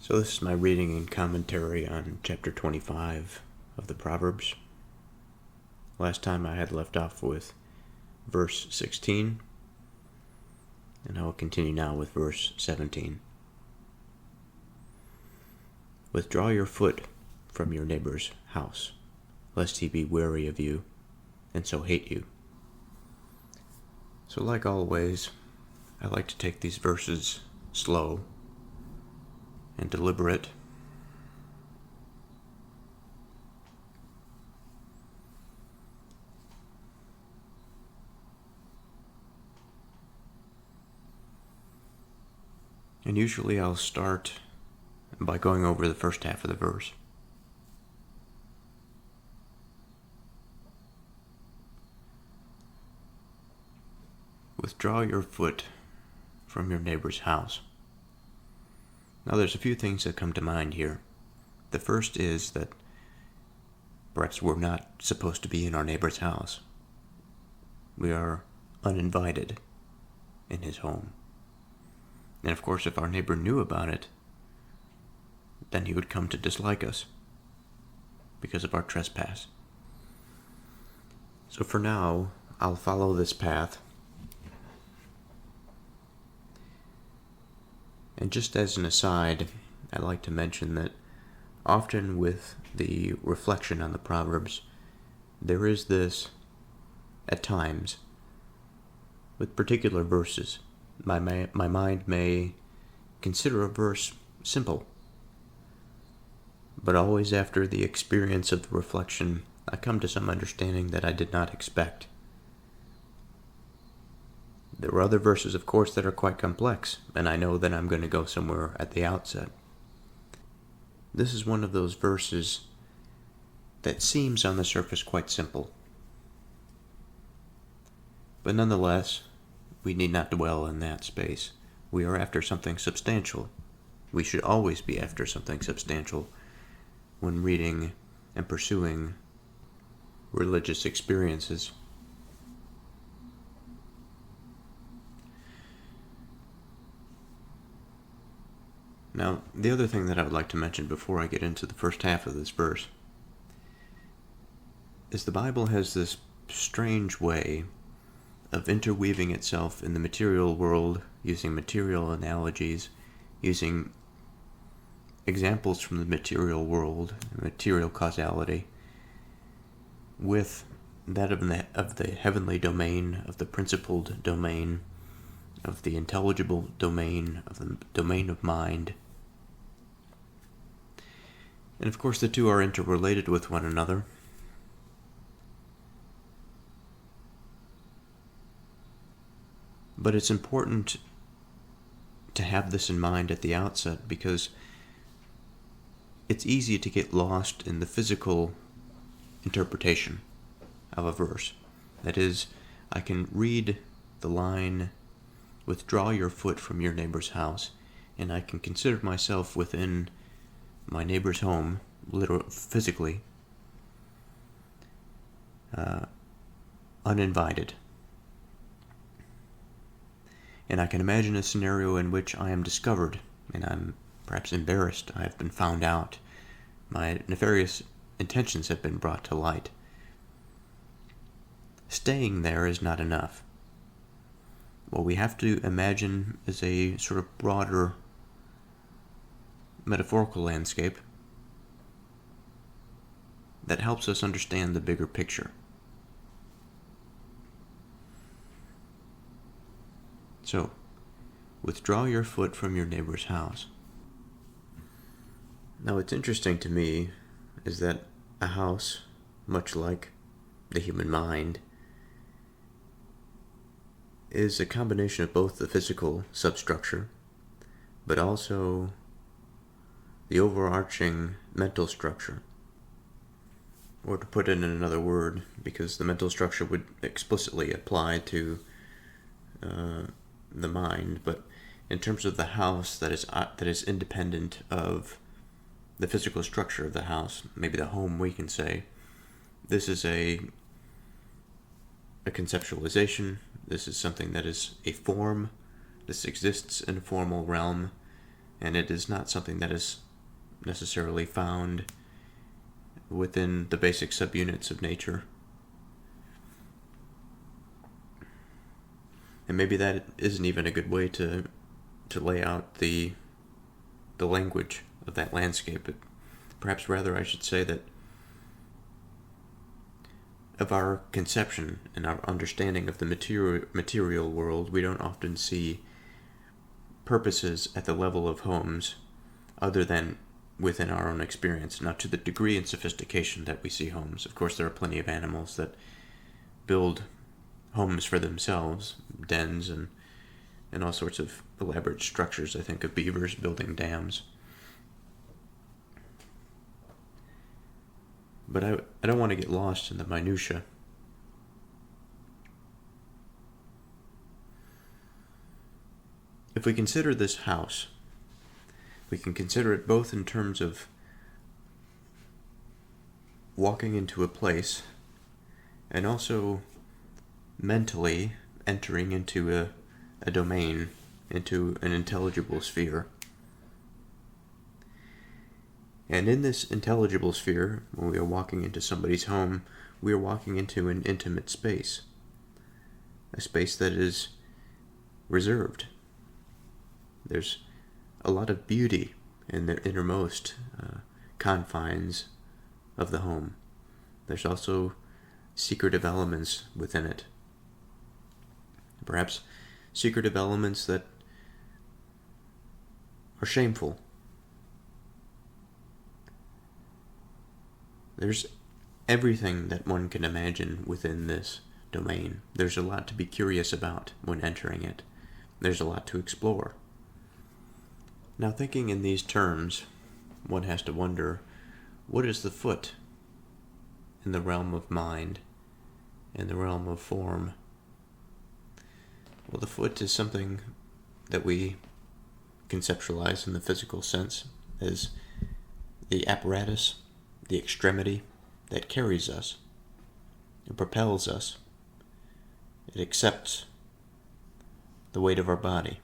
So this is my reading and commentary on chapter 25 of the Proverbs. Last time I had left off with verse 16, and I will continue now with verse 17. Withdraw your foot from your neighbor's house, lest he be weary of you, and so hate you. So like always, I like to take these verses slow and deliberate. And usually I'll start by going over the first half of the verse. Withdraw your foot from your neighbor's house. Now there's a few things that come to mind here. The first is that perhaps we're not supposed to be in our neighbor's house. We are uninvited in his home. And of course, if our neighbor knew about it, then he would come to dislike us because of our trespass. So for now, I'll follow this path. And just as an aside, I'd like to mention that often with the reflection on the Proverbs, there is this, at times, with particular verses, my mind may consider a verse simple, but always after the experience of the reflection, I come to some understanding that I did not expect. There are other verses, of course, that are quite complex, and I know that I'm going to go somewhere at the outset. This is one of those verses that seems on the surface quite simple. But nonetheless, we need not dwell in that space. We are after something substantial. We should always be after something substantial when reading and pursuing religious experiences. Now, the other thing that I would like to mention before I get into the first half of this verse is the Bible has this strange way of interweaving itself in the material world, using material analogies, using examples from the material world, material causality, with that of the heavenly domain, of the principled domain, of the intelligible domain, of the domain of mind. And of course the two are interrelated with one another. But it's important to have this in mind at the outset because it's easy to get lost in the physical interpretation of a verse. That is, I can read the line, withdraw your foot from your neighbor's house, and I can consider myself within my neighbor's home, literally, physically, uninvited. And I can imagine a scenario in which I am discovered, and I'm perhaps embarrassed. I have been found out. My nefarious intentions have been brought to light. Staying there is not enough. What we have to imagine is a sort of broader metaphorical landscape that helps us understand the bigger picture. So, withdraw your foot from your neighbor's house. Now, what's interesting to me is that a house, much like the human mind, is a combination of both the physical substructure, but also the overarching mental structure. Or to put it in another word, because the mental structure would explicitly apply to the mind, but in terms of the house that is independent of the physical structure of the house, maybe the home, we can say, this is a conceptualization. This is something that is a form. This exists in a formal realm, and it is not something that is necessarily found within the basic subunits of nature. And maybe that isn't even a good way to lay out the language of that landscape, but perhaps rather I should say that of our conception and our understanding of the material world, we don't often see purposes at the level of homes other than within our own experience. Now, to the degree and sophistication that we see homes, of course there are plenty of animals that build homes for themselves, dens and all sorts of elaborate structures. I think of beavers building dams. But I don't want to get lost in the minutiae. If we consider this house, we can consider it both in terms of walking into a place and also mentally entering into a domain, into an intelligible sphere. And in this intelligible sphere, when we are walking into somebody's home, we are walking into an intimate space, a space that is reserved. There's a lot of beauty in the innermost confines of the home. There's also secretive elements within it. Perhaps secretive elements that are shameful. There's everything that one can imagine within this domain. There's a lot to be curious about when entering it. There's a lot to explore. Now, thinking in these terms, one has to wonder, what is the foot in the realm of mind, in the realm of form? Well, the foot is something that we conceptualize in the physical sense as the apparatus, the extremity that carries us. It propels us. It accepts the weight of our body.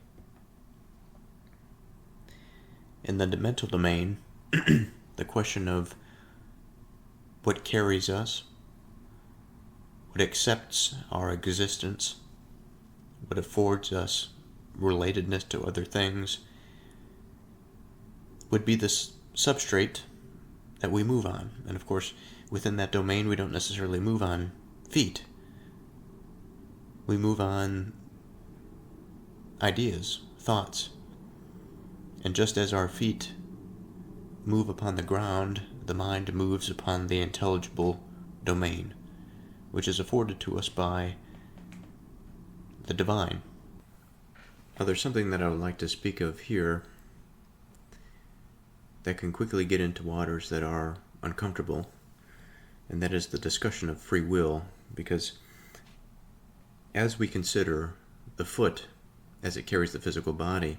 In the mental domain, the question of what carries us, what accepts our existence, what affords us relatedness to other things, would be this substrate that we move on. And of course, within that domain, we don't necessarily move on feet. We move on ideas, thoughts. And just as our feet move upon the ground, the mind moves upon the intelligible domain, which is afforded to us by the divine. Now, there's something that I would like to speak of here that can quickly get into waters that are uncomfortable, and that is the discussion of free will, because as we consider the foot as it carries the physical body,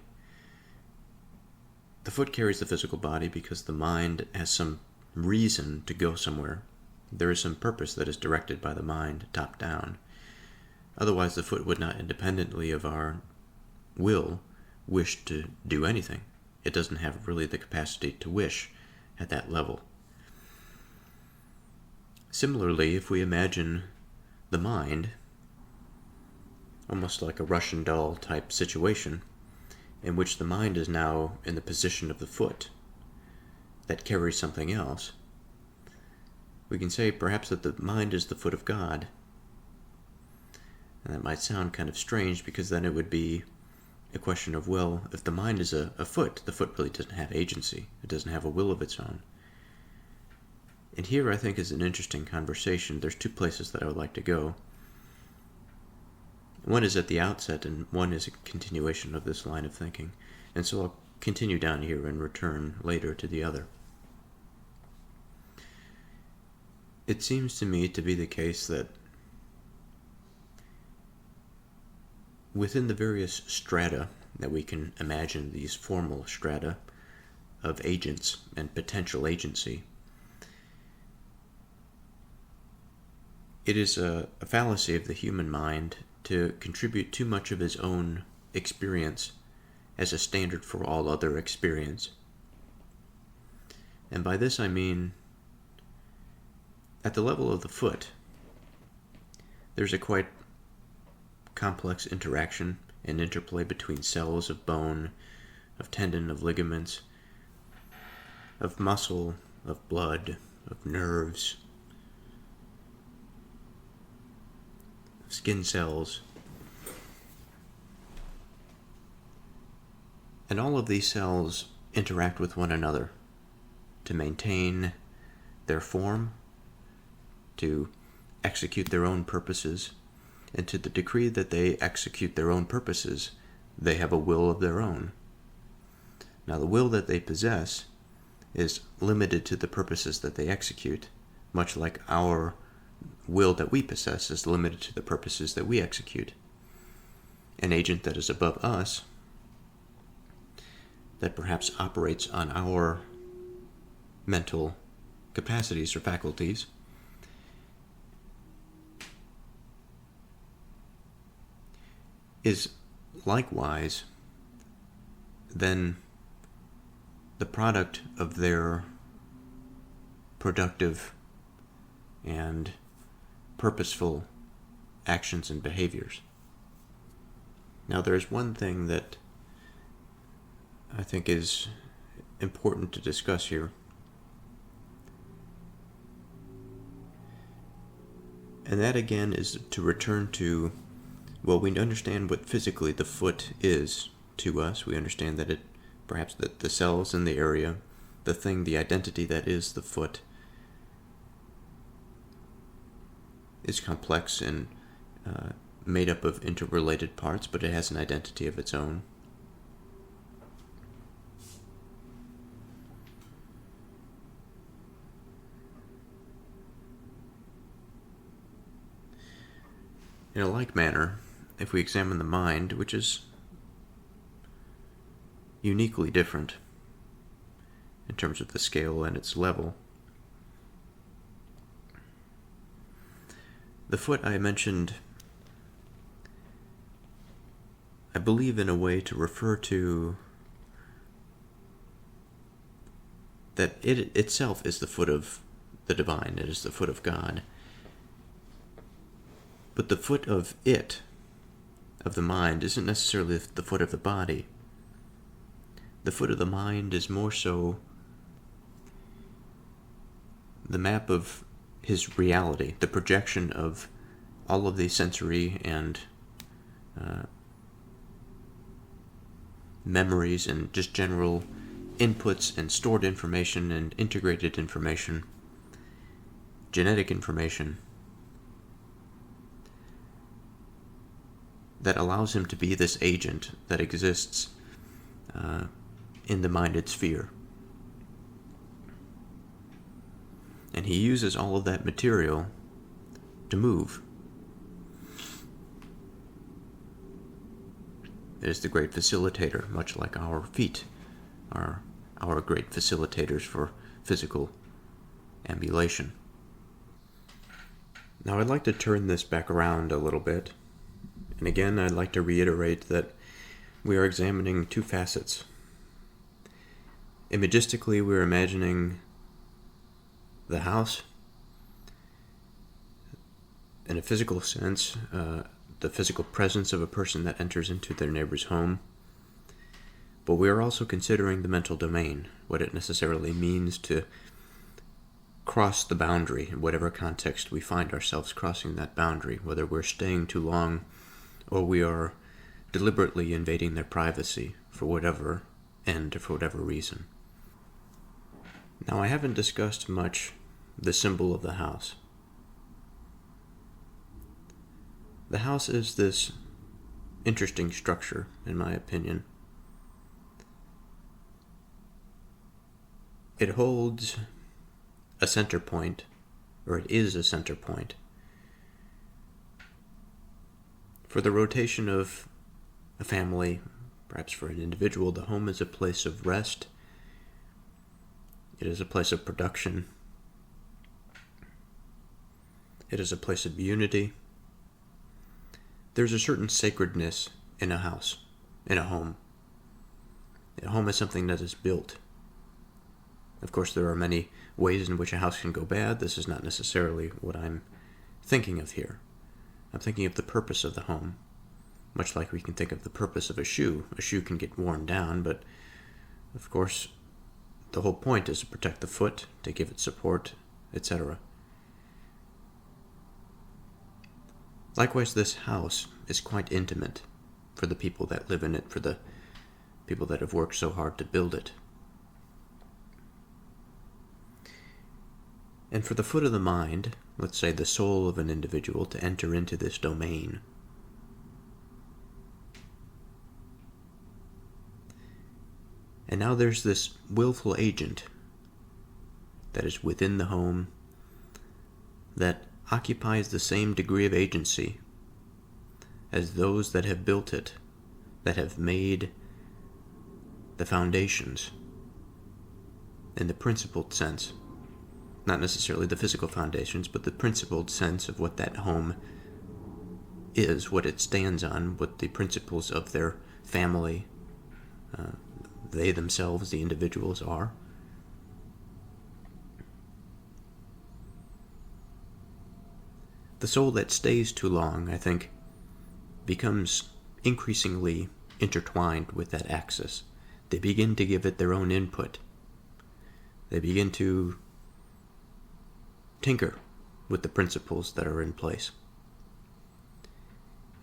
the foot carries the physical body because the mind has some reason to go somewhere. There is some purpose that is directed by the mind, top down. Otherwise, the foot would not independently of our will wish to do anything. It doesn't have really the capacity to wish at that level. Similarly, if we imagine the mind, almost like a Russian doll type situation, in which the mind is now in the position of the foot that carries something else, we can say perhaps that the mind is the foot of God. And that might sound kind of strange, because then it would be a question of, well, if the mind is a foot, the foot really doesn't have agency. It doesn't have a will of its own. And here I think is an interesting conversation. There's two places that I would like to go. One is at the outset, and one is a continuation of this line of thinking. And so I'll continue down here and return later to the other. It seems to me to be the case that within the various strata that we can imagine, these formal strata of agents and potential agency, it is a fallacy of the human mind to contribute too much of his own experience as a standard for all other experience. And by this I mean, at the level of the foot, there's a quite complex interaction and interplay between cells of bone, of tendon, of ligaments, of muscle, of blood, of nerves, of skin cells. And all of these cells interact with one another to maintain their form, to execute their own purposes, and to the degree that they execute their own purposes, they have a will of their own. Now, the will that they possess is limited to the purposes that they execute, much like our will that we possess is limited to the purposes that we execute. An agent that is above us, that perhaps operates on our mental capacities or faculties, is likewise then the product of their productive and purposeful actions and behaviors. Now, there's one thing that I think is important to discuss here, and that again is to return to, well, we understand what physically the foot is to us. We understand that perhaps that the cells in the area, the thing, the identity that is the foot, is complex and made up of interrelated parts, but it has an identity of its own. In a like manner, if we examine the mind, which is uniquely different in terms of the scale and its level, the foot I mentioned, I believe, in a way to refer to that it itself is the foot of the divine, it is the foot of God. But the foot of the mind, isn't necessarily the foot of the body. The foot of the mind is more so the map of his reality, the projection of all of the sensory and memories and just general inputs and stored information and integrated information, genetic information, that allows him to be this agent that exists in the minded sphere. And he uses all of that material to move. It is the great facilitator, much like our feet are our great facilitators for physical ambulation. Now, I'd like to turn this back around a little bit. And again, I'd like to reiterate that we are examining two facets. Imagistically, we're imagining the house. In a physical sense, the physical presence of a person that enters into their neighbor's home. But we are also considering the mental domain, what it necessarily means to cross the boundary in whatever context we find ourselves crossing that boundary, whether we're staying too long or we are deliberately invading their privacy for whatever end or for whatever reason. Now, I haven't discussed much the symbol of the house. The house is this interesting structure, in my opinion. It holds a center point, or it is a center point, for the rotation of a family. Perhaps for an individual, the home is a place of rest. It is a place of production. It is a place of unity. There's a certain sacredness in a house, in a home. A home is something that is built. Of course, there are many ways in which a house can go bad. This is not necessarily what I'm thinking of here. I'm thinking of the purpose of the home, much like we can think of the purpose of a shoe. A shoe can get worn down, but of course, the whole point is to protect the foot, to give it support, etc. Likewise, this house is quite intimate for the people that live in it, for the people that have worked so hard to build it. And for the foot of the mind, let's say the soul of an individual, to enter into this domain, and now there's this willful agent that is within the home that occupies the same degree of agency as those that have built it, that have made the foundations in the principled sense. Not necessarily the physical foundations, but the principled sense of what that home is, what it stands on, what the principles of their family, they themselves, the individuals, are. The soul that stays too long, I think, becomes increasingly intertwined with that axis. They begin to give it their own input. They begin to tinker with the principles that are in place.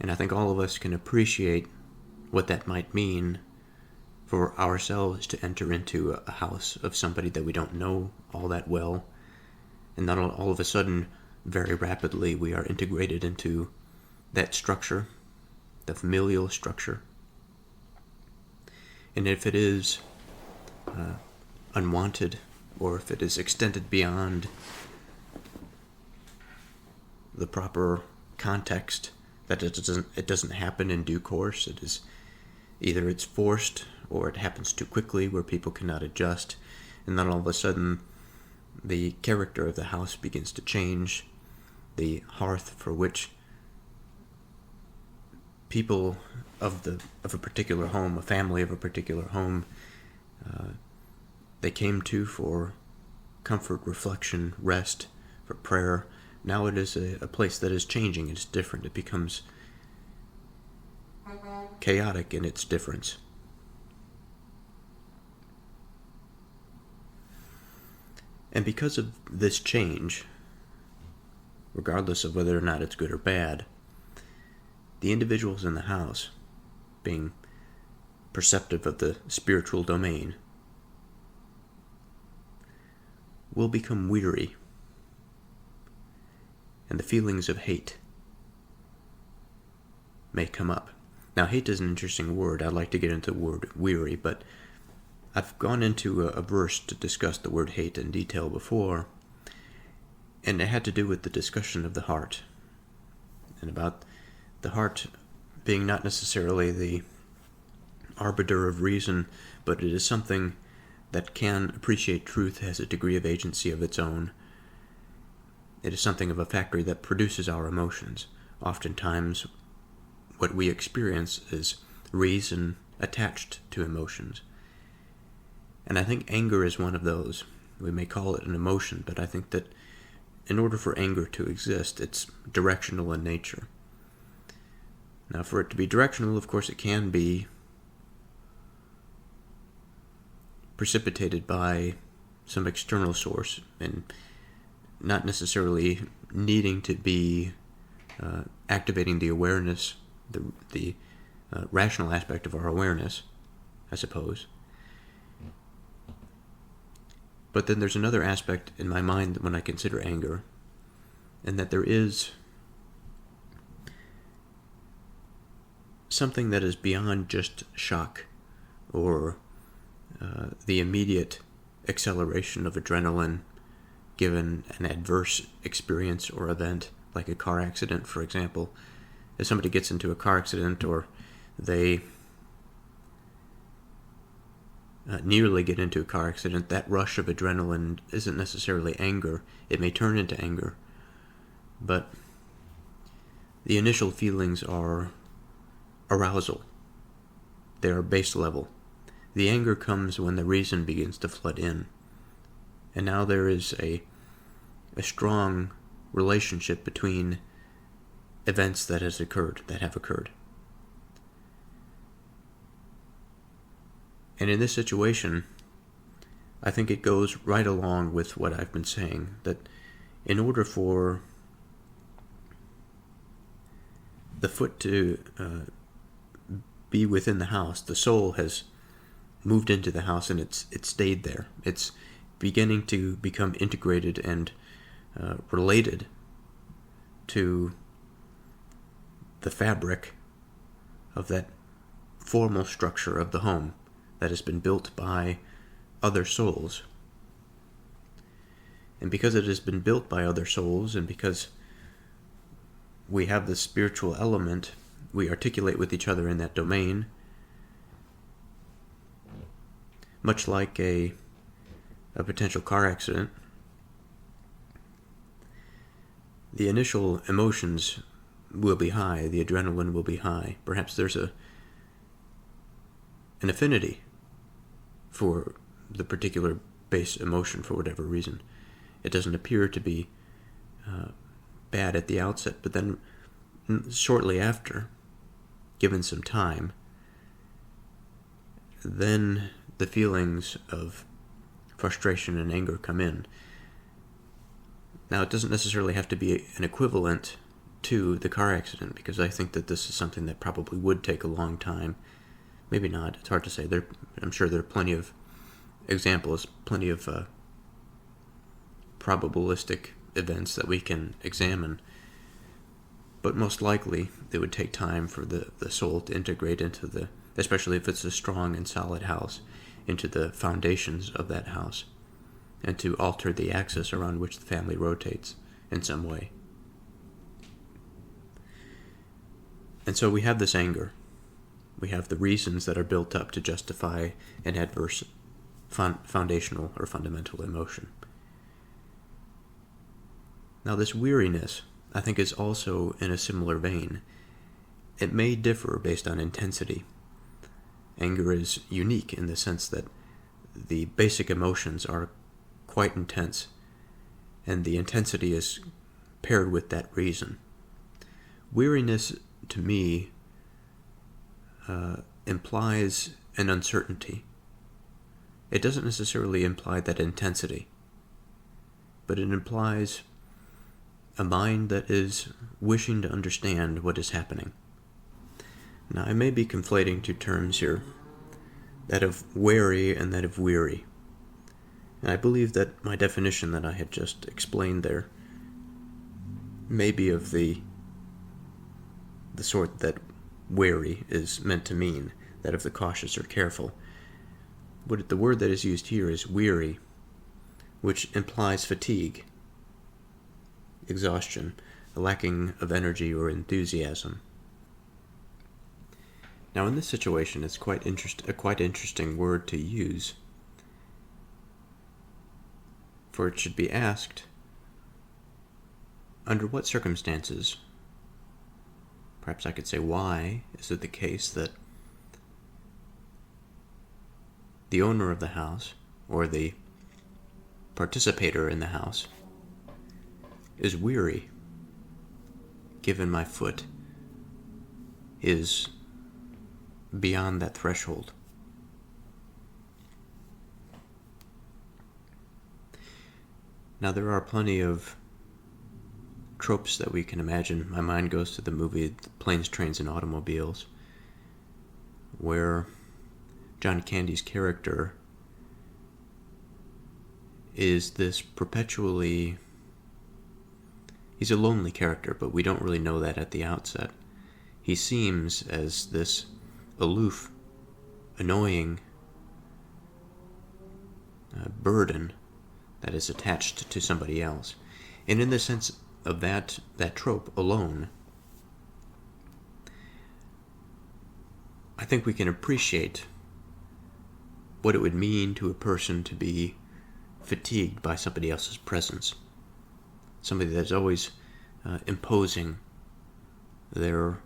And I think all of us can appreciate what that might mean for ourselves to enter into a house of somebody that we don't know all that well, and not all of a sudden, very rapidly, we are integrated into that structure, the familial structure. And if it is unwanted, or if it is extended beyond the proper context, that it doesn't happen in due course. It is either it's forced or it happens too quickly where people cannot adjust, and then all of a sudden the character of the house begins to change. The hearth for which people of a particular home, a family of a particular home, they came to for comfort, reflection, rest, for prayer. Now it is a place that is changing. It's different. It becomes chaotic in its difference. And because of this change, regardless of whether or not it's good or bad, the individuals in the house, being perceptive of the spiritual domain, will become weary, and the feelings of hate may come up. Now, hate is an interesting word. I'd like to get into the word weary, but I've gone into a verse to discuss the word hate in detail before, and it had to do with the discussion of the heart, and about the heart being not necessarily the arbiter of reason, but it is something that can appreciate truth, has a degree of agency of its own. It is something of a factory that produces our emotions. Oftentimes, what we experience is reason attached to emotions. And I think anger is one of those. We may call it an emotion, but I think that in order for anger to exist, it's directional in nature. Now, for it to be directional, of course, it can be precipitated by some external source, and not necessarily needing to be activating the awareness, the rational aspect of our awareness, I suppose. But then there's another aspect in my mind when I consider anger, and that there is something that is beyond just shock or the immediate acceleration of adrenaline given an adverse experience or event, like a car accident, for example. If somebody gets into a car accident, or they nearly get into a car accident, that rush of adrenaline isn't necessarily anger. It may turn into anger, but the initial feelings are arousal. They are base level. The anger comes when the reason begins to flood in. And now there is a strong relationship between events that have occurred. And in this situation, I think it goes right along with what I've been saying, that in order for the foot to be within the house, the soul has moved into the house and it's stayed there. It's beginning to become integrated and related to the fabric of that formal structure of the home that has been built by other souls. And because it has been built by other souls, and because we have the spiritual element, we articulate with each other in that domain, much like a potential car accident. The initial emotions will be high, the adrenaline will be high. Perhaps there's an affinity for the particular base emotion for whatever reason. It doesn't appear to be bad at the outset, but then shortly after, given some time, then the feelings of frustration and anger come in. Now, it doesn't necessarily have to be an equivalent to the car accident, because I think that this is something that probably would take a long time. Maybe not. It's hard to say. I'm sure there are plenty of examples, plenty of probabilistic events that we can examine. But most likely, it would take time for the soul to integrate into especially if it's a strong and solid house, into the foundations of that house, and to alter the axis around which the family rotates in some way. And so we have this anger. We have the reasons that are built up to justify an adverse foundational or fundamental emotion. Now, this weariness, I think, is also in a similar vein. It may differ based on intensity. Anger is unique in the sense that the basic emotions are quite intense, and the intensity is paired with that reason. Weariness, to me, implies an uncertainty. It doesn't necessarily imply that intensity, but it implies a mind that is wishing to understand what is happening. Now, I may be conflating two terms here, that of wary and that of weary. And I believe that my definition that I had just explained there may be of the sort that wary is meant to mean, that of the cautious or careful. But the word that is used here is weary, which implies fatigue, exhaustion, a lacking of energy or enthusiasm. Now, in this situation, it's a quite interesting word to use, for it should be asked, under what circumstances, perhaps I could say why, is it the case that the owner of the house, or the participator in the house, is weary, given my foot is beyond that threshold? Now, there are plenty of tropes that we can imagine. My mind goes to the movie Planes, Trains, and Automobiles, where John Candy's character is this perpetually... He's a lonely character, but we don't really know that at the outset. He seems as this aloof, annoying burden that is attached to somebody else. And in the sense of that trope alone, I think we can appreciate what it would mean to a person to be fatigued by somebody else's presence. Somebody that's always imposing their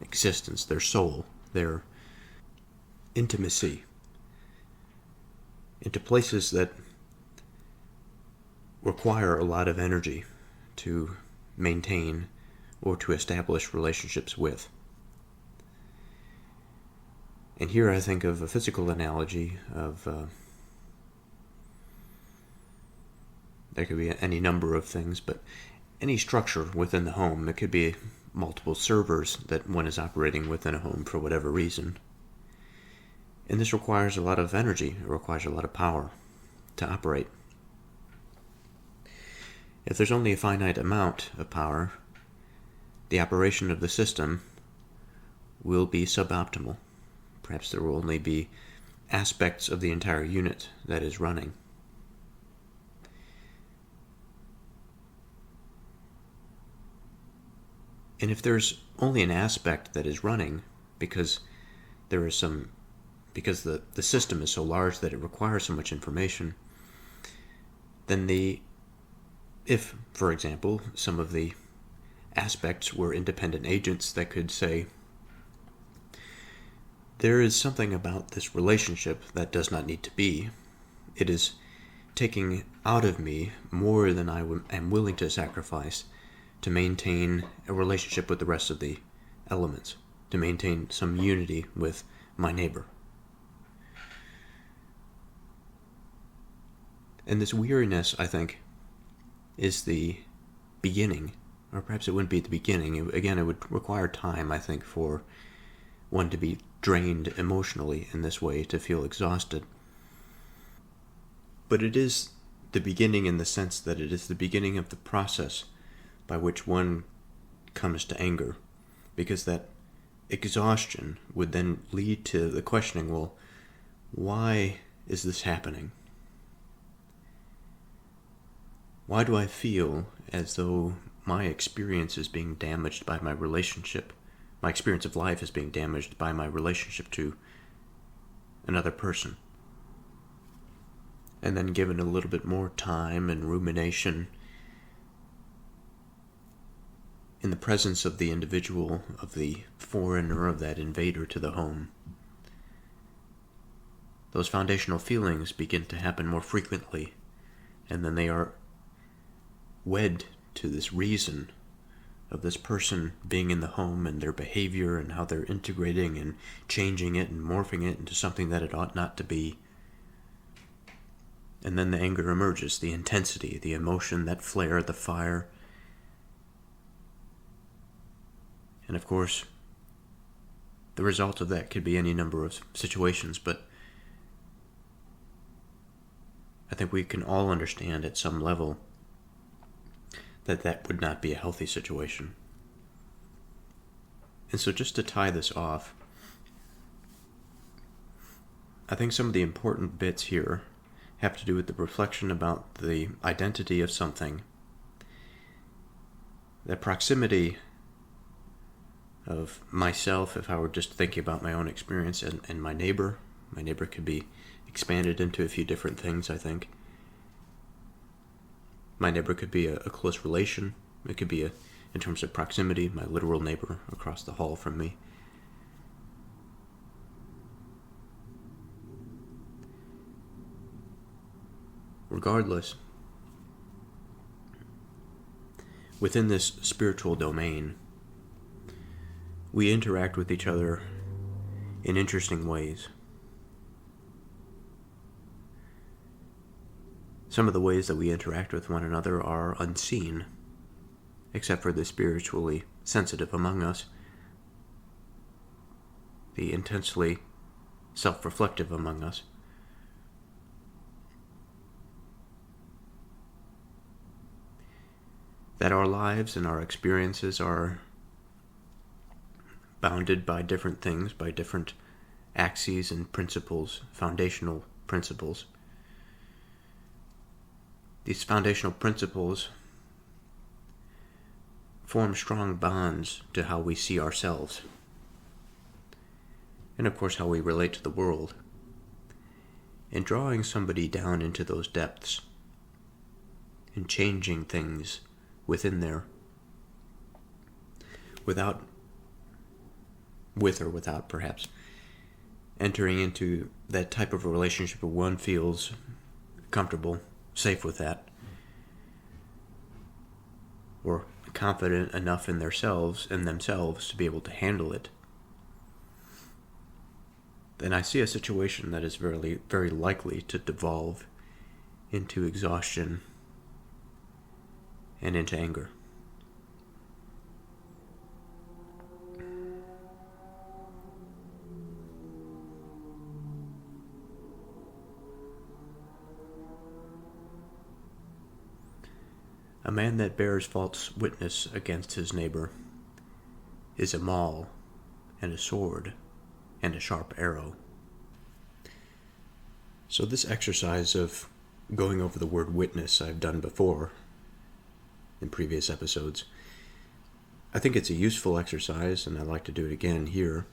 existence, their soul, their intimacy, into places that require a lot of energy to maintain or to establish relationships with. And here I think of a physical analogy of there could be any number of things, but any structure within the home. It could be multiple servers that one is operating within a home for whatever reason. And this requires a lot of energy. It requires a lot of power to operate. If there's only a finite amount of power, the operation of the system will be suboptimal. Perhaps there will only be aspects of the entire unit that is running. And if there's only an aspect that is running because the system is so large that it requires so much information, then if, for example, some of the aspects were independent agents that could say, there is something about this relationship that does not need to be. It is taking out of me more than I am willing to sacrifice to maintain a relationship with the rest of the elements, to maintain some unity with my neighbor. And this weariness, I think, is the beginning, or perhaps it wouldn't be the beginning. It would require time, I think, for one to be drained emotionally in this way, to feel exhausted. But it is the beginning in the sense that it is the beginning of the process by which one comes to anger, because that exhaustion would then lead to the questioning, well, why is this happening? Why do I feel as though my experience is being damaged by my relationship? My experience of life is being damaged by my relationship to another person. And then given a little bit more time and rumination in the presence of the individual, of the foreigner, of that invader to the home, those foundational feelings begin to happen more frequently, and then they are wed to this reason of this person being in the home and their behavior and how they're integrating and changing it and morphing it into something that it ought not to be. And then the anger emerges, the intensity, the emotion, that flare, the fire. And of course, the result of that could be any number of situations, but I think we can all understand at some level that would not be a healthy situation. And so just to tie this off, I think some of the important bits here have to do with the reflection about the identity of something, the proximity of myself, if I were just thinking about my own experience, and my neighbor. My neighbor could be expanded into a few different things, I think. My neighbor could be a close relation. It could be, in terms of proximity, my literal neighbor across the hall from me. Regardless, within this spiritual domain, we interact with each other in interesting ways. Some of the ways that we interact with one another are unseen, except for the spiritually sensitive among us, the intensely self-reflective among us. That our lives and our experiences are bounded by different things, by different axes and principles, foundational principles. These foundational principles form strong bonds to how we see ourselves, and of course how we relate to the world. And drawing somebody down into those depths and changing things within there, with or without perhaps entering into that type of relationship where one feels comfortable, safe with that, or confident enough in themselves to be able to handle it, then I see a situation that is very, very likely to devolve into exhaustion and into anger. A man that bears false witness against his neighbor is a maul and a sword and a sharp arrow. So this exercise of going over the word witness I've done before in previous episodes. I think it's a useful exercise, and I'd like to do it again here.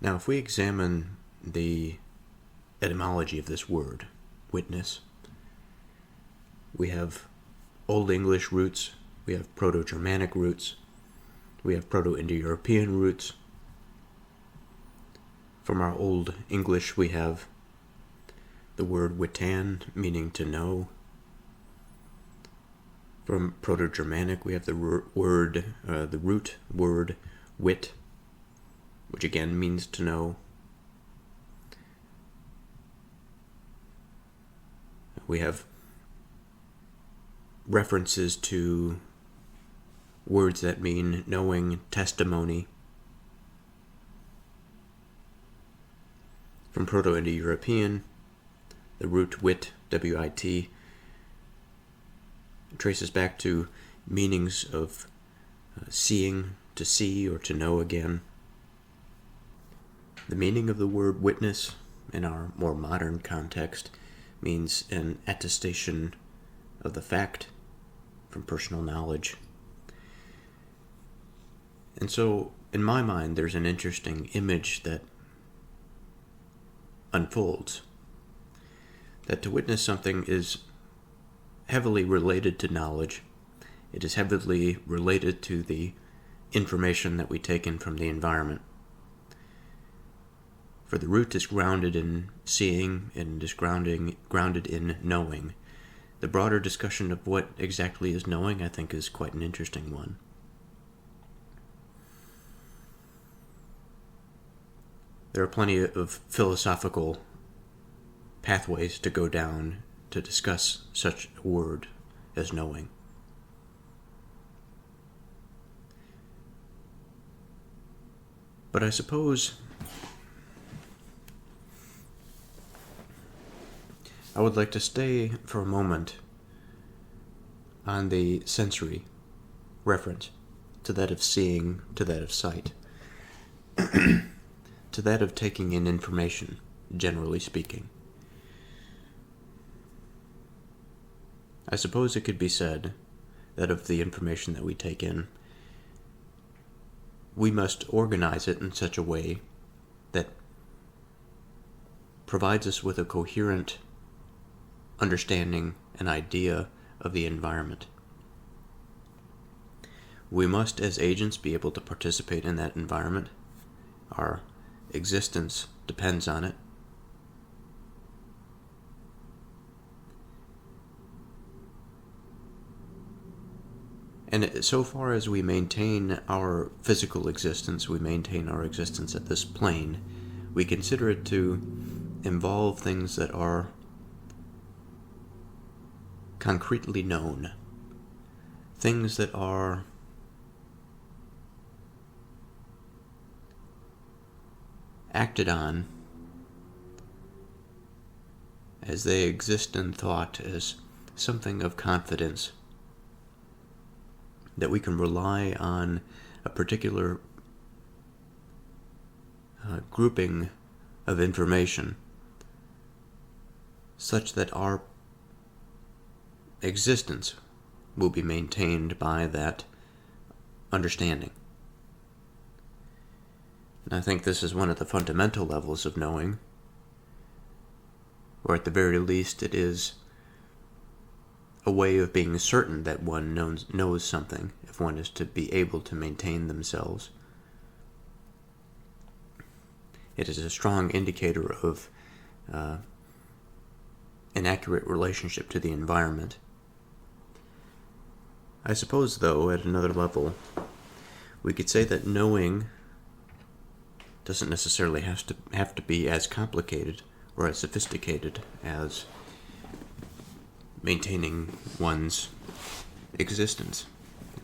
Now, if we examine the etymology of this word, witness, we have Old English roots, we have Proto-Germanic roots, we have Proto-Indo-European roots. From our Old English, we have the word witan, meaning to know. From Proto-Germanic, we have the root word wit, which again means to know. We have references to words that mean knowing, testimony. From Proto-Indo-European, the root wit, W-I-T, traces back to meanings of seeing, to see, or to know again. The meaning of the word witness in our more modern context means an attestation of the fact from personal knowledge. And so, in my mind, there's an interesting image that unfolds. That to witness something is heavily related to knowledge. It is heavily related to the information that we take in from the environment. For the root is grounded in seeing and is grounded in knowing. The broader discussion of what exactly is knowing, I think, is quite an interesting one. There are plenty of philosophical pathways to go down to discuss such a word as knowing. But I suppose I would like to stay for a moment on the sensory reference, to that of seeing, to that of sight, to that of taking in information, generally speaking. I suppose it could be said that of the information that we take in, we must organize it in such a way that provides us with a coherent understanding and idea of the environment. We must, as agents, be able to participate in that environment. Our existence depends on it. And so far as we maintain our physical existence, we maintain our existence at this plane, we consider it to involve things that are concretely known, things that are acted on as they exist in thought as something of confidence, that we can rely on a particular grouping of information such that our existence will be maintained by that understanding. And I think this is one of the fundamental levels of knowing, or at the very least it is a way of being certain that one knows something, if one is to be able to maintain themselves It is a strong indicator of an accurate relationship to the environment. I suppose, though, at another level, we could say that knowing doesn't necessarily have to be as complicated or as sophisticated as maintaining one's existence,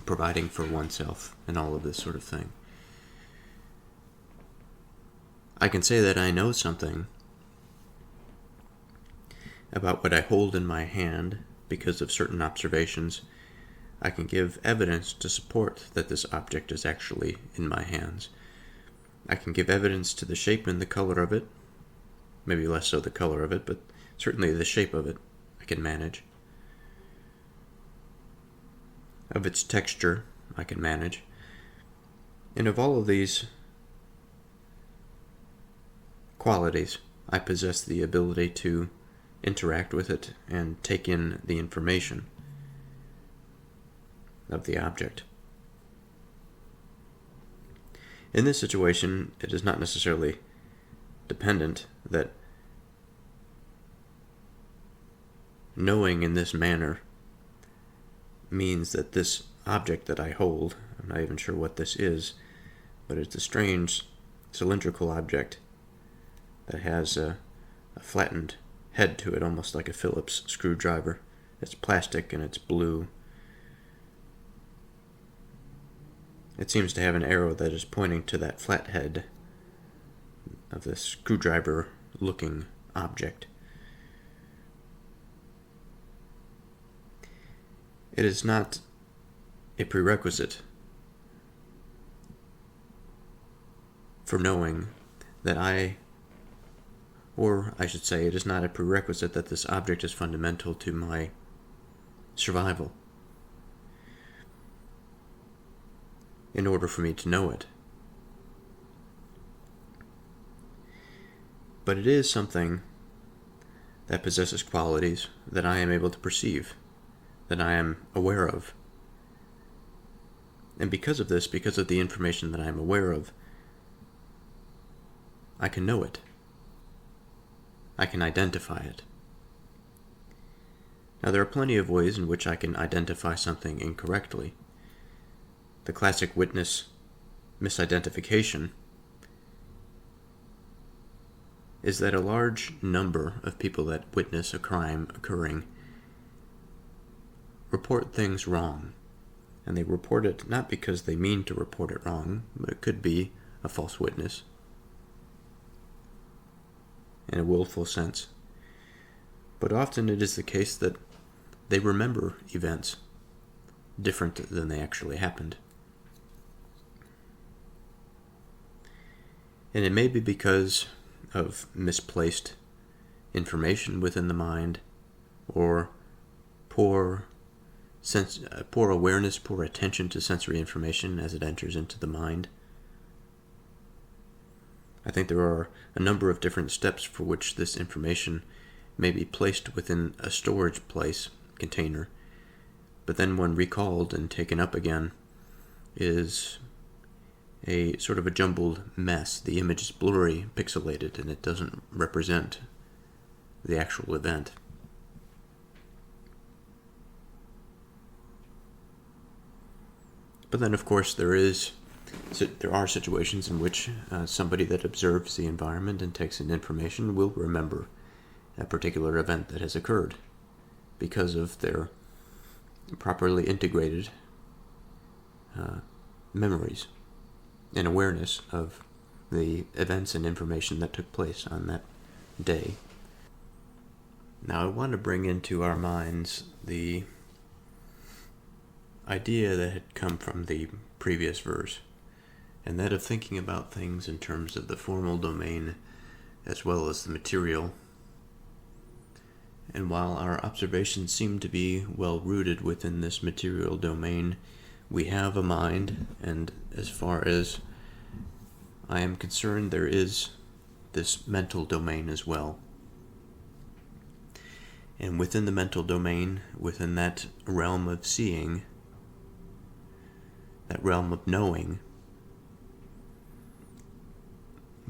providing for oneself, and all of this sort of thing. I can say that I know something about what I hold in my hand because of certain observations. I can give evidence to support that this object is actually in my hands. I can give evidence to the shape and the color of it, maybe less so the color of it, but certainly the shape of it I can manage. Of its texture I can manage. And of all of these qualities, I possess the ability to interact with it and take in the information of the object. In this situation, it is not necessarily dependent that knowing in this manner means that this object that I hold, I'm not even sure what this is, but it's a strange cylindrical object that has a flattened head to it, almost like a Phillips screwdriver. It's plastic and it's blue. It seems to have an arrow that is pointing to that flat head of this screwdriver-looking object. It is not a prerequisite for knowing that or I should say, it is not a prerequisite that this object is fundamental to my survival in order for me to know it. But it is something that possesses qualities that I am able to perceive, that I am aware of. And because of this, because of the information that I am aware of, I can know it. I can identify it. Now, there are plenty of ways in which I can identify something incorrectly. The classic witness misidentification is that a large number of people that witness a crime occurring report things wrong. And they report it not because they mean to report it wrong, but it could be a false witness in a willful sense. But often it is the case that they remember events different than they actually happened. And it may be because of misplaced information within the mind, or poor awareness, poor attention to sensory information as it enters into the mind. I think there are a number of different steps for which this information may be placed within a storage container, but then when recalled and taken up again is a sort of a jumbled mess. The image is blurry, pixelated, and it doesn't represent the actual event. But then, of course, there are situations in which somebody that observes the environment and takes in information will remember a particular event that has occurred because of their properly integrated memories and awareness of the events and information that took place on that day. Now, I want to bring into our minds the idea that had come from the previous verse, and that of thinking about things in terms of the formal domain as well as the material. And while our observations seem to be well rooted within this material domain, we have a mind, and as far as I am concerned, there is this mental domain as well. And within the mental domain, within that realm of seeing, that realm of knowing,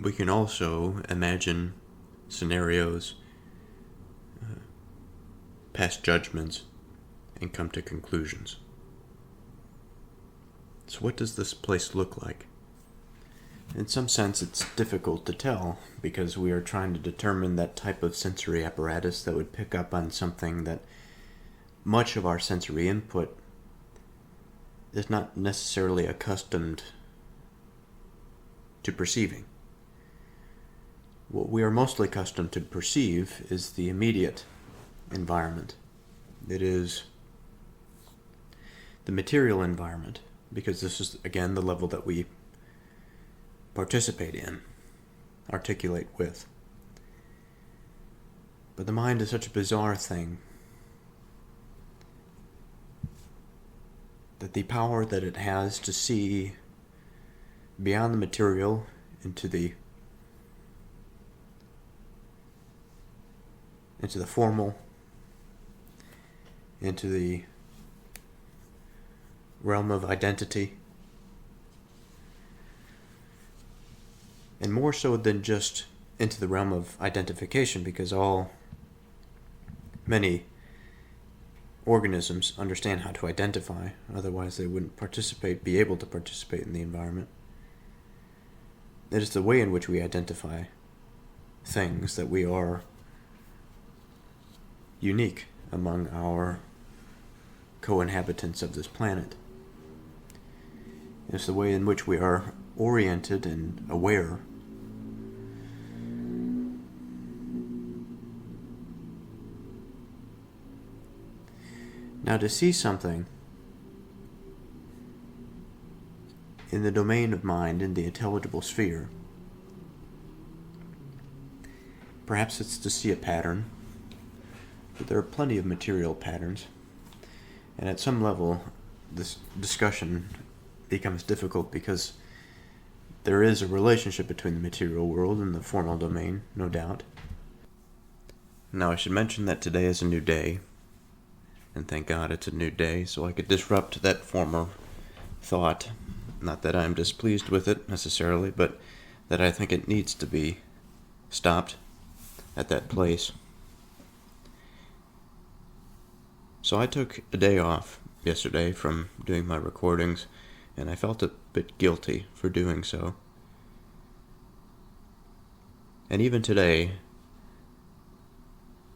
we can also imagine scenarios, pass judgments, and come to conclusions. So what does this place look like? In some sense, it's difficult to tell because we are trying to determine that type of sensory apparatus that would pick up on something that much of our sensory input is not necessarily accustomed to perceiving. What we are mostly accustomed to perceive is the immediate environment. It is the material environment, because this is, again, the level that we participate in, articulate with. But the mind is such a bizarre thing that the power that it has to see beyond the material into the formal, into the realm of identity, and more so than just into the realm of identification, because many organisms understand how to identify, otherwise they wouldn't be able to participate in the environment. It is the way in which we identify things that we are unique among our co-inhabitants of this planet. It's the way in which we are oriented and aware. Now, to see something in the domain of mind, in the intelligible sphere, perhaps it's to see a pattern, but there are plenty of material patterns, and at some level this discussion becomes difficult because there is a relationship between the material world and the formal domain, no doubt. Now, I should mention that today is a new day, and thank God it's a new day, so I could disrupt that former thought. Not that I'm displeased with it necessarily, but that I think it needs to be stopped at that place. So I took a day off yesterday from doing my recordings, and I felt a bit guilty for doing so. And even today,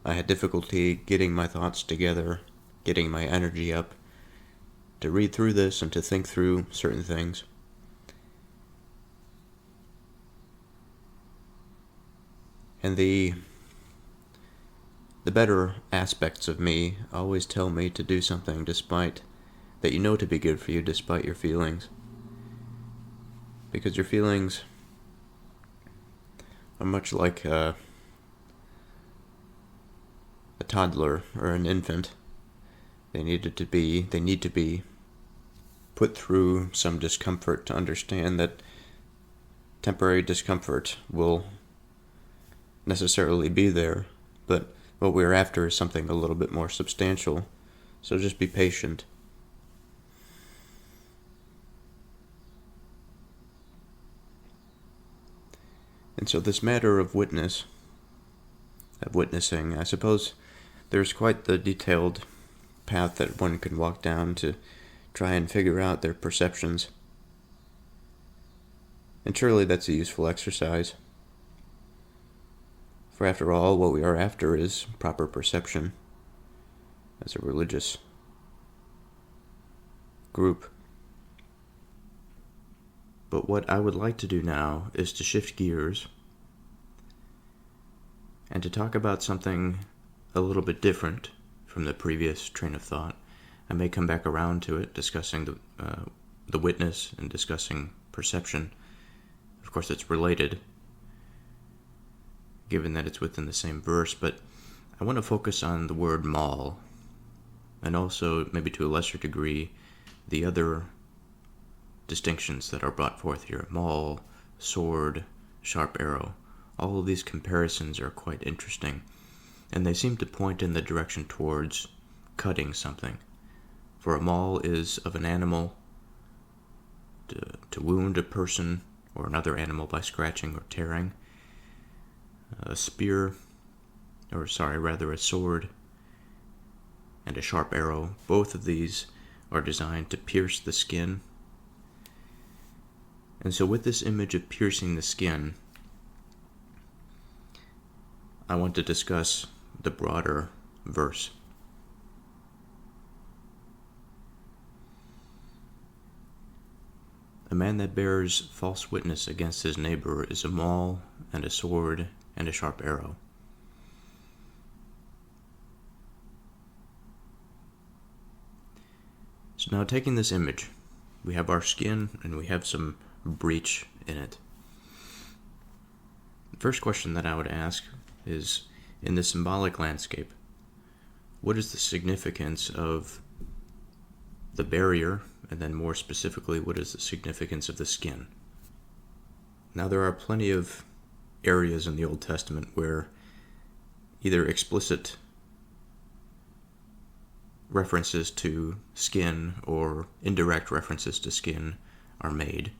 I had difficulty getting my thoughts together, getting my energy up to read through this and to think through certain things. And the better aspects of me always tell me to do something despite that you know to be good for you, despite your feelings. Because your feelings are much like a toddler or an infant. They need to be put through some discomfort to understand that temporary discomfort will necessarily be there, but what we're after is something a little bit more substantial, so just be patient. And so this matter of witnessing, I suppose there's quite the detailed path that one can walk down to try and figure out their perceptions. And surely that's a useful exercise. For after all, what we are after is proper perception as a religious group. But what I would like to do now is to shift gears and to talk about something a little bit different from the previous train of thought. I may come back around to it, discussing the witness and discussing perception. Of course, it's related, given that it's within the same verse, but I want to focus on the word maul, and also, maybe to a lesser degree, the other distinctions that are brought forth here. Maul, sword, sharp arrow. All of these comparisons are quite interesting, and they seem to point in the direction towards cutting something. For a maul is of an animal, to wound a person or another animal by scratching or tearing. A sword, and a sharp arrow. Both of these are designed to pierce the skin. And so with this image of piercing the skin, I want to discuss the broader verse. A man that bears false witness against his neighbor is a maul and a sword and a sharp arrow. So now taking this image, we have our skin and we have some breach in it. The first question that I would ask is, in the symbolic landscape, what is the significance of the barrier, and then more specifically, what is the significance of the skin? Now, there are plenty of areas in the Old Testament where either explicit references to skin or indirect references to skin are made.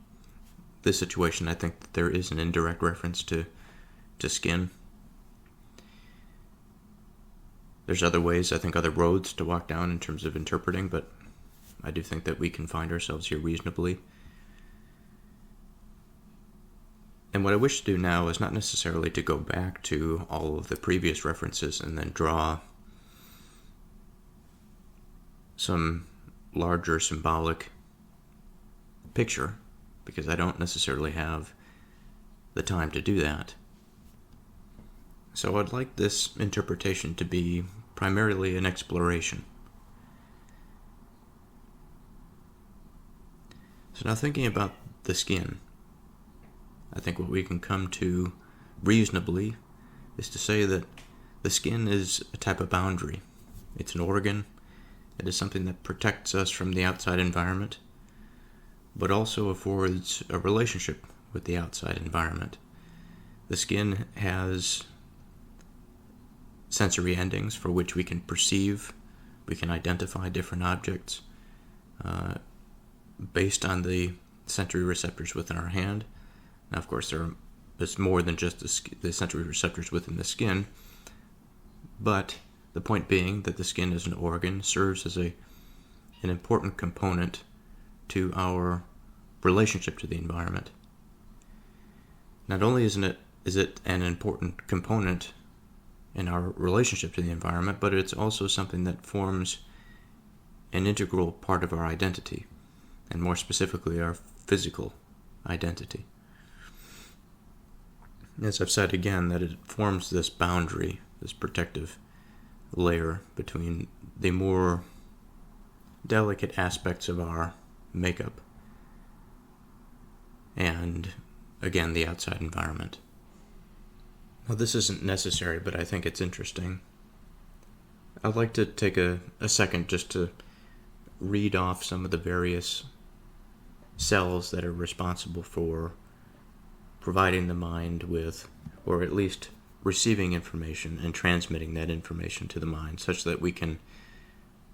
This situation, I think that there is an indirect reference to skin. There's other ways, I think, other roads to walk down in terms of interpreting, but I do think that we can find ourselves here reasonably. And what I wish to do now is not necessarily to go back to all of the previous references and then draw some larger symbolic picture, because I don't necessarily have the time to do that. So I'd like this interpretation to be primarily an exploration. So now, thinking about the skin, I think what we can come to reasonably is to say that the skin is a type of boundary. It's an organ. It is something that protects us from the outside environment, but also affords a relationship with the outside environment. The skin has sensory endings for which we can perceive, we can identify different objects based on the sensory receptors within our hand. Now, of course, there's more than just the sensory receptors within the skin, but the point being that the skin as an organ serves as an important component to our relationship to the environment. Not only is it an important component in our relationship to the environment, but it's also something that forms an integral part of our identity, and more specifically, our physical identity. As I've said again, that it forms this boundary, this protective layer between the more delicate aspects of our makeup and, again, the outside environment. Now, this isn't necessary, but I think it's interesting. I'd like to take a second just to read off some of the various cells that are responsible for providing the mind with, or at least receiving information and transmitting that information to the mind, such that we can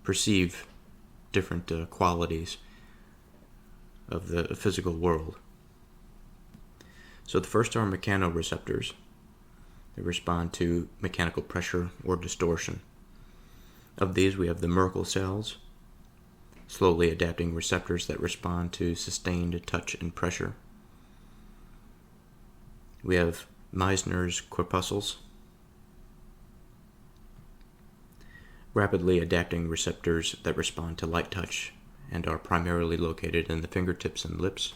perceive different qualities of the physical world. So the first are mechanoreceptors. They respond to mechanical pressure or distortion. Of these, we have the Merkel cells, slowly adapting receptors that respond to sustained touch and pressure. We have Meissner's corpuscles, rapidly adapting receptors that respond to light touch and are primarily located in the fingertips and lips.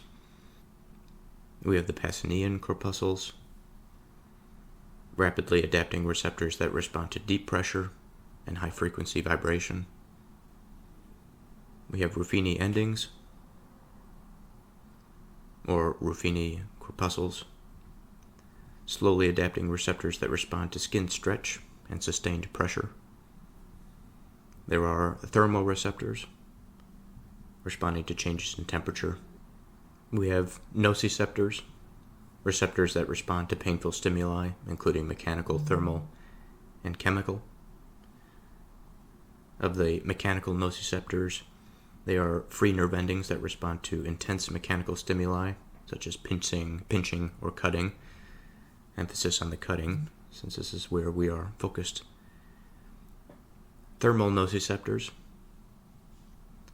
We have the Pacinian corpuscles, rapidly adapting receptors that respond to deep pressure and high-frequency vibration. We have Ruffini endings, or Ruffini corpuscles, slowly adapting receptors that respond to skin stretch and sustained pressure. There are thermoreceptors, responding to changes in temperature. We have nociceptors, receptors that respond to painful stimuli, including mechanical, thermal, and chemical. Of the mechanical nociceptors, they are free nerve endings that respond to intense mechanical stimuli, such as pinching, or cutting. Emphasis on the cutting, since this is where we are focused. Thermal nociceptors,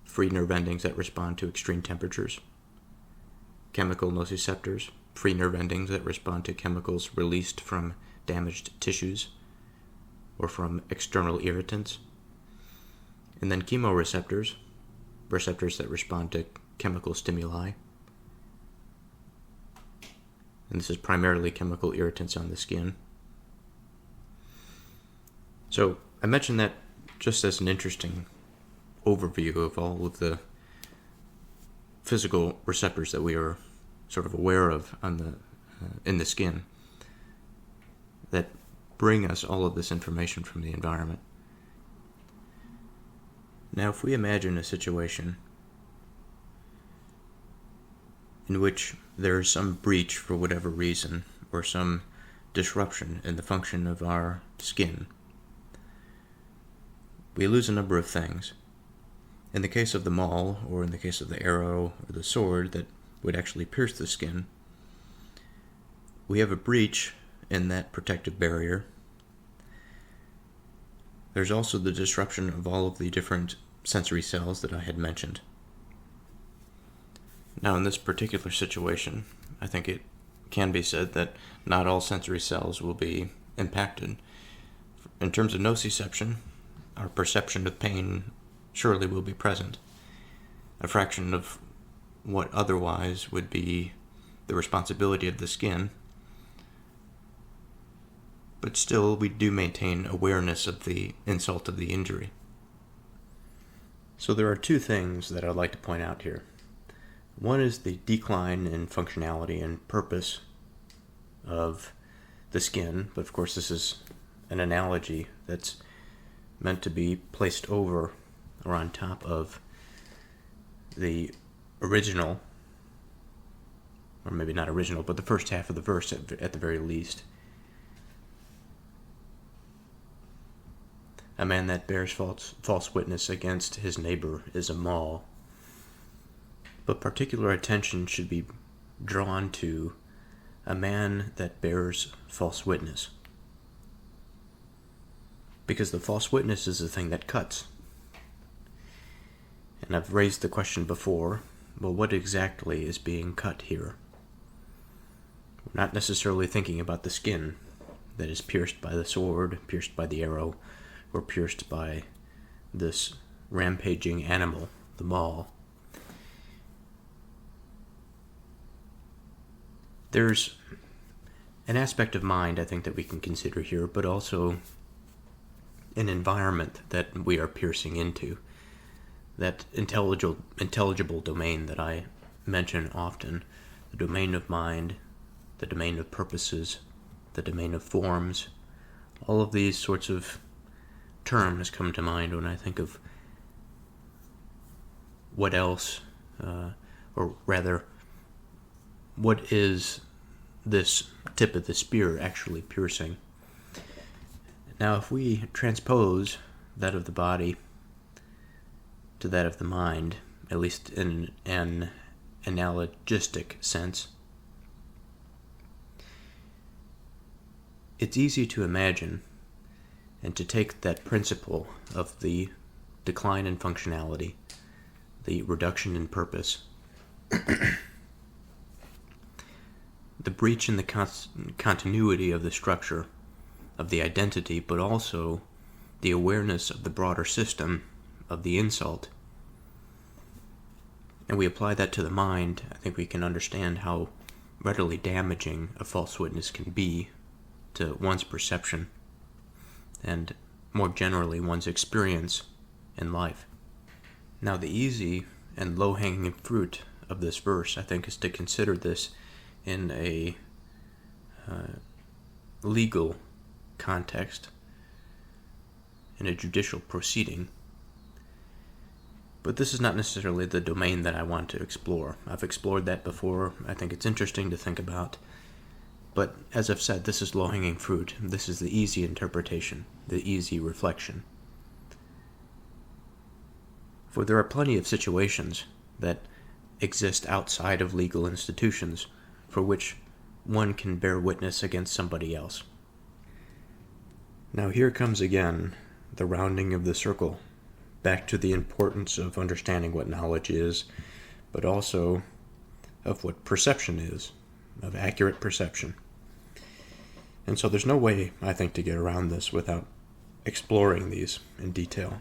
free nerve endings that respond to extreme temperatures. Chemical nociceptors, free nerve endings that respond to chemicals released from damaged tissues or from external irritants. And then chemoreceptors, receptors that respond to chemical stimuli. And this is primarily chemical irritants on the skin. So I mentioned that just as an interesting overview of all of the physical receptors that we are sort of aware of on in the skin that bring us all of this information from the environment. Now, if we imagine a situation in which there is some breach for whatever reason, or some disruption in the function of our skin, we lose a number of things. In the case of the maul, or in the case of the arrow or the sword that would actually pierce the skin, we have a breach in that protective barrier. There's also the disruption of all of the different sensory cells that I had mentioned. Now, in this particular situation, I think it can be said that not all sensory cells will be impacted. In terms of nociception, our perception of pain surely will be present. A fraction of what otherwise would be the responsibility of the skin, but still we do maintain awareness of the insult of the injury. So there are two things that I'd like to point out here. One is the decline in functionality and purpose of the skin, but of course this is an analogy that's meant to be placed over or on top of the original, or maybe not original, but the first half of the verse at the very least. A man that bears false witness against his neighbor is a maul. But particular attention should be drawn to a man that bears false witness. Because the false witness is the thing that cuts. And I've raised the question before, well, what exactly is being cut here? We're not necessarily thinking about the skin that is pierced by the sword, pierced by the arrow, or pierced by this rampaging animal, the maul. There's an aspect of mind, I think, that we can consider here, but also an environment that we are piercing into. That intelligible domain that I mention often, the domain of mind, the domain of purposes, the domain of forms. All of these sorts of terms come to mind when I think of what else, or rather, what is this tip of the spear actually piercing? Now, if we transpose that of the body to that of the mind, at least in an analogistic sense, it's easy to imagine and to take that principle of the decline in functionality, the reduction in purpose, the breach in the continuity of the structure, of the identity, but also the awareness of the broader system of the insult, and we apply that to the mind, I think we can understand how readily damaging a false witness can be to one's perception and, more generally, one's experience in life. Now, the easy and low-hanging fruit of this verse, I think, is to consider this in a legal context, in a judicial proceeding. But this is not necessarily the domain that I want to explore. I've explored that before. I think it's interesting to think about. But as I've said, this is low-hanging fruit. This is the easy interpretation, the easy reflection. For there are plenty of situations that exist outside of legal institutions for which one can bear witness against somebody else. Now here comes again the rounding of the circle, back to the importance of understanding what knowledge is, but also of what perception is, of accurate perception. And so there's no way, I think, to get around this without exploring these in detail.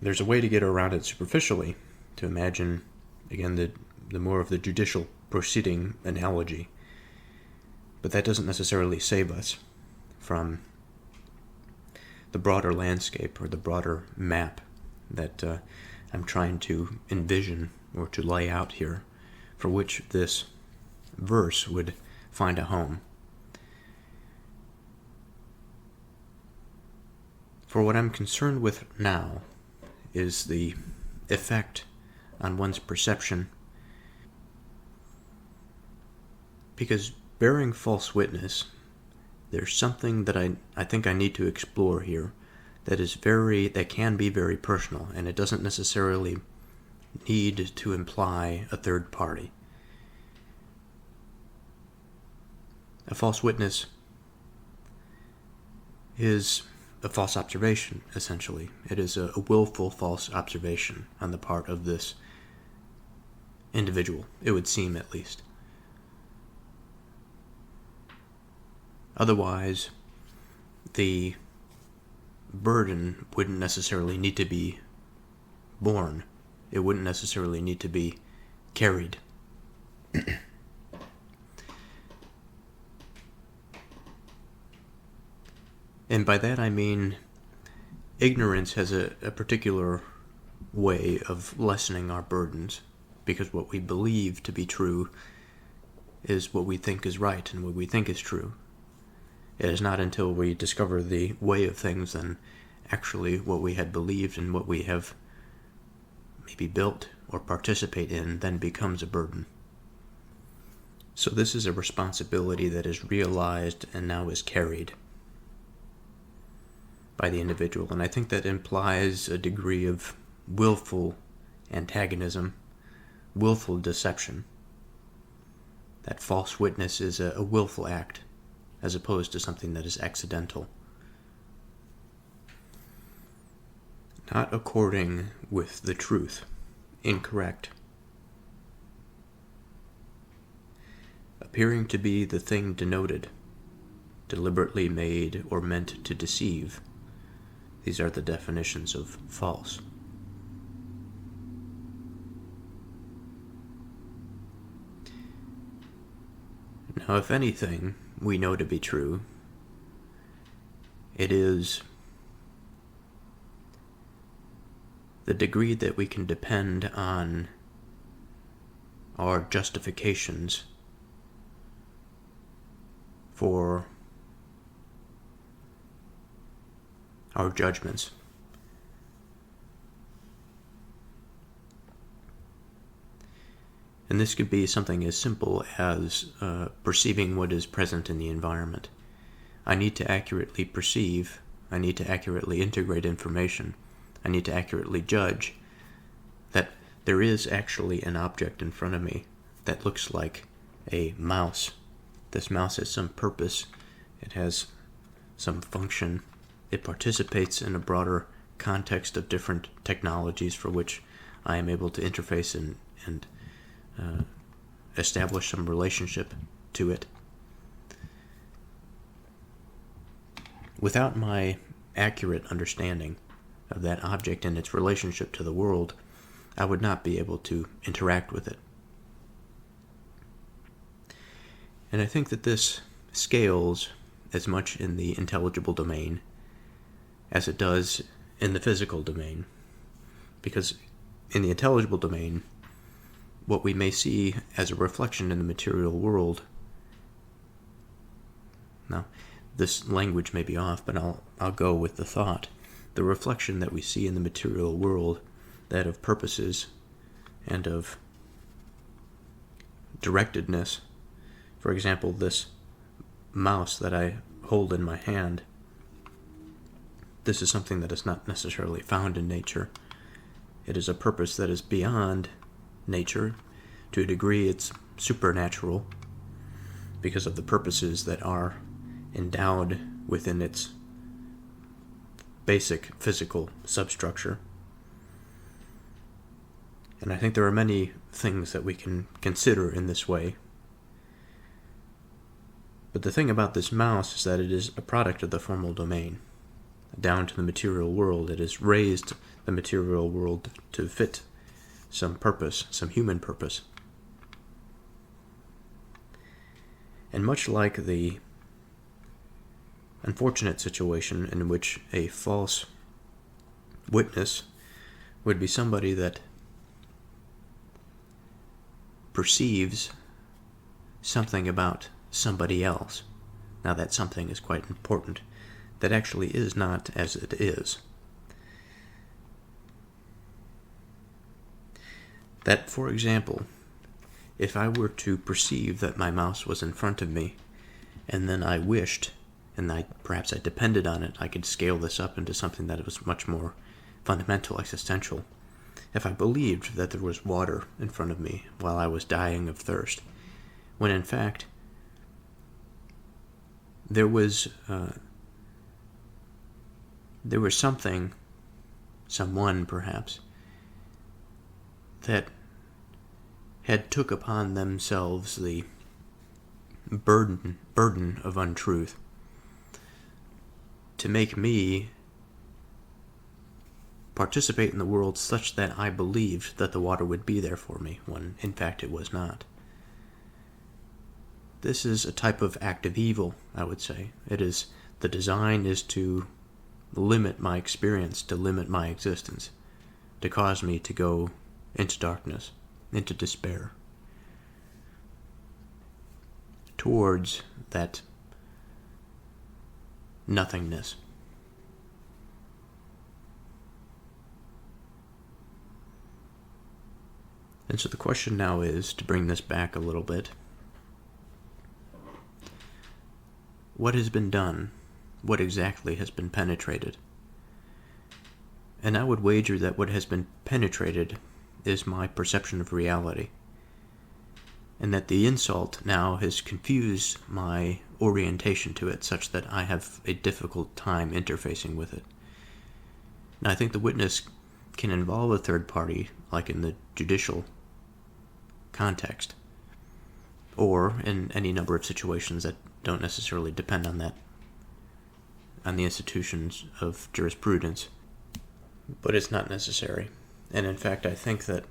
There's a way to get around it superficially, to imagine, again, the more of the judicial proceeding analogy. But that doesn't necessarily save us from the broader landscape or the broader map that I'm trying to envision or to lay out here, for which this verse would find a home. For what I'm concerned with now is the effect on one's perception, because bearing false witness, there's something that I think I need to explore here that can be very personal, and it doesn't necessarily need to imply a third party. A false witness is a false observation, essentially. It is a willful false observation on the part of this individual, it would seem at least. Otherwise, the burden wouldn't necessarily need to be borne. It wouldn't necessarily need to be carried. And by that I mean ignorance has a particular way of lessening our burdens, because what we believe to be true is what we think is right and what we think is true. It is not until we discover the way of things and actually what we had believed and what we have maybe built or participate in then becomes a burden. So this is a responsibility that is realized and now is carried by the individual, and I think that implies a degree of willful antagonism, willful deception. That false witness is a willful act, as opposed to something that is accidental. Not according with the truth, incorrect. Appearing to be the thing denoted, deliberately made or meant to deceive. These are the definitions of false. Now, if anything we know to be true, it is the degree that we can depend on our justifications for our judgments. And this could be something as simple as perceiving what is present in the environment. I need to accurately perceive, I need to accurately integrate information, I need to accurately judge that there is actually an object in front of me that looks like a mouse. This mouse has some purpose, it has some function, it participates in a broader context of different technologies for which I am able to interface and establish some relationship to it. Without my accurate understanding of that object and its relationship to the world, I would not be able to interact with it. And I think that this scales as much in the intelligible domain as it does in the physical domain. Because in the intelligible domain, what we may see as a reflection in the material world, now this language may be off, but I'll go with the thought. The reflection that we see in the material world, that of purposes and of directedness. For example, this mouse that I hold in my hand, this is something that is not necessarily found in nature. It is a purpose that is beyond nature. To a degree, it's supernatural because of the purposes that are endowed within its basic physical substructure. And I think there are many things that we can consider in this way. But the thing about this mouse is that it is a product of the formal domain. Down to the material world, it has raised the material world to fit some purpose, some human purpose. And much like the unfortunate situation in which a false witness would be somebody that perceives something about somebody else. Now that something is quite important, that actually is not as it is. That, for example, if I were to perceive that my mouse was in front of me, and then I wished, and perhaps I depended on it, I could scale this up into something that was much more fundamental, existential. If I believed that there was water in front of me while I was dying of thirst, when in fact there was something, someone perhaps, that had took upon themselves the burden of untruth to make me participate in the world such that I believed that the water would be there for me, when in fact it was not. This is a type of act of evil, I would say. The design is to limit my experience, to limit my existence, to cause me to go into darkness, into despair, towards that nothingness. And so the question now is, to bring this back a little bit, what has been done? What exactly has been penetrated? And I would wager that what has been penetrated is my perception of reality, and that the insult now has confused my orientation to it such that I have a difficult time interfacing with it. Now, I think the witness can involve a third party, like in the judicial context, or in any number of situations that don't necessarily depend on that, on the institutions of jurisprudence, but it's not necessary. And in fact, I think that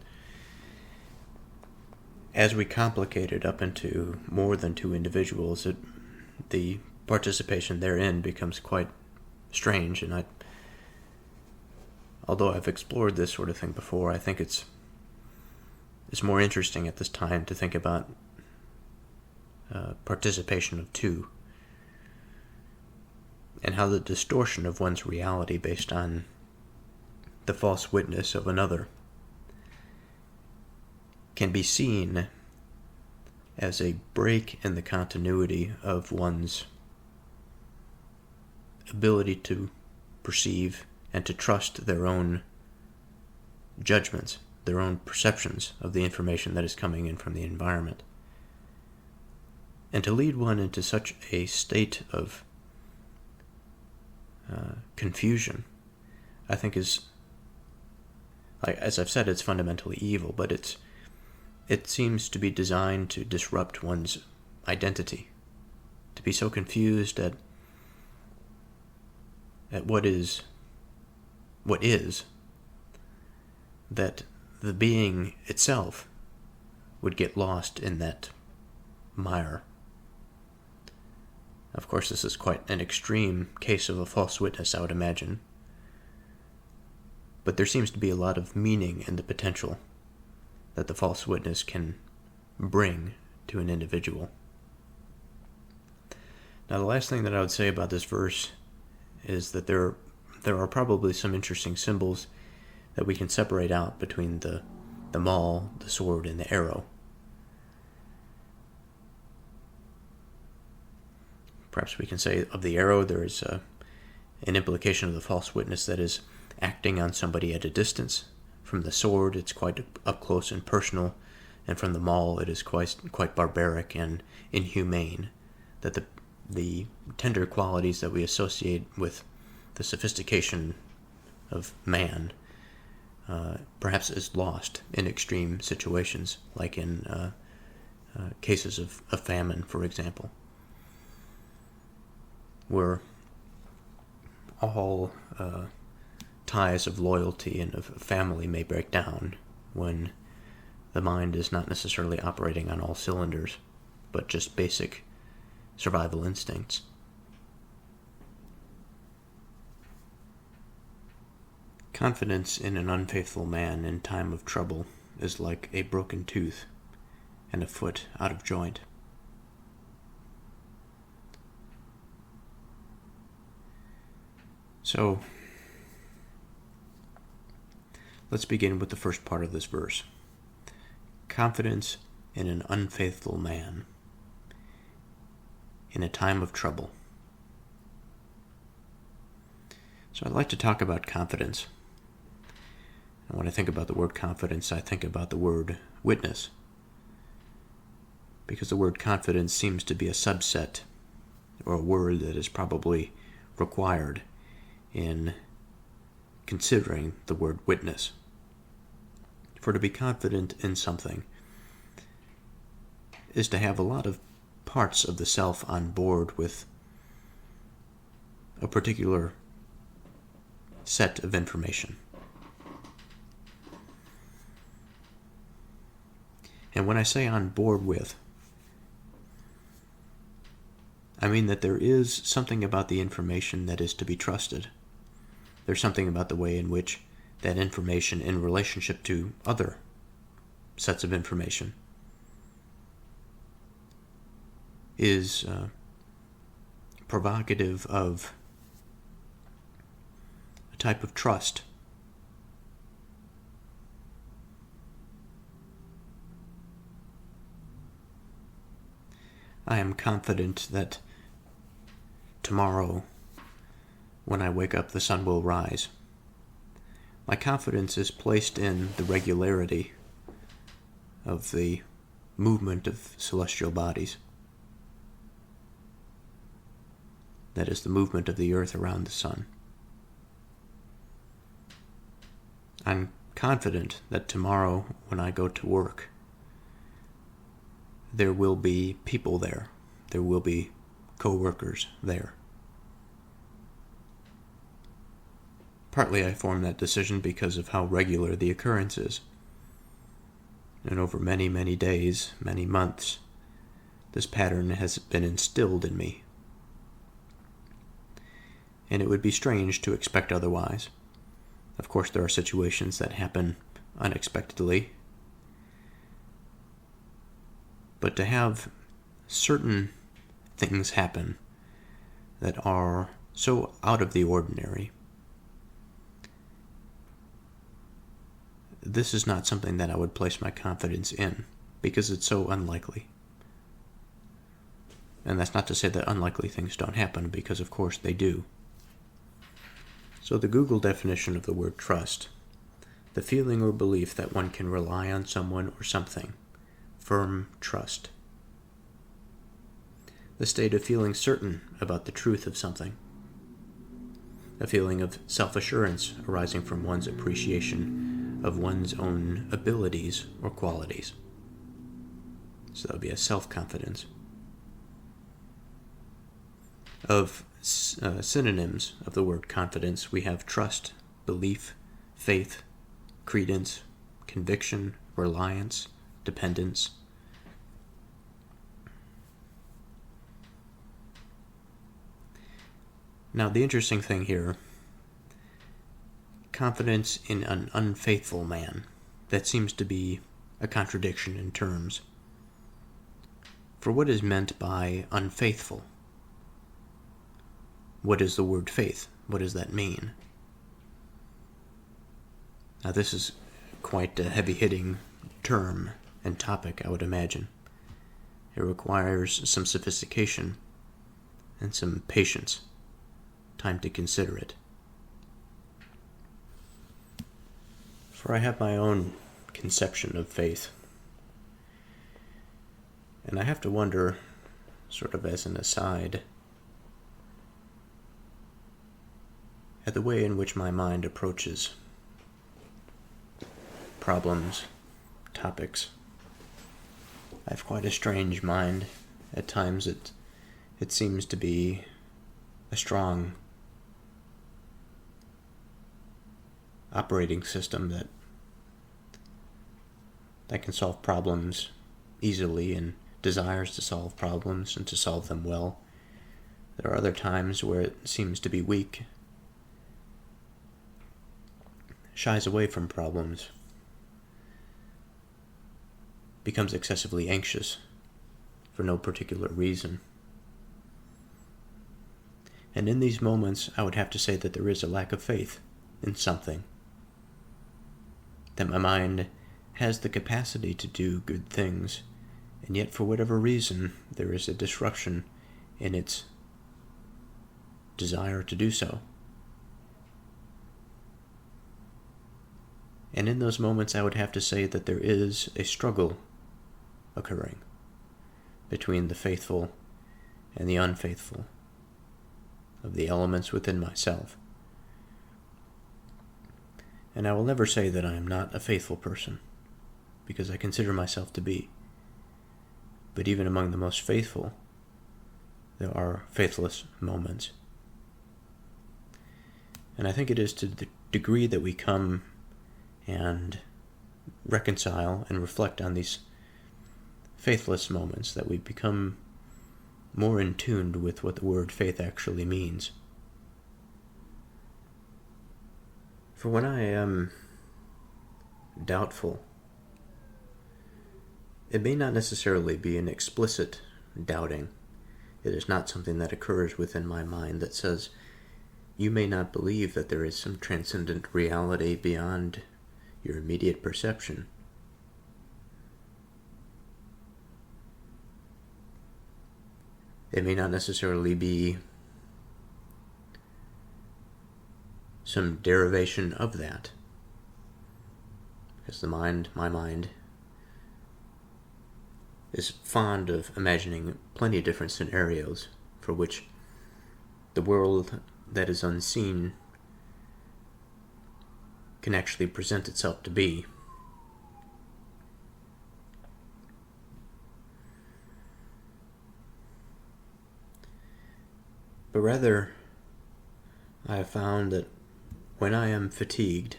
as we complicate it up into more than two individuals, the participation therein becomes quite strange. And although I've explored this sort of thing before, I think it's more interesting at this time to think about participation of two, and how the distortion of one's reality based on the false witness of another can be seen as a break in the continuity of one's ability to perceive and to trust their own judgments, their own perceptions of the information that is coming in from the environment. And to lead one into such a state of confusion, I think is, like, as I've said, it's fundamentally evil, but it seems to be designed to disrupt one's identity, to be so confused at what is, that the being itself would get lost in that mire. Of course, this is quite an extreme case of a false witness, I would imagine. But there seems to be a lot of meaning in the potential that the false witness can bring to an individual. Now, the last thing that I would say about this verse is that there are probably some interesting symbols that we can separate out between the maul, the sword, and the arrow. Perhaps we can say of the arrow there is an implication of the false witness that is acting on somebody at a distance, From the sword, it's quite up close and personal, and from the maul, it is quite barbaric and inhumane. That the tender qualities that we associate with the sophistication of man perhaps is lost in extreme situations, like in cases of famine, for example, where all ties of loyalty and of family may break down when the mind is not necessarily operating on all cylinders, but just basic survival instincts. Confidence in an unfaithful man in time of trouble is like a broken tooth and a foot out of joint. So, let's begin with the first part of this verse. Confidence in an unfaithful man in a time of trouble. So I'd like to talk about confidence. And when I think about the word confidence, I think about the word witness, because the word confidence seems to be a subset or a word that is probably required in considering the word witness. For to be confident in something is to have a lot of parts of the self on board with a particular set of information. And when I say on board with, I mean that there is something about the information that is to be trusted. There's something about the way in which that information in relationship to other sets of information is provocative of a type of trust. I am confident that tomorrow, when I wake up, the sun will rise. My confidence is placed in the regularity of the movement of celestial bodies. That is the movement of the earth around the sun. I'm confident that tomorrow, when I go to work, there will be people there. There will be co-workers there. Partly I form that decision because of how regular the occurrence is. And over many, many days, many months, this pattern has been instilled in me. And it would be strange to expect otherwise. Of course, there are situations that happen unexpectedly. But to have certain things happen that are so out of the ordinary, this is not something that I would place my confidence in, because it's so unlikely. And that's not to say that unlikely things don't happen, because of course they do. So the Google definition of the word trust: the feeling or belief that one can rely on someone or something. Firm trust. The state of feeling certain about the truth of something. A feeling of self-assurance arising from one's appreciation of one's own abilities or qualities. So that would be a self-confidence. Of synonyms of the word confidence, we have trust, belief, faith, credence, conviction, reliance, dependence. Now, the interesting thing here, confidence in an unfaithful man, that seems to be a contradiction in terms. For what is meant by unfaithful? What is the word faith? What does that mean? Now, this is quite a heavy-hitting term and topic, I would imagine. It requires some sophistication and some patience, time to consider it. For I have my own conception of faith. And I have to wonder, sort of as an aside, at the way in which my mind approaches problems, topics. I have quite a strange mind. At times it seems to be a strong operating system that can solve problems easily and desires to solve problems and to solve them well. There are other times where it seems to be weak, shies away from problems, becomes excessively anxious for no particular reason. And in these moments, I would have to say that there is a lack of faith in something. That my mind has the capacity to do good things, and yet for whatever reason, there is a disruption in its desire to do so. And in those moments, I would have to say that there is a struggle occurring between the faithful and the unfaithful of the elements within myself. And I will never say that I am not a faithful person, because I consider myself to be. But even among the most faithful, there are faithless moments. And I think it is to the degree that we come and reconcile and reflect on these faithless moments that we become more in tune with what the word faith actually means. For when I am doubtful, it may not necessarily be an explicit doubting. It is not something that occurs within my mind that says, you may not believe that there is some transcendent reality beyond your immediate perception. It may not necessarily be some derivation of that, because my mind, is fond of imagining plenty of different scenarios for which the world that is unseen can actually present itself to be. But rather, I have found that when I am fatigued,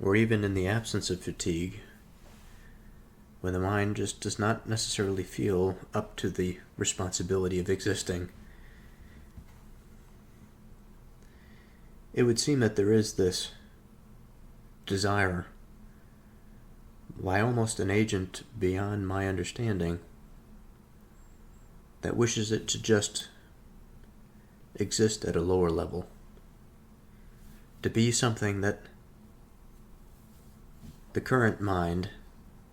or even in the absence of fatigue, when the mind just does not necessarily feel up to the responsibility of existing, it would seem that there is this desire, by almost an agent beyond my understanding, that wishes it to just exist at a lower level, to be something that the current mind,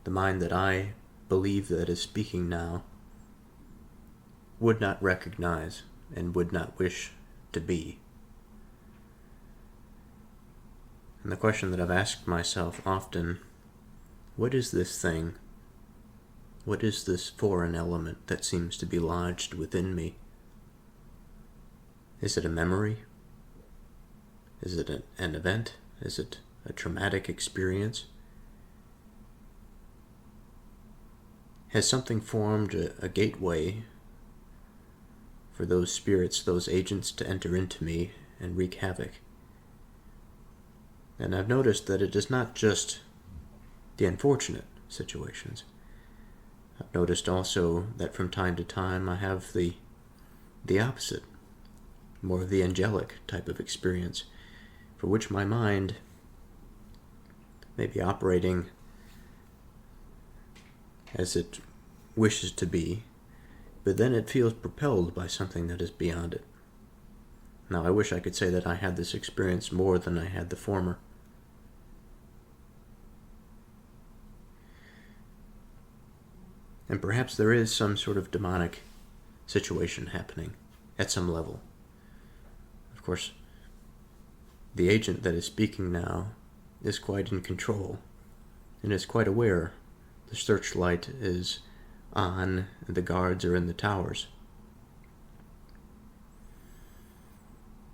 the mind that I believe that is speaking now, would not recognize and would not wish to be. And the question that I've asked myself often, what is this thing? What is this foreign element that seems to be lodged within me? Is it a memory? Is it an event? Is it a traumatic experience? Has something formed a gateway for those spirits, those agents to enter into me and wreak havoc? And I've noticed that it is not just the unfortunate situations. I've noticed also that from time to time I have the opposite, more of the angelic type of experience, for which my mind may be operating as it wishes to be, but then it feels propelled by something that is beyond it. Now, I wish I could say that I had this experience more than I had the former. And perhaps there is some sort of demonic situation happening at some level. Of course, the agent that is speaking now is quite in control and is quite aware the searchlight is on and the guards are in the towers.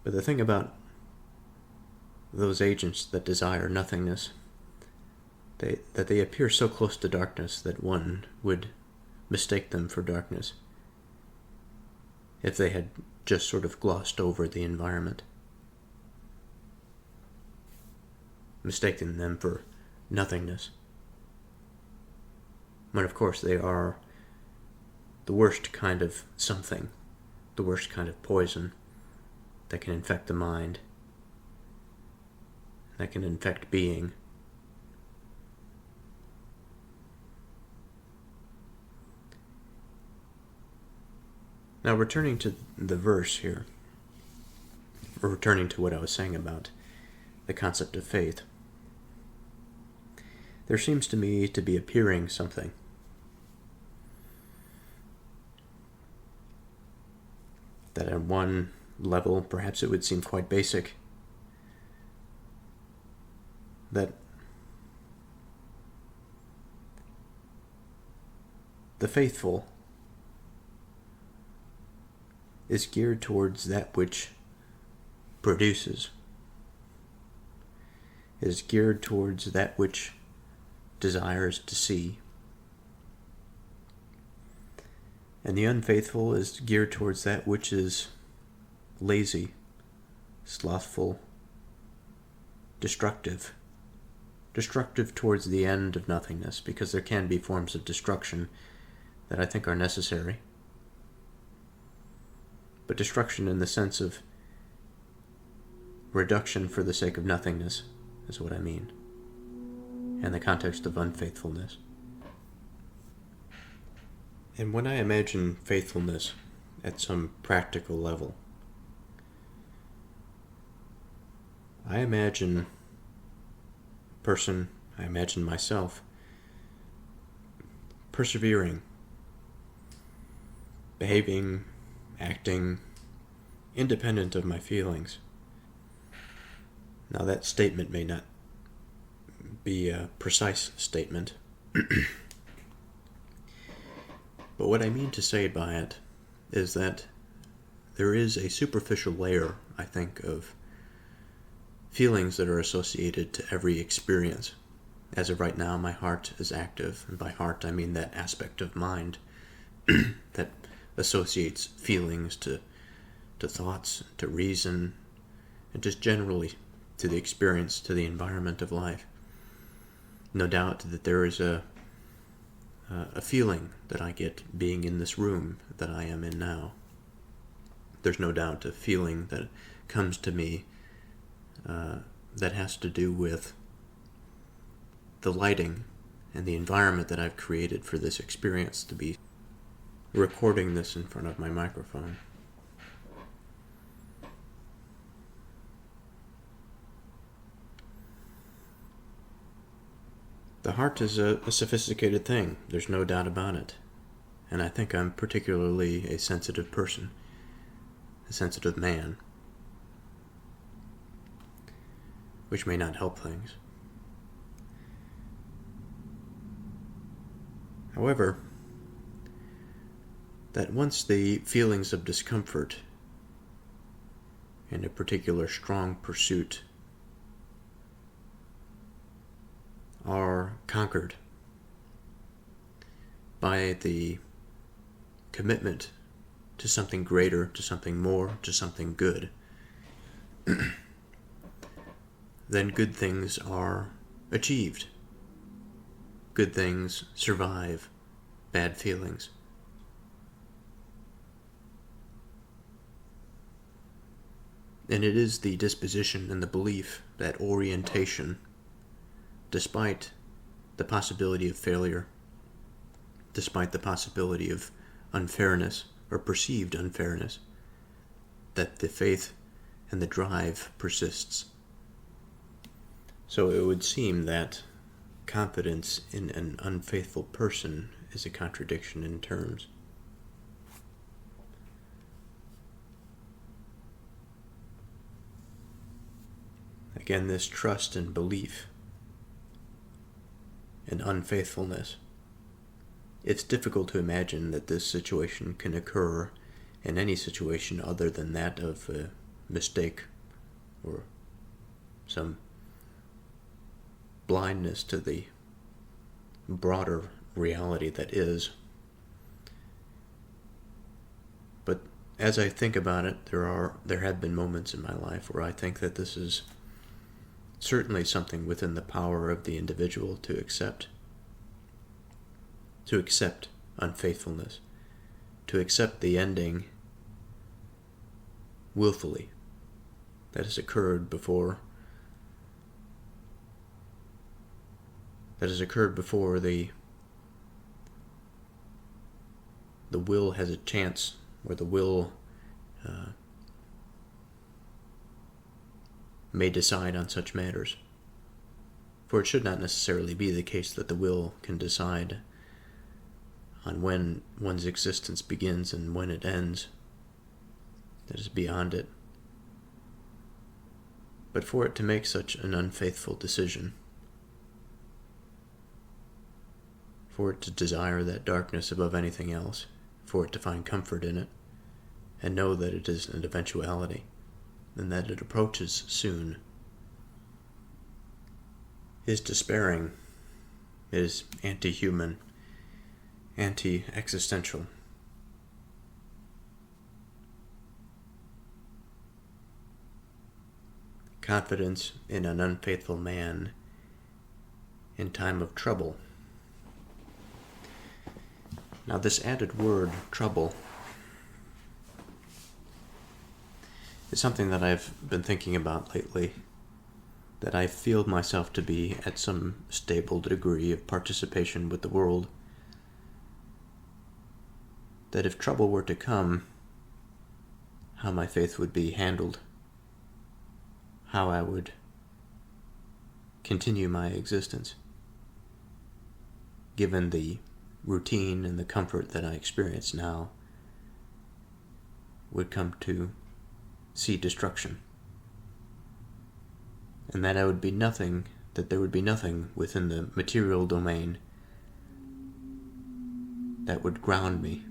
But the thing about those agents that desire nothingness, that they appear so close to darkness that one would mistake them for darkness if they had just sort of glossed over the environment, mistaking them for nothingness. When of course they are the worst kind of something, the worst kind of poison that can infect the mind, that can infect being. Now returning to the verse here, or returning to what I was saying about the concept of faith, there seems to me to be appearing something that at one level perhaps it would seem quite basic, that the faithful is geared towards that which produces, is geared towards that which desires to see, and the unfaithful is geared towards that which is lazy, slothful, destructive towards the end of nothingness, because there can be forms of destruction that I think are necessary. But destruction in the sense of reduction for the sake of nothingness is what I mean, in the context of unfaithfulness. And when I imagine faithfulness at some practical level, I imagine I imagine myself persevering, behaving, acting independent of my feelings. Now that statement may not be a precise statement, but what I mean to say by it is that there is a superficial layer, I think, of feelings that are associated to every experience. As of right now, my heart is active, and by heart I mean that aspect of mind that associates feelings to thoughts, to reason, and just generally to the experience, to the environment of life. No doubt that there is a feeling that I get being in this room that I am in now. There's no doubt a feeling that comes to me that has to do with the lighting and the environment that I've created for this experience to be recording this in front of my microphone. The heart is a sophisticated thing, there's no doubt about it. And I think I'm particularly a sensitive person, a sensitive man, which may not help things. However, that once the feelings of discomfort and a particular strong pursuit are conquered by the commitment to something greater, to something more, to something good, then good things are achieved. Good things survive bad feelings. And it is the disposition and the belief, that orientation, despite the possibility of failure, despite the possibility of unfairness or perceived unfairness, that the faith and the drive persists. So it would seem that confidence in an unfaithful person is a contradiction in terms. Again, this trust and belief and unfaithfulness. It's difficult to imagine that this situation can occur in any situation other than that of a mistake or some blindness to the broader reality that is. But as I think about it, there have been moments in my life where I think that this is certainly something within the power of the individual to accept unfaithfulness, to accept the ending willfully that has occurred before the will has a chance, or the will may decide on such matters. For it should not necessarily be the case that the will can decide on when one's existence begins and when it ends. That is beyond it. But for it to make such an unfaithful decision, for it to desire that darkness above anything else, for it to find comfort in it, and know that it is an eventuality, and that it approaches soon, is despairing, is anti-human, anti-existential. Confidence in an unfaithful man in time of trouble. Now, this added word, trouble, is something that I've been thinking about lately, that I feel myself to be at some stable degree of participation with the world. That if trouble were to come, how my faith would be handled, how I would continue my existence, given the routine and the comfort that I experience now, would come to see destruction. And that there would be nothing within the material domain that would ground me,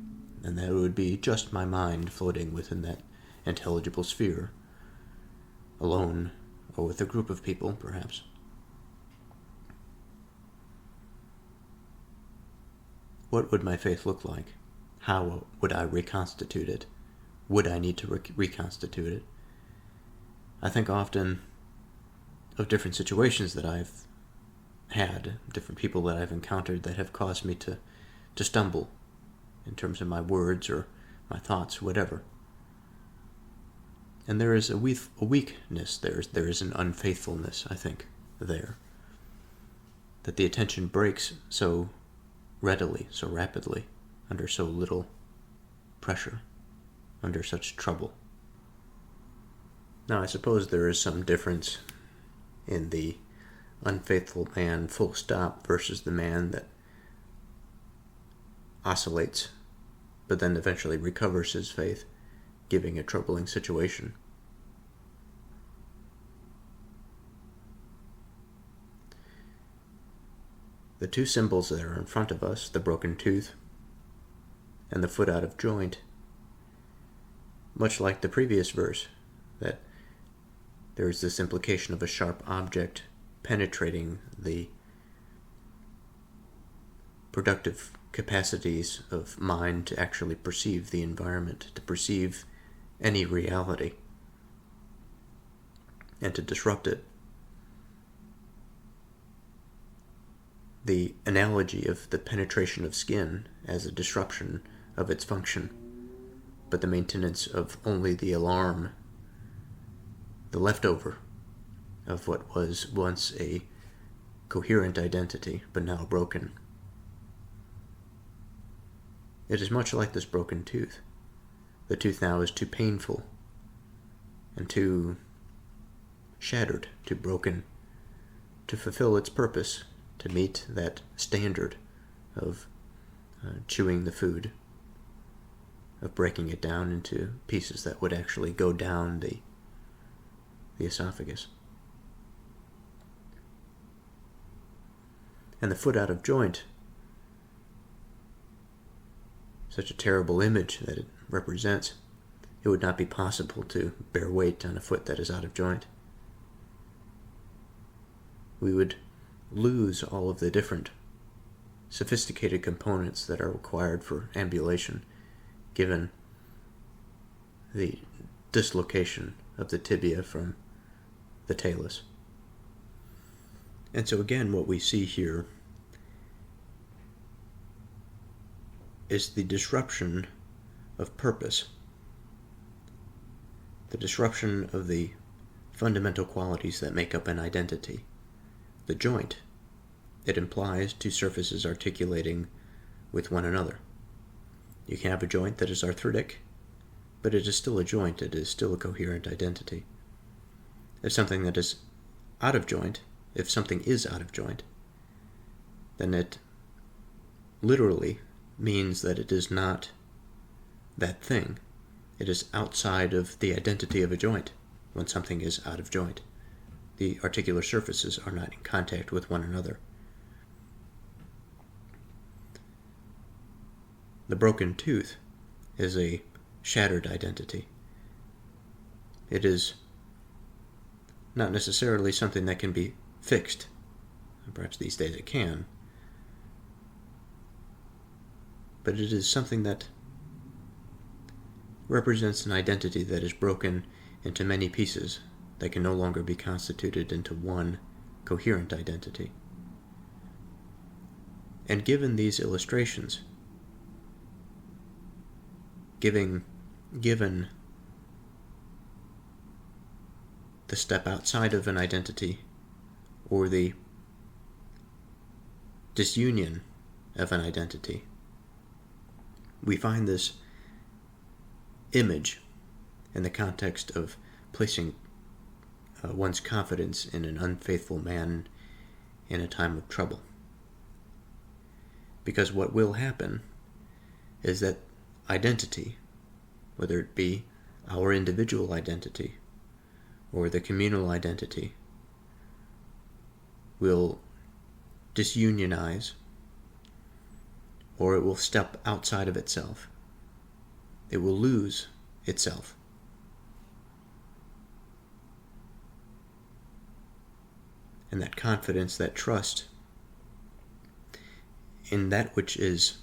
and that it would be just my mind floating within that intelligible sphere, alone, or with a group of people, perhaps. What would my faith look like? How would I reconstitute it? Would I need to reconstitute it? I think often of different situations that I've had, different people that I've encountered that have caused me to stumble in terms of my words or my thoughts, whatever. And there is a weakness, there is an unfaithfulness, I think, there. That the attention breaks so readily, so rapidly, under so little pressure, under such trouble. Now, I suppose there is some difference in the unfaithful man full stop versus the man that oscillates, but then eventually recovers his faith, giving a troubling situation. The two symbols that are in front of us, the broken tooth and the foot out of joint, much like the previous verse, that there is this implication of a sharp object penetrating the productive capacities of mind to actually perceive the environment, to perceive any reality, and to disrupt it. The analogy of the penetration of skin as a disruption of its function, but the maintenance of only the alarm, the leftover of what was once a coherent identity, but now broken. It is much like this broken tooth. The tooth now is too painful and too shattered, too broken, to fulfill its purpose, to meet that standard of chewing the food, of breaking it down into pieces that would actually go down the esophagus. And the foot out of joint, such a terrible image that it represents, it would not be possible to bear weight on a foot that is out of joint. We would lose all of the different sophisticated components that are required for ambulation, given the dislocation of the tibia from the talus. And so again, what we see here is the disruption of purpose, the disruption of the fundamental qualities that make up an identity. The joint, it implies two surfaces articulating with one another. You can have a joint that is arthritic, but it is still a joint, it is still a coherent identity. If something that is out of joint, if something is out of joint, then it literally means that it is not that thing. It is outside of the identity of a joint when something is out of joint. The articular surfaces are not in contact with one another. The broken tooth is a shattered identity. It is not necessarily something that can be fixed. Perhaps these days it can. But it is something that represents an identity that is broken into many pieces that can no longer be constituted into one coherent identity. And given these illustrations, given the step outside of an identity or the disunion of an identity, we find this image in the context of placing one's confidence in an unfaithful man in a time of trouble. Because what will happen is that identity, whether it be our individual identity or the communal identity, will disunionize, or it will step outside of itself. It will lose itself. And that confidence, that trust in that which is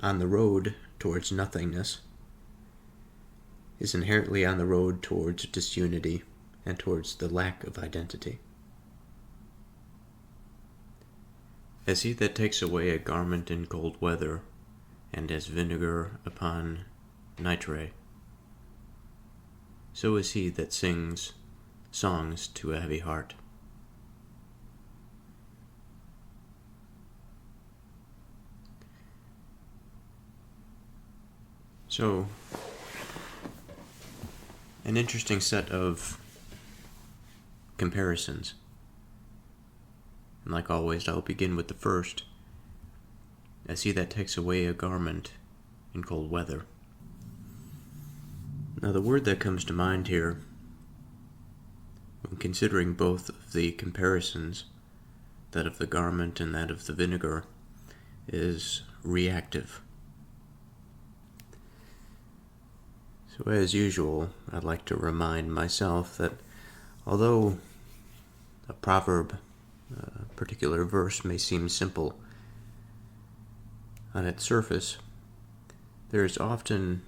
on the road towards nothingness is inherently on the road towards disunity and towards the lack of identity. As he that takes away a garment in cold weather, and as vinegar upon nitre, so is he that sings songs to a heavy heart. So, an interesting set of comparisons. And like always, I'll begin with the first. As he that takes away a garment in cold weather. Now, the word that comes to mind here, when considering both of the comparisons, that of the garment and that of the vinegar, is reactive. So as usual, I'd like to remind myself that although a proverb, a particular verse may seem simple on its surface, there is often,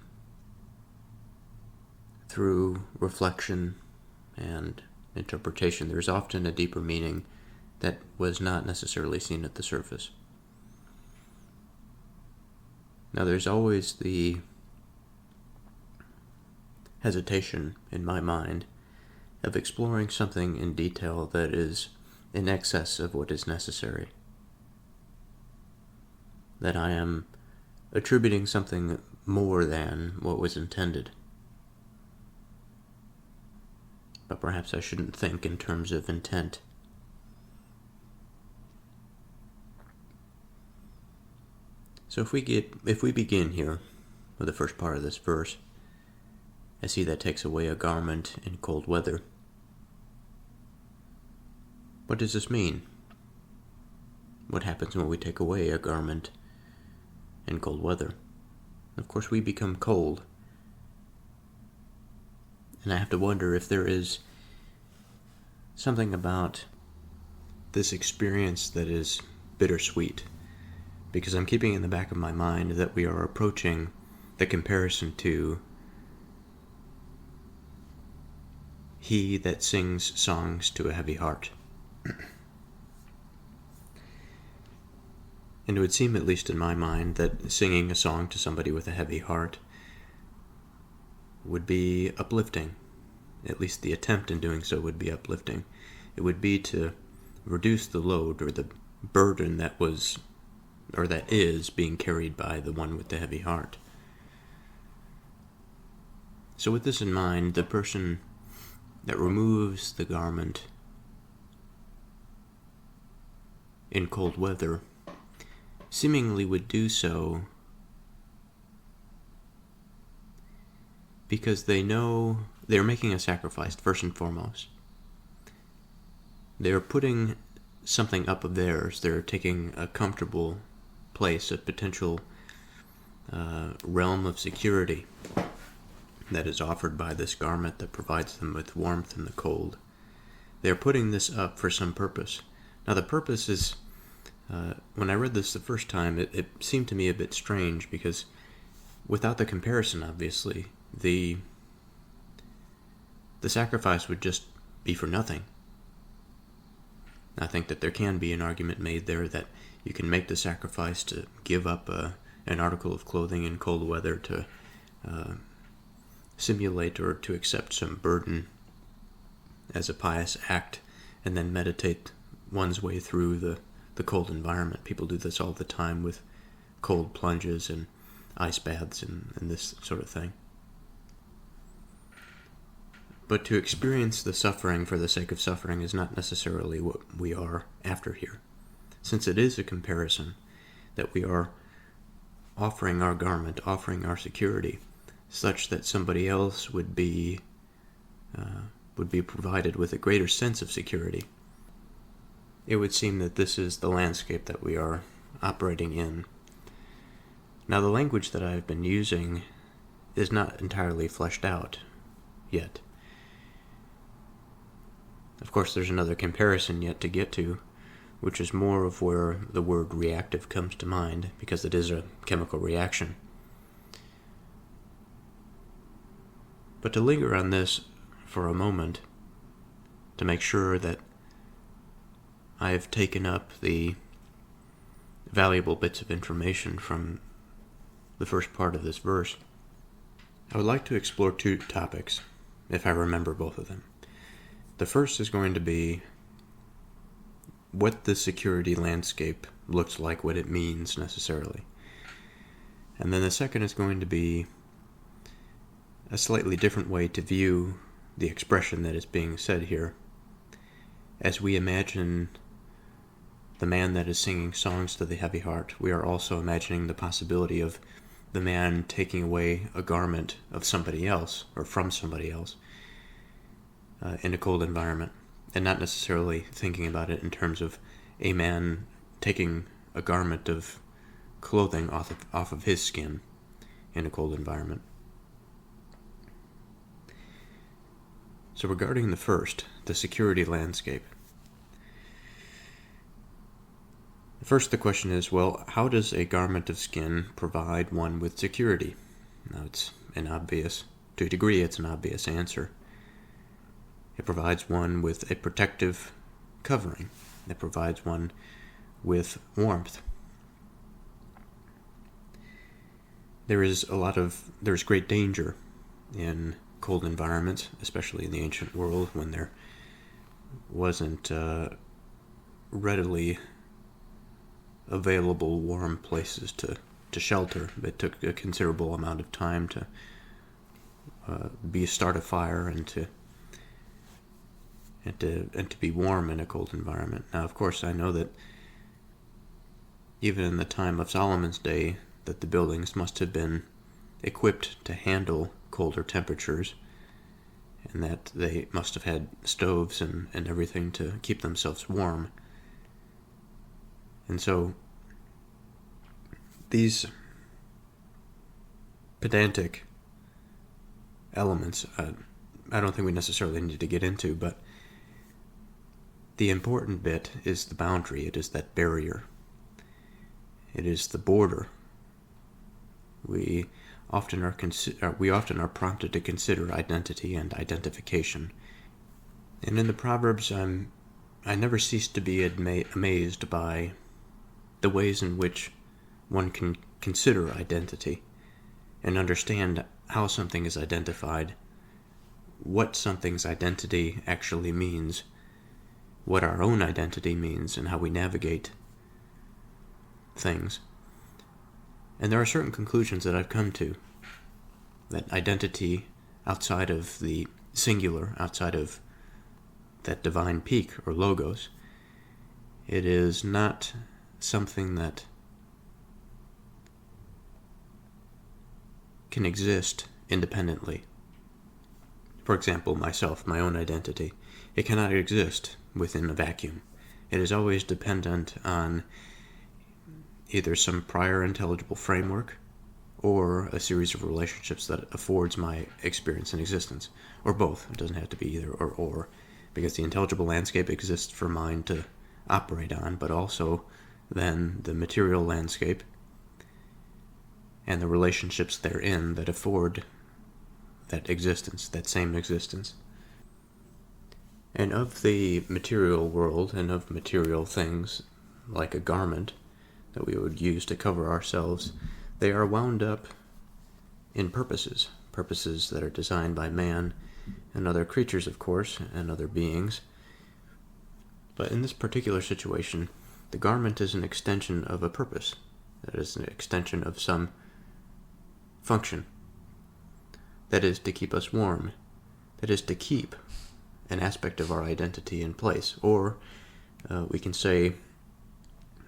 through reflection and interpretation, there is often a deeper meaning that was not necessarily seen at the surface. Now there's always the hesitation in my mind of exploring something in detail that is in excess of what is necessary. That I am attributing something more than what was intended. But perhaps I shouldn't think in terms of intent. So if we begin here with the first part of this verse, as he that takes away a garment in cold weather. What does this mean? what happens when we take away a garment in cold weather. Of course, we become cold. And I have to wonder if there is something about this experience that is bittersweet, because I'm keeping in the back of my mind that we are approaching the comparison to he that sings songs to a heavy heart. And it would seem, at least in my mind, that singing a song to somebody with a heavy heart would be uplifting. At least the attempt in doing so would be uplifting. It would be to reduce the load or the burden that is being carried by the one with the heavy heart. So with this in mind, the person that removes the garment in cold weather seemingly would do so because they know they're making a sacrifice, first and foremost. They're putting something up of theirs. They're taking a comfortable place, a potential realm of security that is offered by this garment that provides them with warmth in the cold. They're putting this up for some purpose. Now the purpose is, when I read this the first time, it seemed to me a bit strange, because without the comparison, obviously, the sacrifice would just be for nothing. I think that there can be an argument made there that you can make the sacrifice to give up an article of clothing in cold weather to simulate or to accept some burden as a pious act, and then meditate one's way through the cold environment. People do this all the time with cold plunges and ice baths and this sort of thing. But to experience the suffering for the sake of suffering is not necessarily what we are after here, since it is a comparison that we are offering our garment, offering our security, such that somebody else would be provided with a greater sense of security. It would seem that this is the landscape that we are operating in. Now, the language that I've been using is not entirely fleshed out yet. Of course, there's another comparison yet to get to, which is more of where the word reactive comes to mind, because it is a chemical reaction. But to linger on this for a moment, to make sure that I've taken up the valuable bits of information from the first part of this verse, I would like to explore two topics, if I remember both of them. The first is going to be what the security landscape looks like, what it means necessarily. And then the second is going to be a slightly different way to view the expression that is being said here. As we imagine the man that is singing songs to the heavy heart, we are also imagining the possibility of the man taking away a garment of somebody else, or from somebody else, in a cold environment, and not necessarily thinking about it in terms of a man taking a garment of clothing off of his skin in a cold environment. So regarding the first, the security landscape, first the question is, well, how does a garment of skin provide one with security? Now, to a degree, it's an obvious answer. It provides one with a protective covering. It provides one with warmth. There's great danger in cold environments, especially in the ancient world when there wasn't readily available warm places to shelter. It took a considerable amount of time to start a fire and to be warm in a cold environment. Now, of course, I know that even in the time of Solomon's day, that the buildings must have been equipped to handle colder temperatures, and that they must have had stoves and everything to keep themselves warm. And so these pedantic elements, I don't think we necessarily need to get into, but the important bit is the boundary. It is that barrier. It is the border. We often are prompted to consider identity and identification. And in the Proverbs, I never cease to be amazed by the ways in which one can consider identity and understand how something is identified, what something's identity actually means, what our own identity means, and how we navigate things. And there are certain conclusions that I've come to, that identity outside of the singular, outside of that divine peak or logos, it is not something that can exist independently. For example, myself, my own identity, it cannot exist within a vacuum. It is always dependent on either some prior intelligible framework or a series of relationships that affords my experience and existence, or both. It doesn't have to be either or, because the intelligible landscape exists for mind to operate on, but also then the material landscape and the relationships therein that afford that existence, that same existence. And of the material world and of material things, like a garment that we would use to cover ourselves, they are wound up in purposes that are designed by man and other creatures, of course, and other beings. But in this particular situation, the garment is an extension of a purpose. That is an extension of some function. That is to keep us warm. That is to keep an aspect of our identity in place. Or we can say,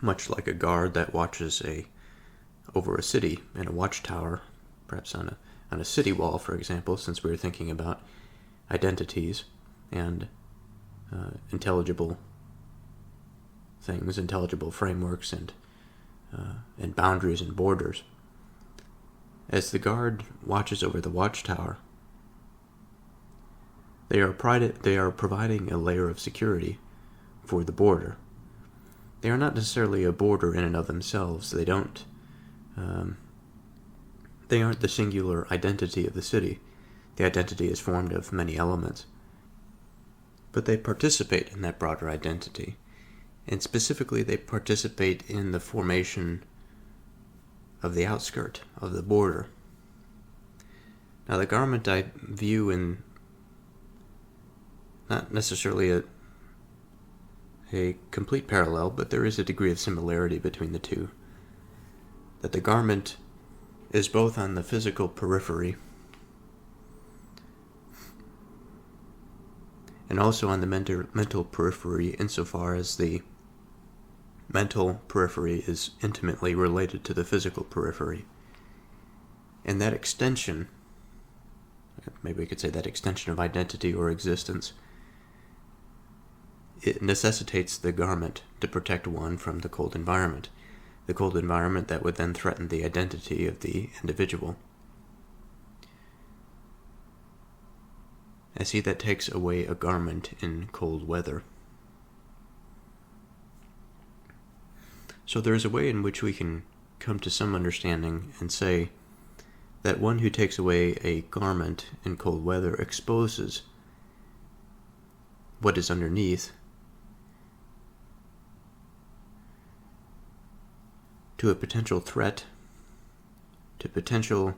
much like a guard that watches over a city in a watchtower, perhaps on a city wall, for example, since we were thinking about identities and intelligible things, intelligible frameworks, and boundaries and borders. As the guard watches over the watchtower, they are providing a layer of security for the border. They are not necessarily a border in and of themselves. They aren't the singular identity of the city. The identity is formed of many elements. But they participate in that broader identity. And specifically, they participate in the formation of the outskirt, of the border. Now, the garment I view in not necessarily a complete parallel, but there is a degree of similarity between the two. That the garment is both on the physical periphery and also on the mental periphery, insofar as the mental periphery is intimately related to the physical periphery. And that extension, maybe we could say that extension of identity or existence, it necessitates the garment to protect one from the cold environment that would then threaten the identity of the individual. As he that takes away a garment in cold weather. So there is a way in which we can come to some understanding and say that one who takes away a garment in cold weather exposes what is underneath to a potential threat, to potential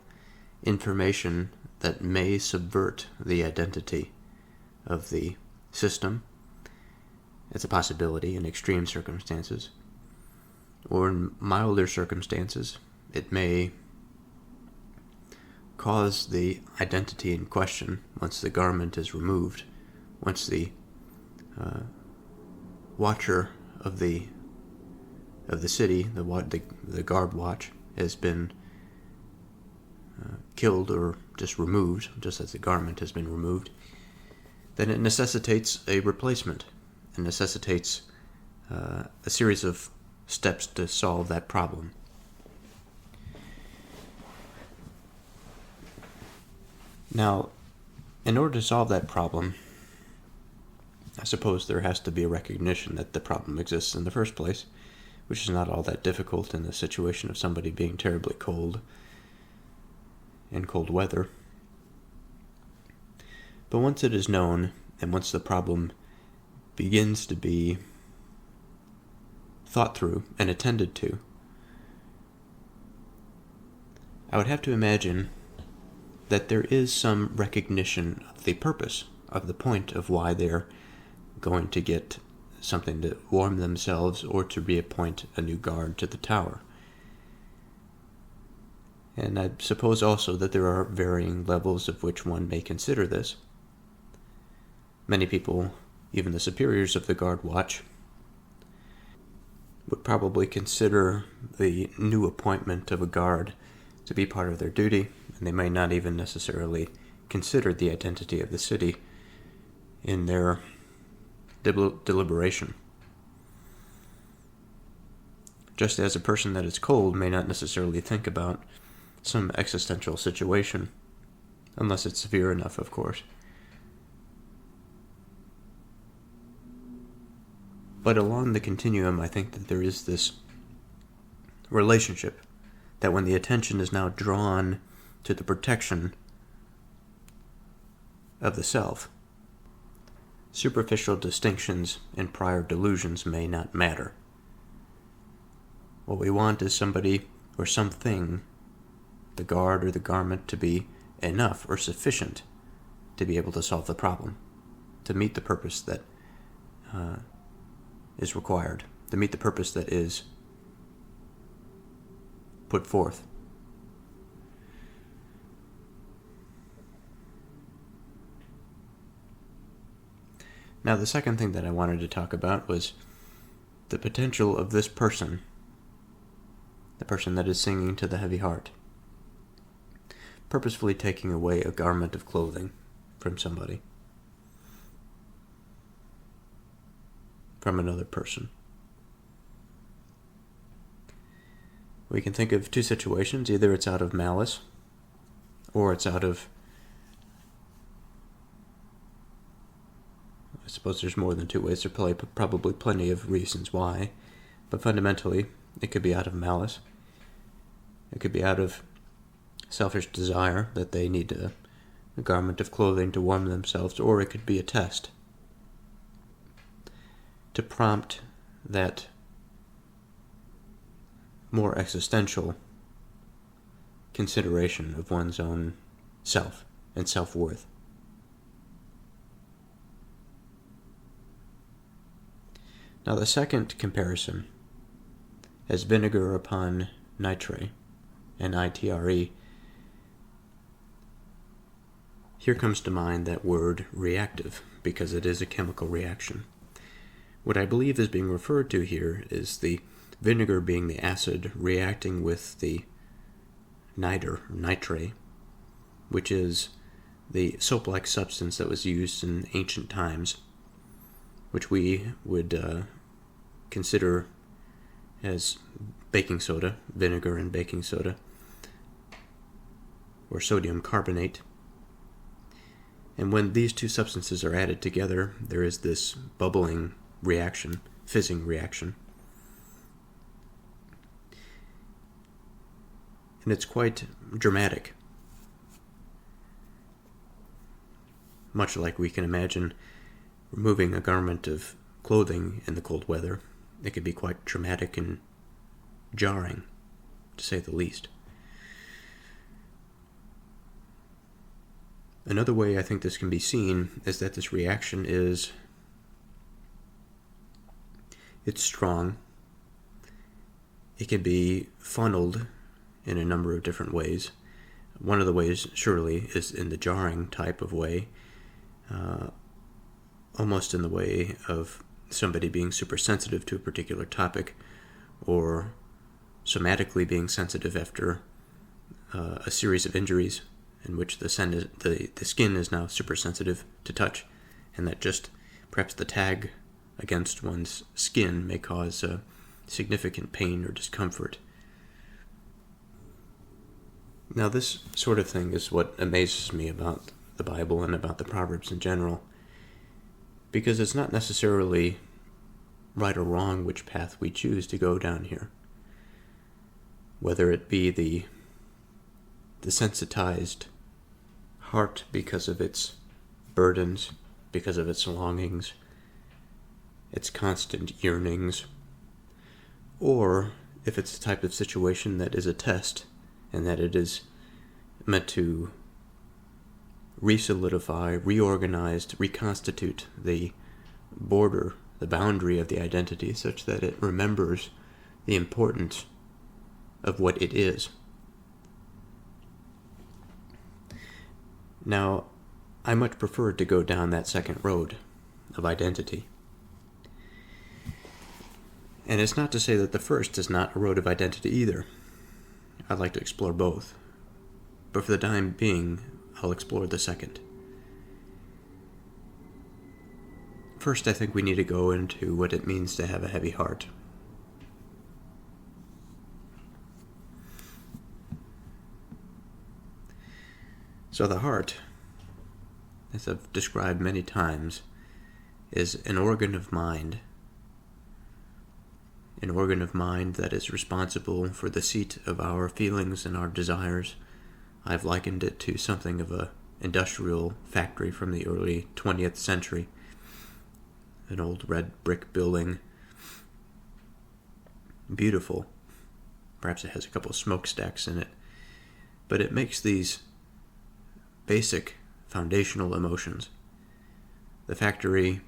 information that may subvert the identity of the system. It's a possibility in extreme circumstances. Or in milder circumstances, it may cause the identity in question, once the garment is removed, once the watcher of the city, the guard watch, has been killed or just removed, just as the garment has been removed, then it necessitates a replacement. It necessitates a series of steps to solve that problem. Now, in order to solve that problem, I suppose there has to be a recognition that the problem exists in the first place, which is not all that difficult in the situation of somebody being terribly cold in cold weather. But once it is known, and once the problem begins to be thought through and attended to, I would have to imagine that there is some recognition of the purpose, of the point of why they're going to get something to warm themselves or to reappoint a new guard to the tower. And I suppose also that there are varying levels of which one may consider this. Many people, even the superiors of the guard watch, would probably consider the new appointment of a guard to be part of their duty, and they may not even necessarily consider the identity of the city in their deliberation. Just as a person that is cold may not necessarily think about some existential situation, unless it's severe enough, of course. But along the continuum, I think that there is this relationship that when the attention is now drawn to the protection of the self, superficial distinctions and prior delusions may not matter. What we want is somebody or something, the guard or the garment, to be enough or sufficient to be able to solve the problem, to meet the purpose that is required, to meet the purpose that is put forth. Now, the second thing that I wanted to talk about was the potential of this person, the person that is singing to the heavy heart, purposefully taking away a garment of clothing from somebody, from another person. We can think of two situations. Either it's out of malice, or it's out of, I suppose there's more than two ways. There are probably plenty of reasons why, but fundamentally, it could be out of malice. It could be out of selfish desire that they need a garment of clothing to warm themselves, or it could be a test to prompt that more existential consideration of one's own self and self-worth. Now, the second comparison, as vinegar upon nitre, N-I-T-R-E, here comes to mind that word reactive, because it is a chemical reaction. What I believe is being referred to here is the vinegar being the acid reacting with the nitre, which is the soap-like substance that was used in ancient times, which we would consider as baking soda, vinegar and baking soda, or sodium carbonate. And when these two substances are added together, there is this bubbling reaction, fizzing reaction. And it's quite dramatic. Much like we can imagine removing a garment of clothing in the cold weather, it could be quite traumatic and jarring, to say the least. Another way I think this can be seen is that this reaction it's strong. It can be funneled in a number of different ways. One of the ways, surely, is in the jarring type of way, almost in the way of somebody being super sensitive to a particular topic, or somatically being sensitive after a series of injuries in which the skin is now super sensitive to touch, and that just perhaps the tag against one's skin may cause significant pain or discomfort. Now, this sort of thing is what amazes me about the Bible and about the Proverbs in general, because it's not necessarily right or wrong which path we choose to go down here. Whether it be the sensitized heart because of its burdens, because of its longings, its constant yearnings, or if it's the type of situation that is a test and that it is meant to re-solidify, reorganize, reconstitute the border, the boundary of the identity such that it remembers the importance of what it is. Now, I much prefer to go down that second road of identity. And it's not to say that the first is not a road of identity either. I'd like to explore both. But for the time being, I'll explore the second. First, I think we need to go into what it means to have a heavy heart. So the heart, as I've described many times, is an organ of mind. An organ of mind that is responsible for the seat of our feelings and our desires. I've likened it to something of an industrial factory from the early 20th century. An old red brick building. Beautiful. Perhaps it has a couple of smokestacks in it. But it makes these basic foundational emotions. The factory,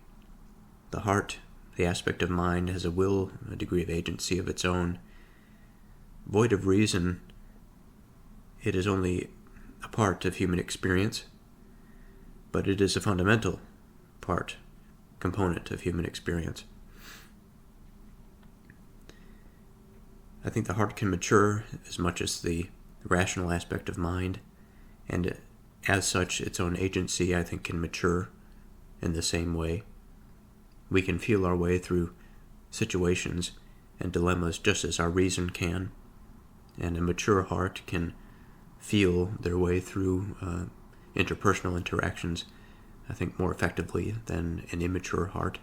the heart, the aspect of mind has a will, a degree of agency of its own. Void of reason, it is only a part of human experience, but it is a fundamental component of human experience. I think the heart can mature as much as the rational aspect of mind, and as such, its own agency, I think, can mature in the same way. We can feel our way through situations and dilemmas just as our reason can, and a mature heart can feel their way through interpersonal interactions, I think, more effectively than an immature heart.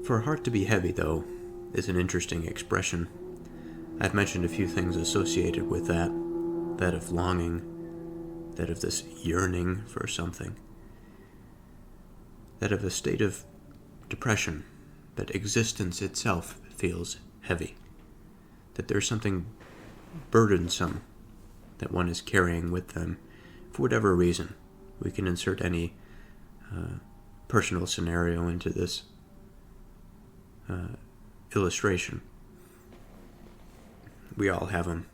For a heart to be heavy, though, is an interesting expression. I've mentioned a few things associated with that of longing, that of this yearning for something, that of a state of depression, that existence itself feels heavy, that there's something burdensome that one is carrying with them for whatever reason. We can insert any personal scenario into this illustration. We all have them.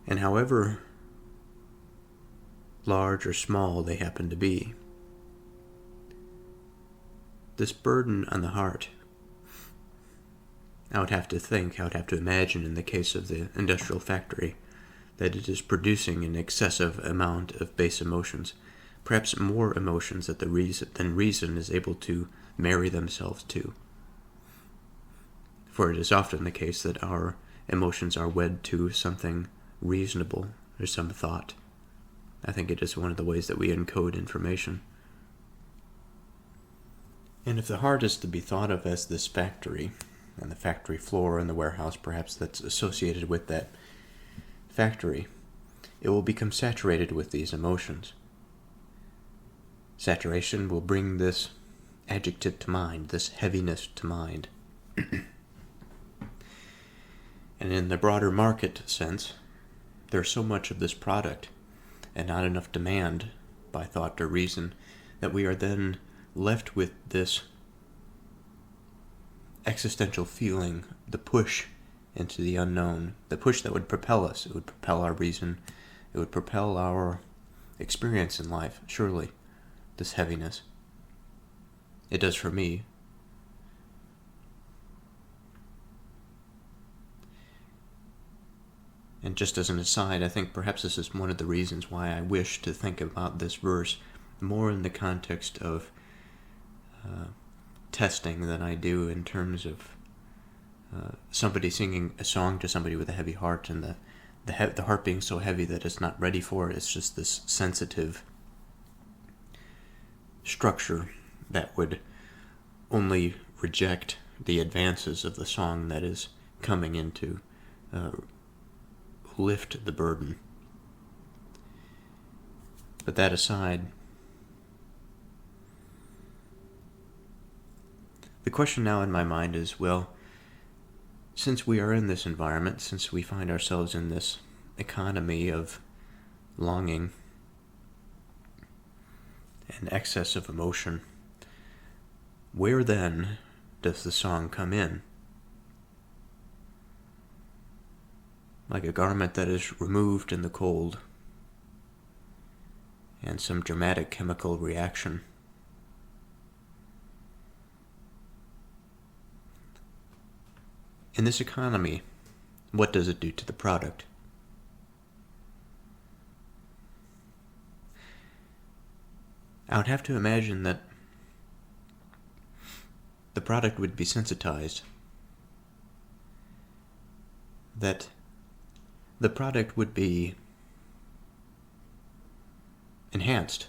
And however large or small they happen to be, this burden on the heart, I would have to imagine in the case of the industrial factory, that it is producing an excessive amount of base emotions, perhaps more emotions than reason is able to marry themselves to. For it is often the case that our emotions are wed to something reasonable or some thought. I think it is one of the ways that we encode information. And if the heart is to be thought of as this factory, and the factory floor and the warehouse perhaps that's associated with that factory, it will become saturated with these emotions. Saturation will bring this adjective to mind, this heaviness to mind. And in the broader market sense, there's so much of this product and not enough demand by thought or reason that we are then left with this existential feeling, the push into the unknown, the push that would propel us. It would propel our reason. It would propel our experience in life, surely, this heaviness. It does for me. And just as an aside, I think perhaps this is one of the reasons why I wish to think about this verse more in the context of testing than I do in terms of somebody singing a song to somebody with a heavy heart, and the heart being so heavy that it's not ready for it. It's just this sensitive structure that would only reject the advances of the song that is coming in to lift the burden. But that aside, the question now in my mind is, well, since we are in this environment, since we find ourselves in this economy of longing and excess of emotion, where then does the song come in? Like a garment that is removed in the cold, and some dramatic chemical reaction. In this economy, what does it do to the product? I would have to imagine that the product would be sensitized, that the product would be enhanced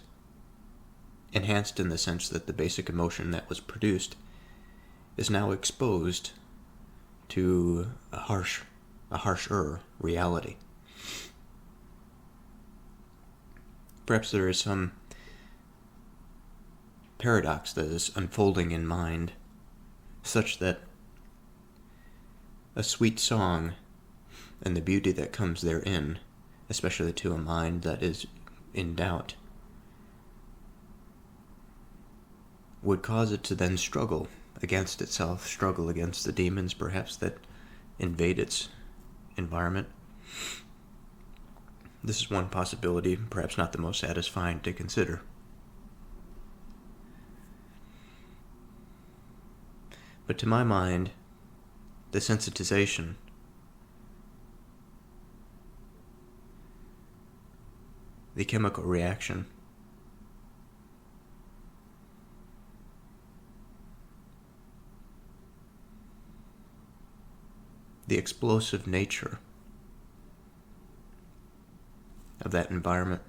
in the sense that the basic emotion that was produced is now exposed to a harsher reality. Perhaps there is some paradox that is unfolding in mind, such that a sweet song and the beauty that comes therein, especially to a mind that is in doubt, would cause it to then struggle against itself, struggle against the demons perhaps that invade its environment. This is one possibility, perhaps not the most satisfying to consider. But to my mind, the sensitization the chemical reaction the explosive nature of that environment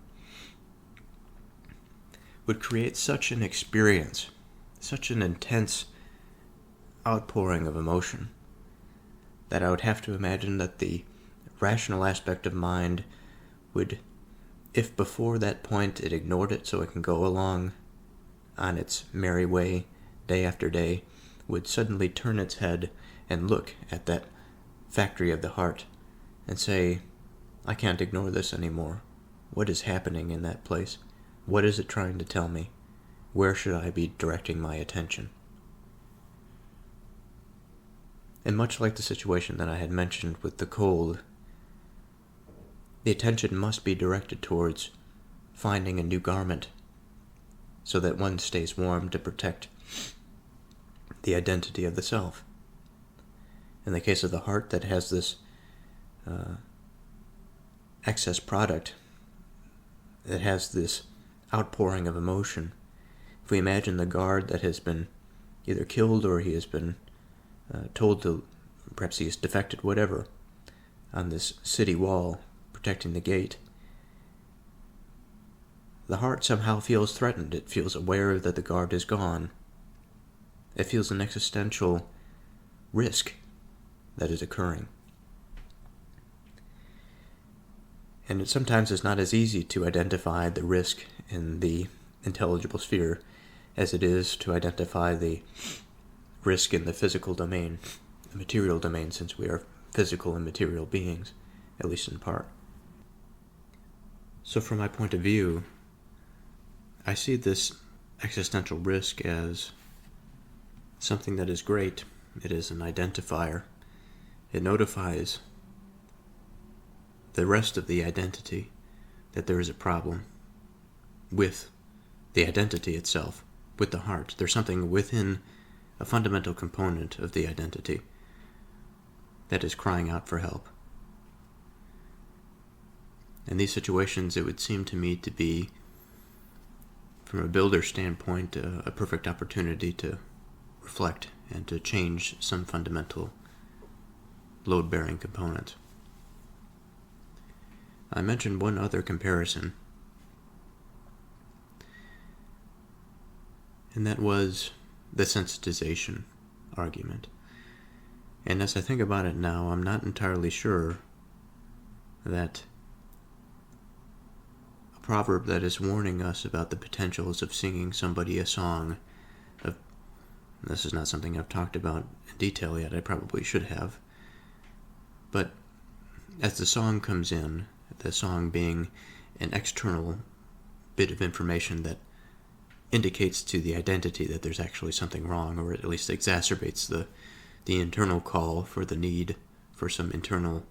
would create such an experience, such an intense outpouring of emotion, that I would have to imagine that the rational aspect of mind would, if before that point it ignored it so it can go along on its merry way day after day, would suddenly turn its head and look at that factory of the heart and say, I can't ignore this anymore. What is happening in that place? What is it trying to tell me? Where should I be directing my attention? And much like the situation that I had mentioned with the cold, the attention must be directed towards finding a new garment so that one stays warm to protect the identity of the self. In the case of the heart that has this excess product, that has this outpouring of emotion, if we imagine the guard that has been either killed or he has been told to, perhaps he has defected, whatever, on this city wall protecting the gate, the heart somehow feels threatened. It feels aware that the guard is gone. It feels an existential risk that is occurring. And it sometimes is not as easy to identify the risk in the intelligible sphere as it is to identify the risk in the physical domain, the material domain, since we are physical and material beings, at least in part. So from my point of view, I see this existential risk as something that is great. It is an identifier. It notifies the rest of the identity that there is a problem with the identity itself, with the heart. There's something within a fundamental component of the identity that is crying out for help. In these situations, it would seem to me to be from a builder's standpoint, a perfect opportunity to reflect and to change some fundamental load-bearing components. I mentioned one other comparison, and that was the sensitization argument. And as I think about it now, I'm not entirely sure that a proverb that is warning us about the potentials of singing somebody a song of, this is not something I've talked about in detail yet, I probably should have, but as the song comes in, the song being an external bit of information that indicates to the identity that there's actually something wrong, or at least exacerbates the internal call for the need for some internal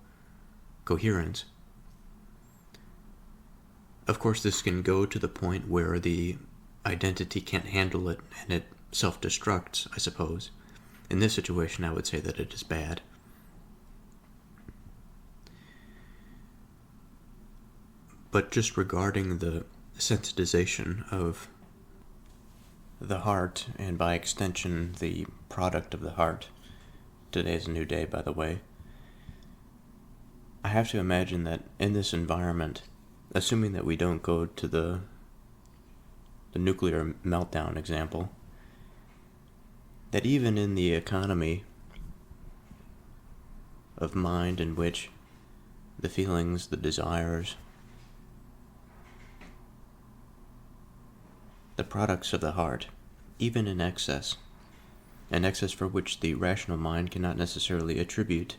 coherence. Of course, this can go to the point where the identity can't handle it and it self-destructs, I suppose. In this situation, I would say that it is bad. But just regarding the sensitization of the heart, and by extension, the product of the heart, today is a new day, by the way, I have to imagine that in this environment, assuming that we don't go to the nuclear meltdown example, that even in the economy of mind in which the feelings, the desires, the products of the heart, even in excess, an excess for which the rational mind cannot necessarily attribute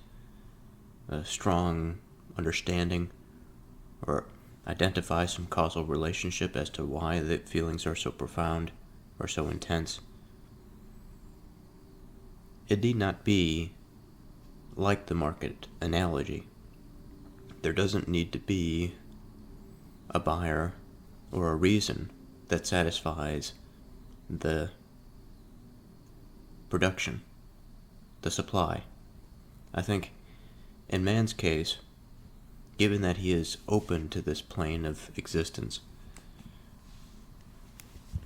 a strong understanding or identify some causal relationship as to why the feelings are so profound or so intense. It need not be like the market analogy. There doesn't need to be a buyer or a reason that satisfies the production, the supply. I think in man's case, given that he is open to this plane of existence,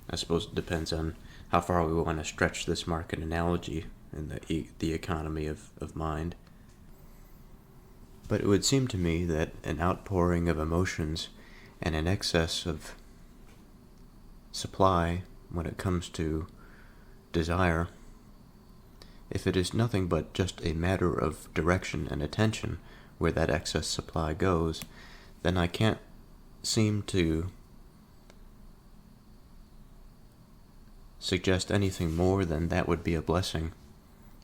I suppose it depends on how far we want to stretch this market analogy in the economy of mind. But it would seem to me that an outpouring of emotions and an excess of supply when it comes to desire, if it is nothing but just a matter of direction and attention where that excess supply goes, then I can't seem to suggest anything more than that would be a blessing.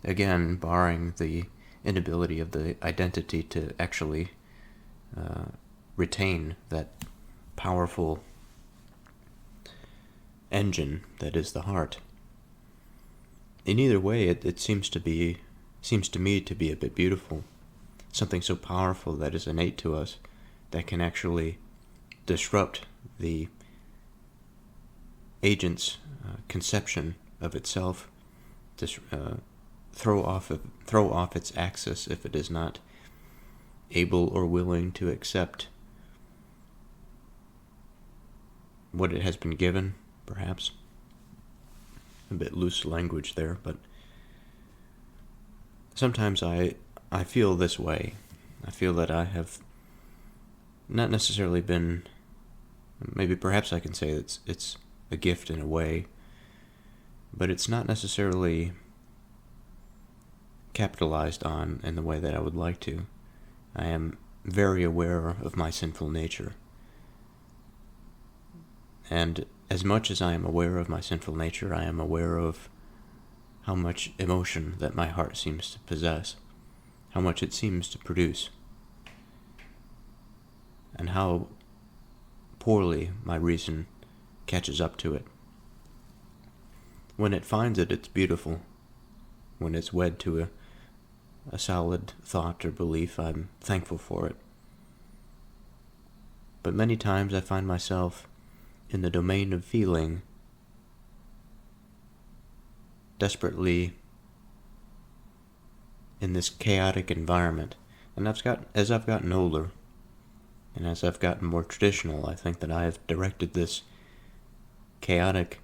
Again, barring the inability of the identity to actually retain that powerful engine that is the heart. In either way, it seems to me to be a bit beautiful. Something so powerful that is innate to us that can actually disrupt the agent's conception of itself, throw off its axis if it is not able or willing to accept what it has been given, perhaps. A bit loose language there, but sometimes I feel this way. I feel that I have not necessarily been, maybe perhaps I can say it's a gift in a way, but it's not necessarily capitalized on in the way that I would like to. I am very aware of my sinful nature. And as much as I am aware of my sinful nature, I am aware of how much emotion that my heart seems to possess, how much it seems to produce, and how poorly my reason catches up to it. When it finds it, it's beautiful. When it's wed to a solid thought or belief, I'm thankful for it. But many times I find myself in the domain of feeling desperately in this chaotic environment. And as I've gotten older, and as I've gotten more traditional, I think that I have directed this chaotic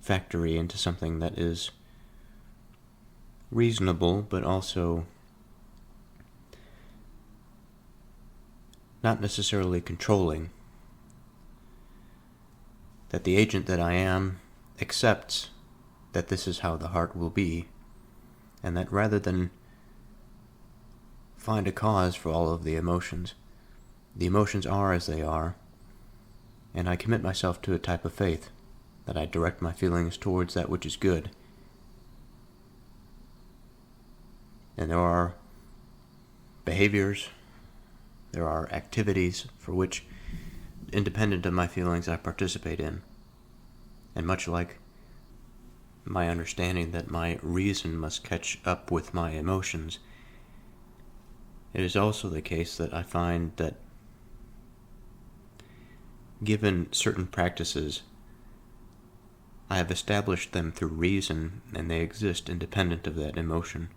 factory into something that is reasonable, but also not necessarily controlling. That the agent that I am accepts that this is how the heart will be, and that rather than find a cause for all of the emotions are as they are, and I commit myself to a type of faith, that I direct my feelings towards that which is good. And there are behaviors, there are activities for which, independent of my feelings, I participate in. And much like my understanding that my reason must catch up with my emotions, it is also the case that I find that given certain practices, I have established them through reason, and they exist independent of that emotion.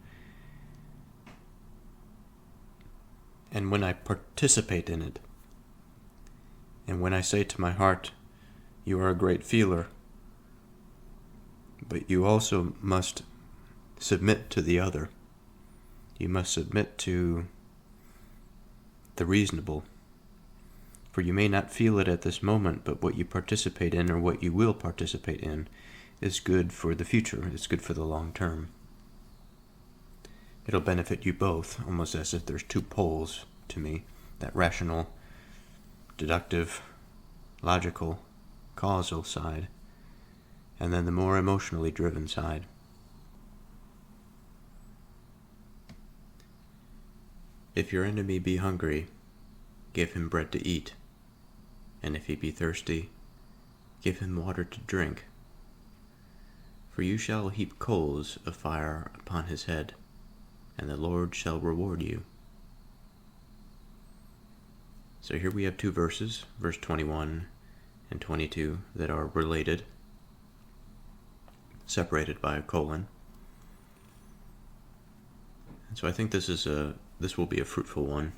And when I participate in it, and when I say to my heart, "You are a great feeler, but you also must submit to the other. You must submit to the reasonable. For you may not feel it at this moment, but what you participate in, or what you will participate in, is good for the future. It's good for the long term. It'll benefit you both, almost as if there's two poles to me, that rational, deductive, logical, causal side, and then the more emotionally driven side. If your enemy be hungry, give him bread to eat, and if he be thirsty, give him water to drink. For you shall heap coals of fire upon his head, and the Lord shall reward you." So here we have two verses, verse 21 and 22, that are related, separated by a colon. And so I think this will be a fruitful one.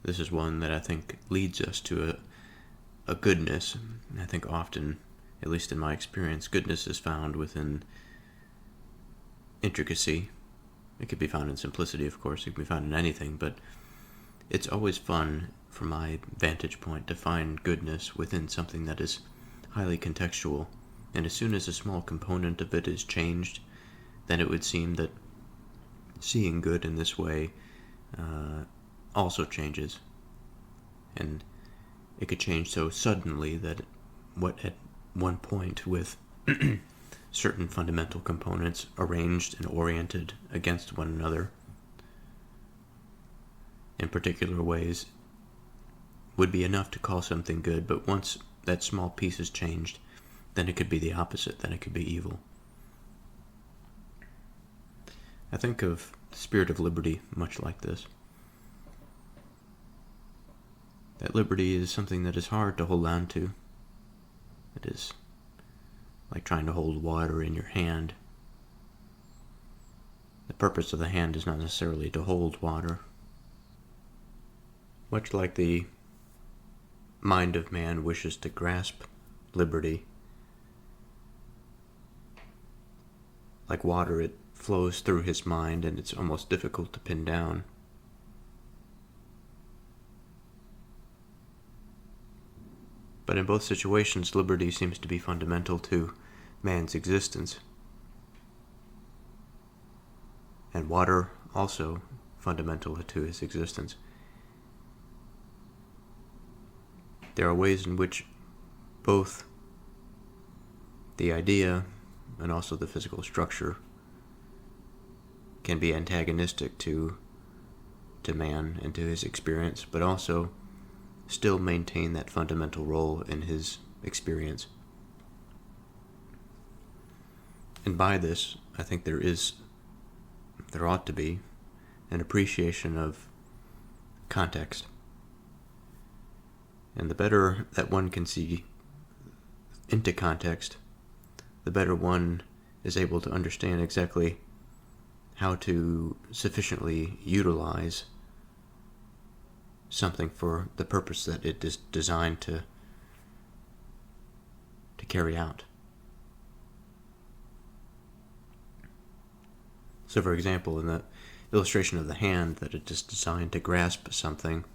This is one that I think leads us to a goodness. And I think often, at least in my experience, goodness is found within intricacy. It could be found in simplicity, of course. It can be found in anything, but it's always fun, from my vantage point, to find goodness within something that is highly contextual. And as soon as a small component of it is changed, then it would seem that seeing good in this way also changes. And it could change so suddenly that what at one point, with certain fundamental components arranged and oriented against one another in particular ways, would be enough to call something good, but once that small piece is changed, then it could be the opposite, then it could be evil. I think of the spirit of liberty much like this. That liberty is something that is hard to hold on to. It is like trying to hold water in your hand. The purpose of the hand is not necessarily to hold water. Much like the mind of man wishes to grasp liberty, like water, it flows through his mind, and it's almost difficult to pin down. But in both situations, liberty seems to be fundamental to man's existence. And water also fundamental to his existence. There are ways in which both the idea and also the physical structure can be antagonistic to man and to his experience, but also still maintain that fundamental role in his experience. And by this, I think there ought to be an appreciation of context. And the better that one can see into context, the better one is able to understand exactly how to sufficiently utilize something for the purpose that it is designed to carry out. So for example, in the illustration of the hand, that it is designed to grasp something,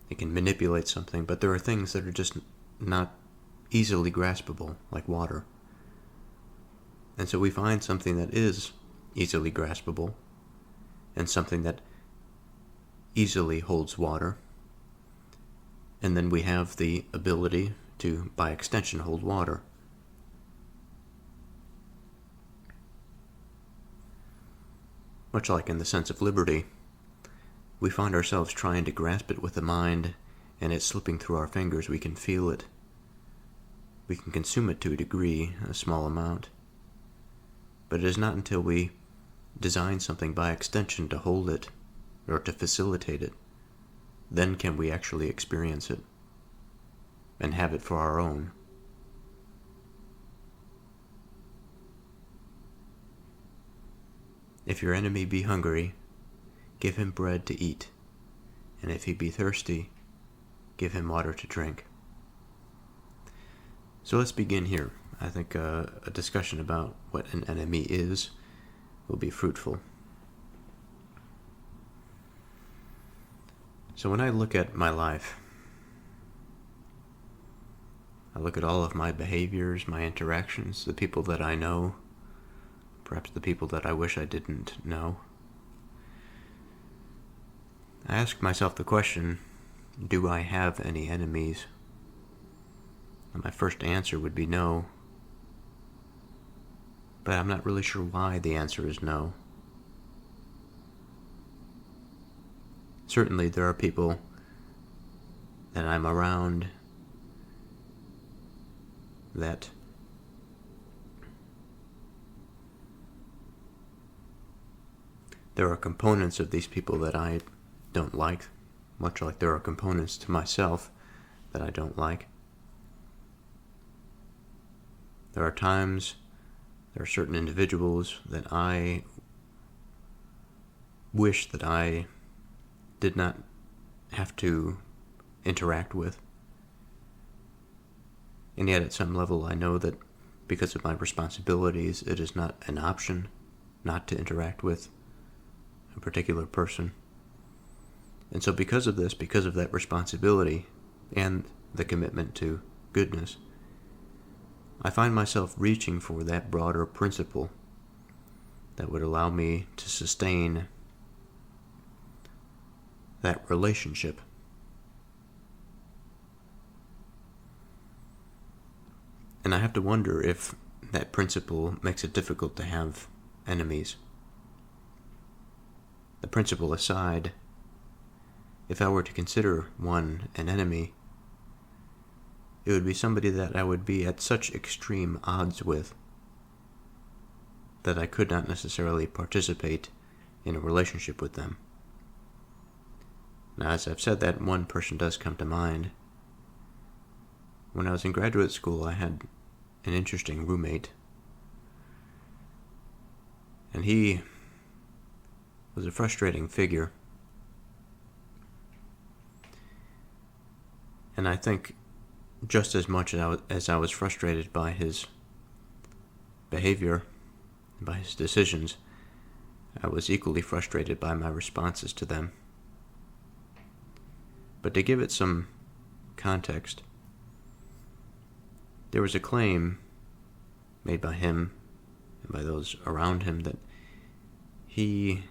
it can manipulate something, but there are things that are just not easily graspable, like water. And so we find something that is easily graspable, and something that easily holds water, and then we have the ability to, by extension, hold water. Much like in the sense of liberty, we find ourselves trying to grasp it with the mind, and it's slipping through our fingers. We can feel it. We can consume it to a degree, a small amount. But it is not until we design something by extension to hold it, or to facilitate it, then can we actually experience it and have it for our own. If your enemy be hungry, give him bread to eat, and if he be thirsty, give him water to drink. So let's begin here. I think a discussion about what an enemy is will be fruitful. So when I look at my life, I look at all of my behaviors, my interactions, the people that I know, perhaps the people that I wish I didn't know. I ask myself the question, do I have any enemies? And my first answer would be no. But I'm not really sure why the answer is no. Certainly there are people that I'm around that there are components of these people that I don't like, much like there are components to myself that I don't like. There are times, there are certain individuals that I wish that I did not have to interact with. And yet at some level I know that because of my responsibilities, it is not an option not to interact with a particular person. And so because of this, because of that responsibility and the commitment to goodness, I find myself reaching for that broader principle that would allow me to sustain that relationship. And I have to wonder if that principle makes it difficult to have enemies. The principle aside, if I were to consider one an enemy, it would be somebody that I would be at such extreme odds with that I could not necessarily participate in a relationship with them. Now, as I've said that, one person does come to mind. When I was in graduate school, I had an interesting roommate, and he was a frustrating figure. And I think just as much as I was frustrated by his behavior, by his decisions, I was equally frustrated by my responses to them. But to give it some context, there was a claim made by him and by those around him that he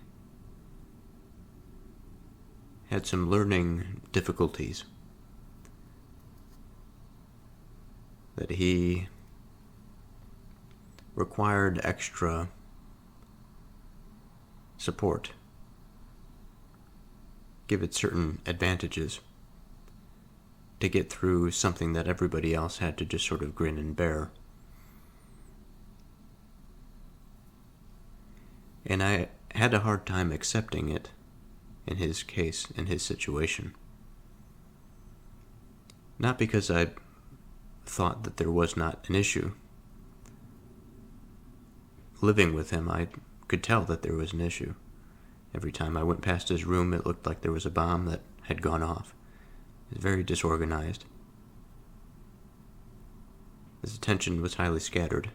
had some learning difficulties, that he required extra support, give it certain advantages to get through something that everybody else had to just sort of grin and bear. And I had a hard time accepting it in his case, in his situation. Not because I thought that there was not an issue. Living with him, I could tell that there was an issue. Every time I went past his room, it looked like there was a bomb that had gone off. It was very disorganized. His attention was highly scattered.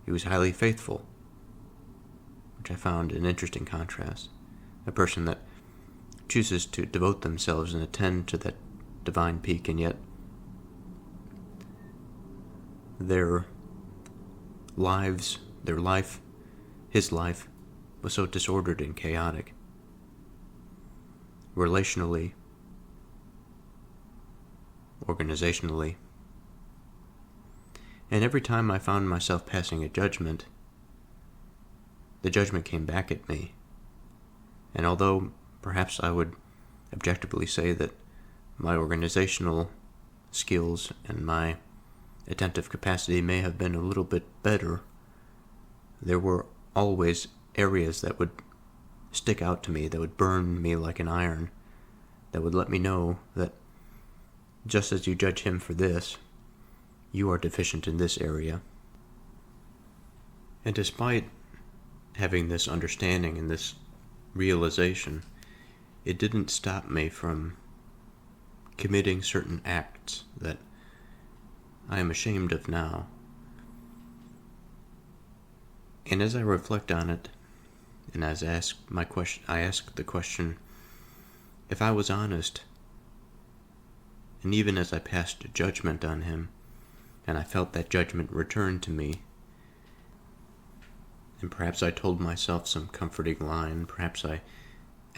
He was highly faithful, which I found an interesting contrast. A person that chooses to devote themselves and attend to that divine peak, and yet their lives, his life, was so disordered and chaotic. Relationally, organizationally. And every time I found myself passing a judgment, the judgment came back at me. And although perhaps I would objectively say that my organizational skills and my attentive capacity may have been a little bit better, there were always areas that would stick out to me, that would burn me like an iron, that would let me know that just as you judge him for this, you are deficient in this area. And despite having this understanding and this realization, it didn't stop me from committing certain acts that I am ashamed of now. And as I reflect on it, and as I ask the question, if I was honest, and even as I passed judgment on him, and I felt that judgment return to me, and perhaps I told myself some comforting line, perhaps I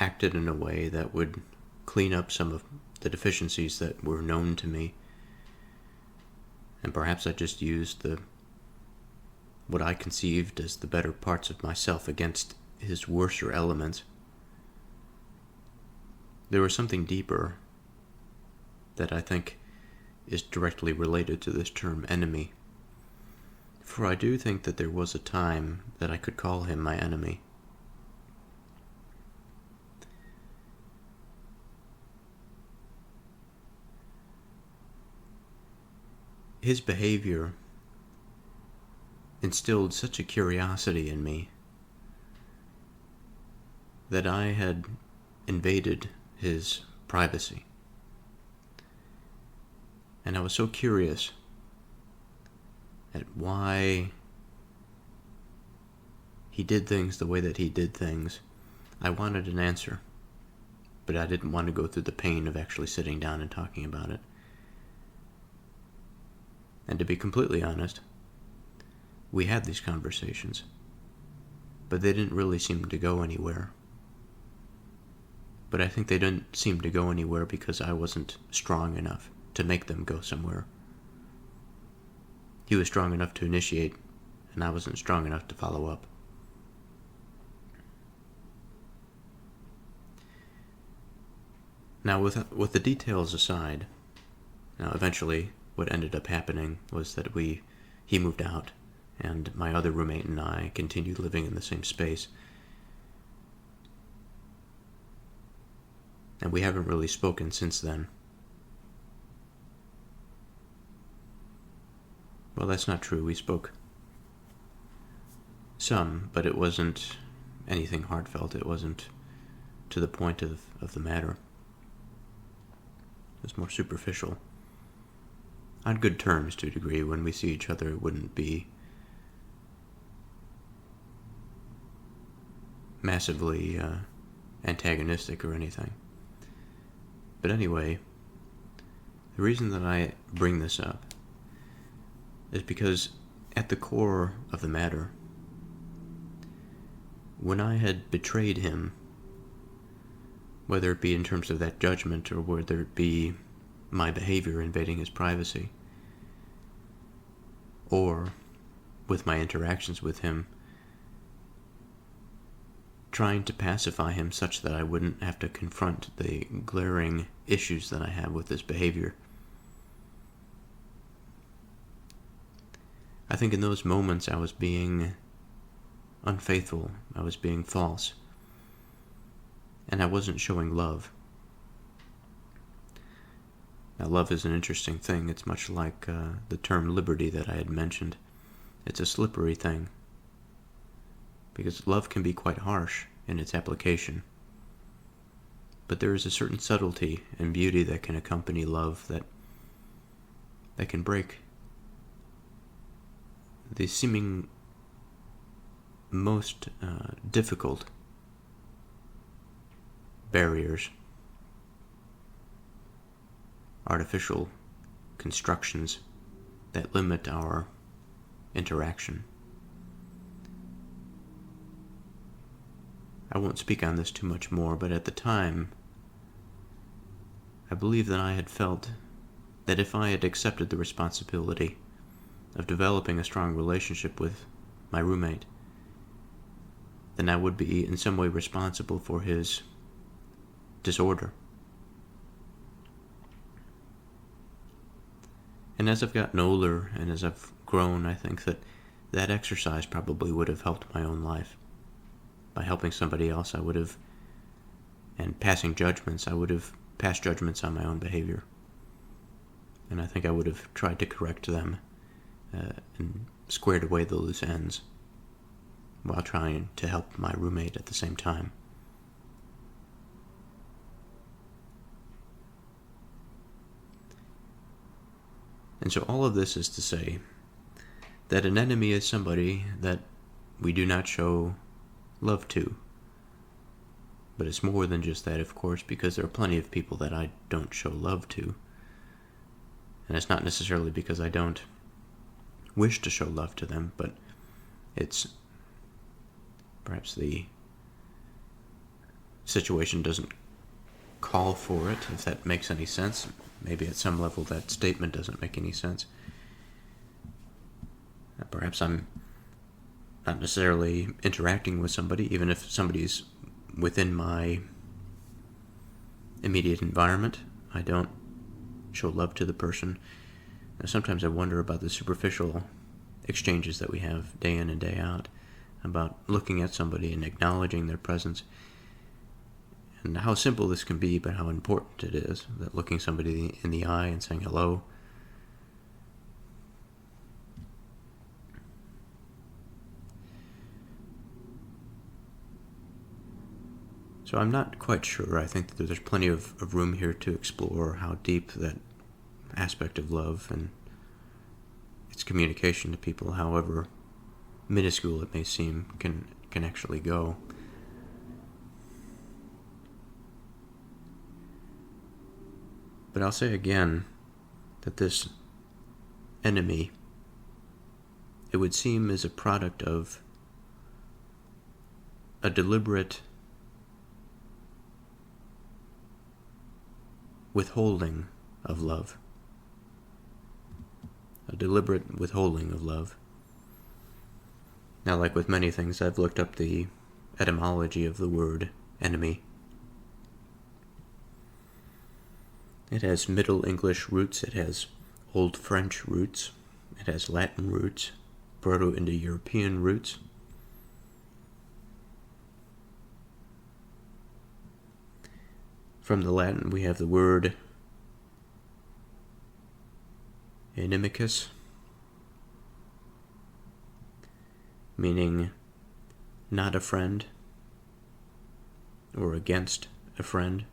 acted in a way that would clean up some of the deficiencies that were known to me, and perhaps I just used what I conceived as the better parts of myself against his worser elements. There was something deeper that I think is directly related to this term enemy. For I do think that there was a time that I could call him my enemy. His behavior instilled such a curiosity in me that I had invaded his privacy. And I was so curious at why he did things the way that he did things. I wanted an answer, but I didn't want to go through the pain of actually sitting down and talking about it. And to be completely honest, we had these conversations, but they didn't really seem to go anywhere. But I think they didn't seem to go anywhere because I wasn't strong enough to make them go somewhere. He was strong enough to initiate, and I wasn't strong enough to follow up. Now, with the details aside, eventually what ended up happening was that he moved out, and my other roommate and I continued living in the same space. And we haven't really spoken since then. Well, that's not true. We spoke some, but it wasn't anything heartfelt. It wasn't to the point of the matter. It was more superficial. On good terms, to a degree. When we see each other, it wouldn't be massively antagonistic or anything. But anyway, the reason that I bring this up is because at the core of the matter, when I had betrayed him, whether it be in terms of that judgment or whether it be my behavior invading his privacy, or with my interactions with him, trying to pacify him such that I wouldn't have to confront the glaring issues that I have with his behavior. I think in those moments I was being unfaithful, I was being false, and I wasn't showing love. Now, love is an interesting thing. It's much like the term liberty that I had mentioned. It's a slippery thing, because love can be quite harsh in its application. But there is a certain subtlety and beauty that can accompany love that can break the seeming most difficult barriers, artificial constructions that limit our interaction. I won't speak on this too much more, but at the time, I believe that I had felt that if I had accepted the responsibility of developing a strong relationship with my roommate, then I would be in some way responsible for his disorder. And as I've gotten older and as I've grown, I think that exercise probably would have helped my own life. By helping somebody else, I would have, and passing judgments, I would have passed judgments on my own behavior. And I think I would have tried to correct them and squared away the loose ends while trying to help my roommate at the same time. And so all of this is to say that an enemy is somebody that we do not show love to. But it's more than just that, of course, because there are plenty of people that I don't show love to. And it's not necessarily because I don't wish to show love to them, but it's perhaps the situation doesn't call for it, if that makes any sense. Maybe at some level that statement doesn't make any sense. Perhaps I'm not necessarily interacting with somebody, even if somebody's within my immediate environment. I don't show love to the person. Now, sometimes I wonder about the superficial exchanges that we have day in and day out, about looking at somebody and acknowledging their presence, and how simple this can be, but how important it is, that looking somebody in the eye and saying hello. So I'm not quite sure. I think that there's plenty of room here to explore how deep that aspect of love and its communication to people, however minuscule it may seem, can actually go. But I'll say again that this enemy, it would seem, is a product of a deliberate withholding of love. A deliberate withholding of love. Now, like with many things, I've looked up the etymology of the word enemy. It has Middle English roots, it has Old French roots, it has Latin roots, Proto-Indo-European roots. From the Latin, we have the word inimicus, meaning not a friend or against a friend,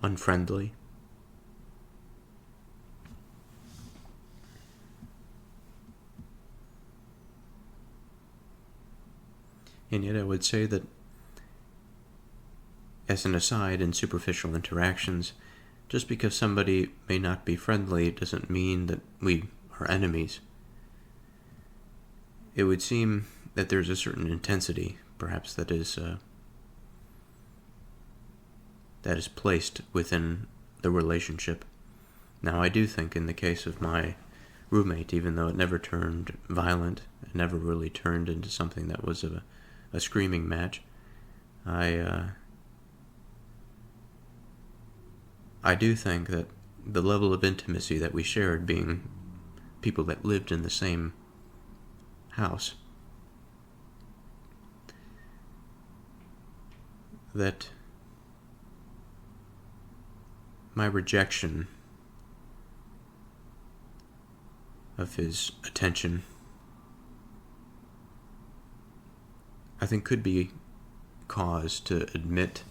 unfriendly. And yet I would say that, as an aside, in superficial interactions, just because somebody may not be friendly doesn't mean that we are enemies. It would seem that there's a certain intensity, perhaps, that is placed within the relationship. Now, I do think in the case of my roommate, even though it never turned violent, it never really turned into something that was a screaming match, I do think that the level of intimacy that we shared, being people that lived in the same house, that my rejection of his attention I think could be cause to admit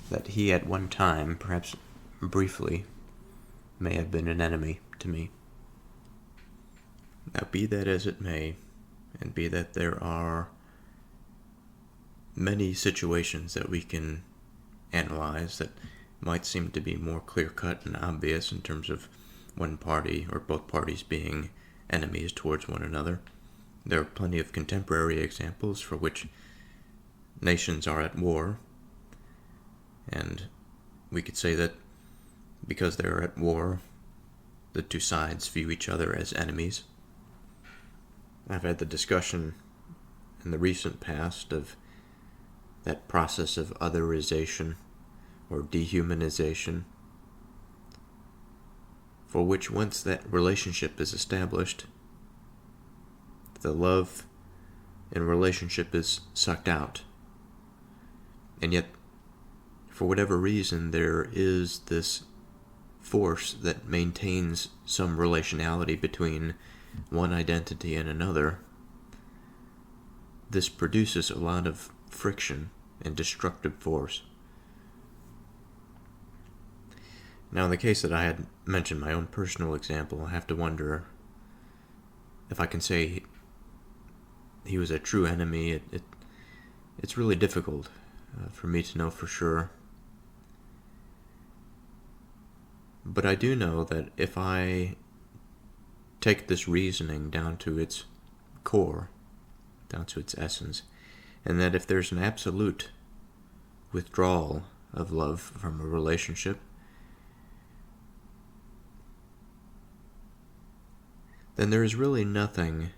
that he at one time, perhaps briefly, may have been an enemy to me. Now, be that as it may, and be that there are many situations that we can analyze that might seem to be more clear-cut and obvious in terms of one party or both parties being enemies towards one another. There are plenty of contemporary examples for which nations are at war, and we could say that because they are at war, the two sides view each other as enemies. I've had the discussion in the recent past of that process of otherization or dehumanization, for which once that relationship is established, the love in relationship is sucked out. And yet, for whatever reason, there is this force that maintains some relationality between one identity and another. This produces a lot of friction and destructive force. Now, in the case that I had mentioned, my own personal example, I have to wonder if I can say he was a true enemy. It's really difficult for me to know for sure. But I do know that if I take this reasoning down to its core, down to its essence, and that if there's an absolute withdrawal of love from a relationship, then there is really nothing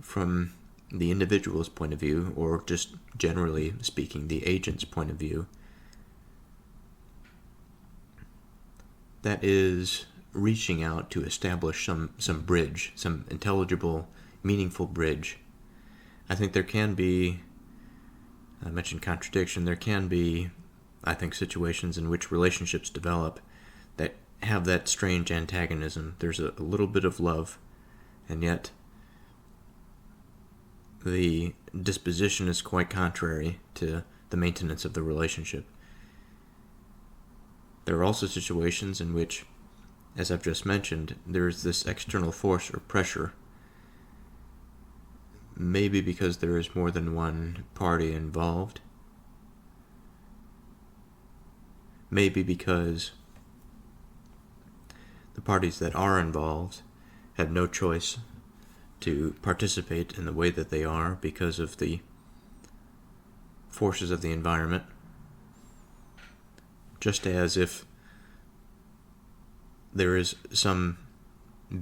from the individual's point of view, or just generally speaking, the agent's point of view, that is reaching out to establish some bridge, some intelligible, meaningful bridge. I think there can be, I mentioned contradiction, there can be, I think, situations in which relationships develop that have that strange antagonism. There's a little bit of love, and yet the disposition is quite contrary to the maintenance of the relationship. There are also situations in which, as I've just mentioned, there's this external force or pressure, maybe because there is more than one party involved, maybe because the parties that are involved have no choice to participate in the way that they are because of the forces of the environment. Just as if there is some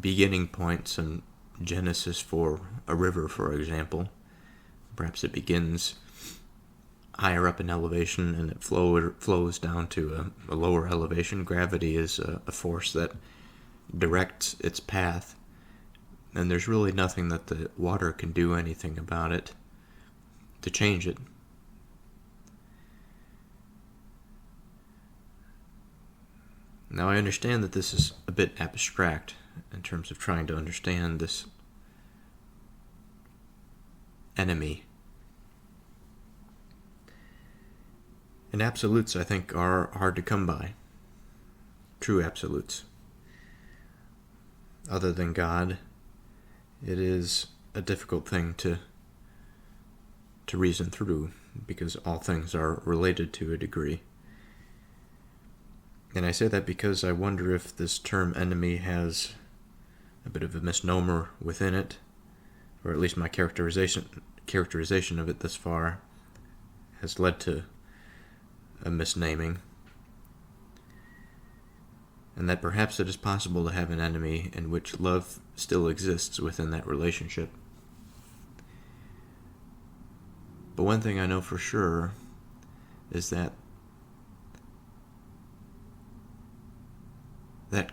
beginning point, some genesis for a river, for example. Perhaps it begins higher up in elevation and it flows down to a lower elevation. Gravity is a force that directs its path, and there's really nothing that the water can do anything about it to change it. Now, I understand that this is a bit abstract in terms of trying to understand this enemy. And absolutes, I think, are hard to come by. True absolutes. Other than God, it is a difficult thing to reason through, because all things are related to a degree. And I say that because I wonder if this term enemy has a bit of a misnomer within it, or at least my characterization of it thus far has led to a misnaming. And that perhaps it is possible to have an enemy in which love still exists within that relationship. But one thing I know for sure is that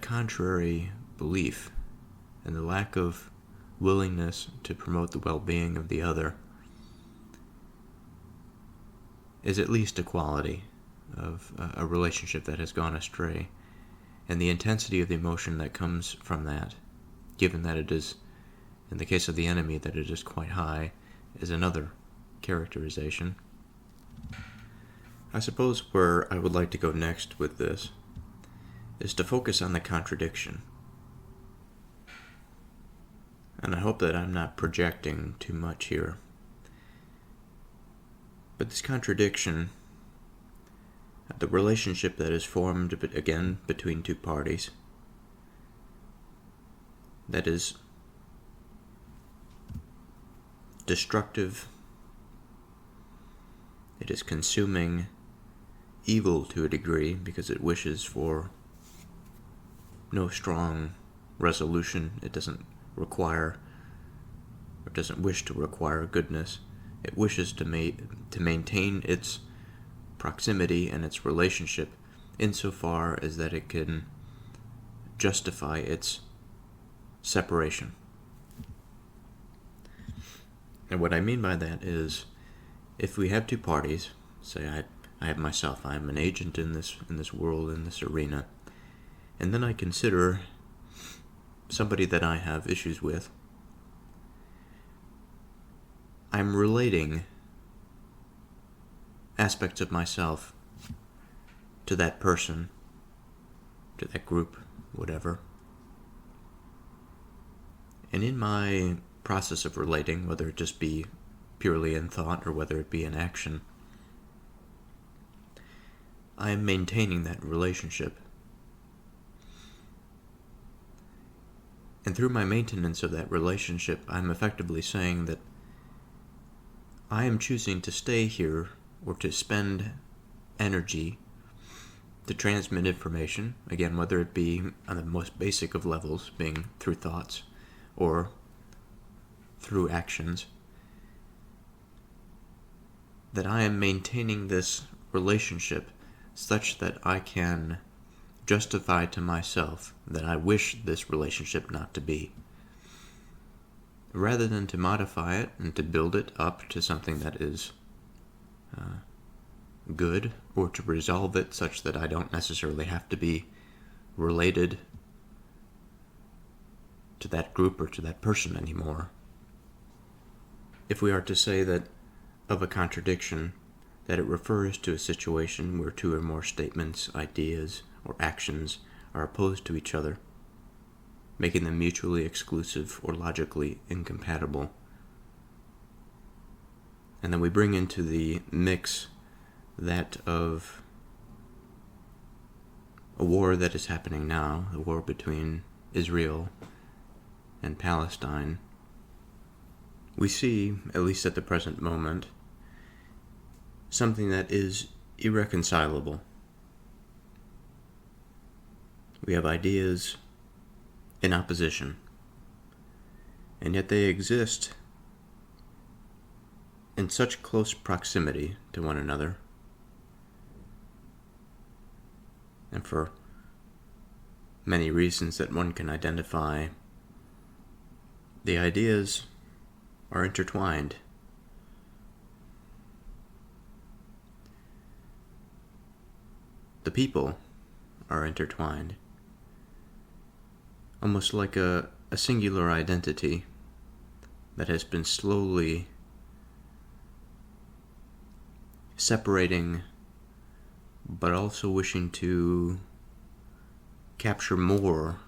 contrary belief and the lack of willingness to promote the well-being of the other is at least a quality of a relationship that has gone astray. And the intensity of the emotion that comes from that, given that it is In the case of the enemy, that it is quite high is another characterization. I suppose where I would like to go next with this is to focus on the contradiction. And I hope that I'm not projecting too much here. But this contradiction, the relationship that is formed, again, between two parties, that is destructive, it is consuming, evil to a degree, because it wishes for no strong resolution. It doesn't require, or doesn't wish to require goodness. It wishes to maintain its proximity and its relationship insofar as that it can justify its separation. And what I mean by that is, if we have two parties, say I have myself, I am an agent in this world, in this arena, and then I consider somebody that I have issues with, I'm relating aspects of myself to that person, to that group, whatever. And in my process of relating, whether it just be purely in thought or whether it be in action, I am maintaining that relationship. And through my maintenance of that relationship, I'm effectively saying that I am choosing to stay here or to spend energy to transmit information, again, whether it be on the most basic of levels, being through thoughts or through actions, that I am maintaining this relationship such that I can justify to myself that I wish this relationship not to be, rather than to modify it and to build it up to something that is good, or to resolve it such that I don't necessarily have to be related to that group or to that person anymore. If we are to say that of a contradiction, that it refers to a situation where two or more statements, ideas, or actions are opposed to each other, making them mutually exclusive or logically incompatible. And then we bring into the mix that of a war that is happening now, the war between Israel and Palestine. We see, at least at the present moment, something that is irreconcilable. We have ideas in opposition, and yet they exist in such close proximity to one another, and for many reasons that one can identify, the ideas are intertwined. The people are intertwined, almost like a singular identity that has been slowly separating, but also wishing to capture more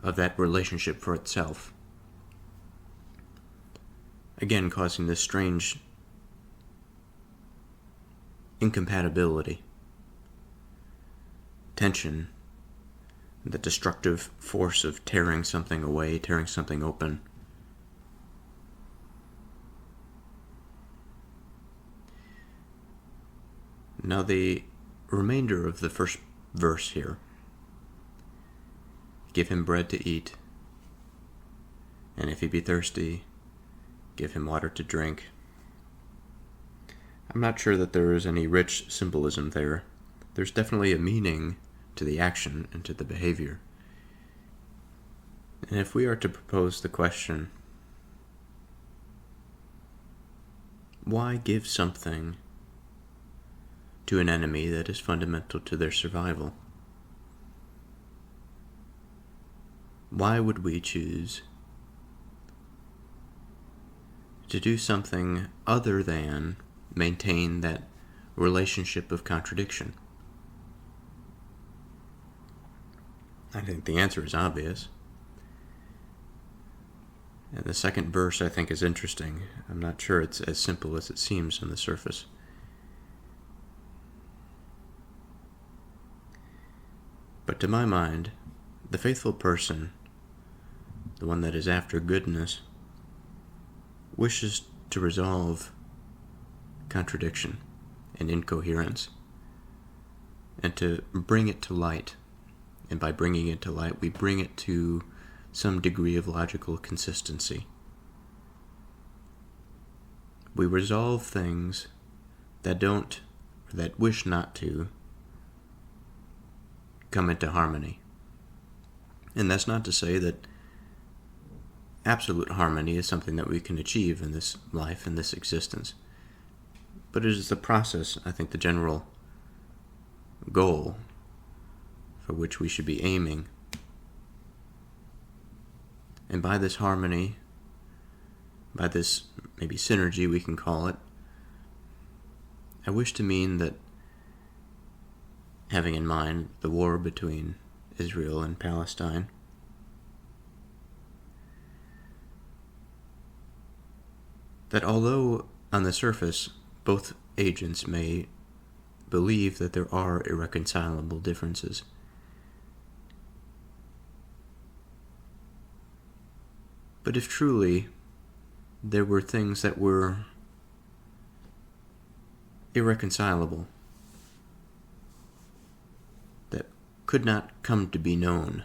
of that relationship for itself. Again, causing this strange incompatibility, tension, the destructive force of tearing something away, tearing something open. Now the remainder of the first verse here, give him bread to eat, and if he be thirsty, give him water to drink. I'm not sure that there is any rich symbolism there. There's definitely a meaning to the action and to the behavior. And if we are to propose the question, why give something to an enemy that is fundamental to their survival? why would we choose to do something other than maintain that relationship of contradiction? I think the answer is obvious. And the second verse I think is interesting. I'm not sure it's as simple as it seems on the surface. But to my mind, the faithful person, the one that is after goodness, wishes to resolve contradiction and incoherence and to bring it to light. And by bringing it to light, we bring it to some degree of logical consistency. We resolve things that don't, or that wish not to, come into harmony. And that's not to say that absolute harmony is something that we can achieve in this life, in this existence. But it is the process, I think, the general goal for which we should be aiming. And by this harmony, by this maybe synergy we can call it, I wish to mean that, having in mind the war between Israel and Palestine, that although on the surface both agents may believe that there are irreconcilable differences, but if truly there were things that were irreconcilable, that could not come to be known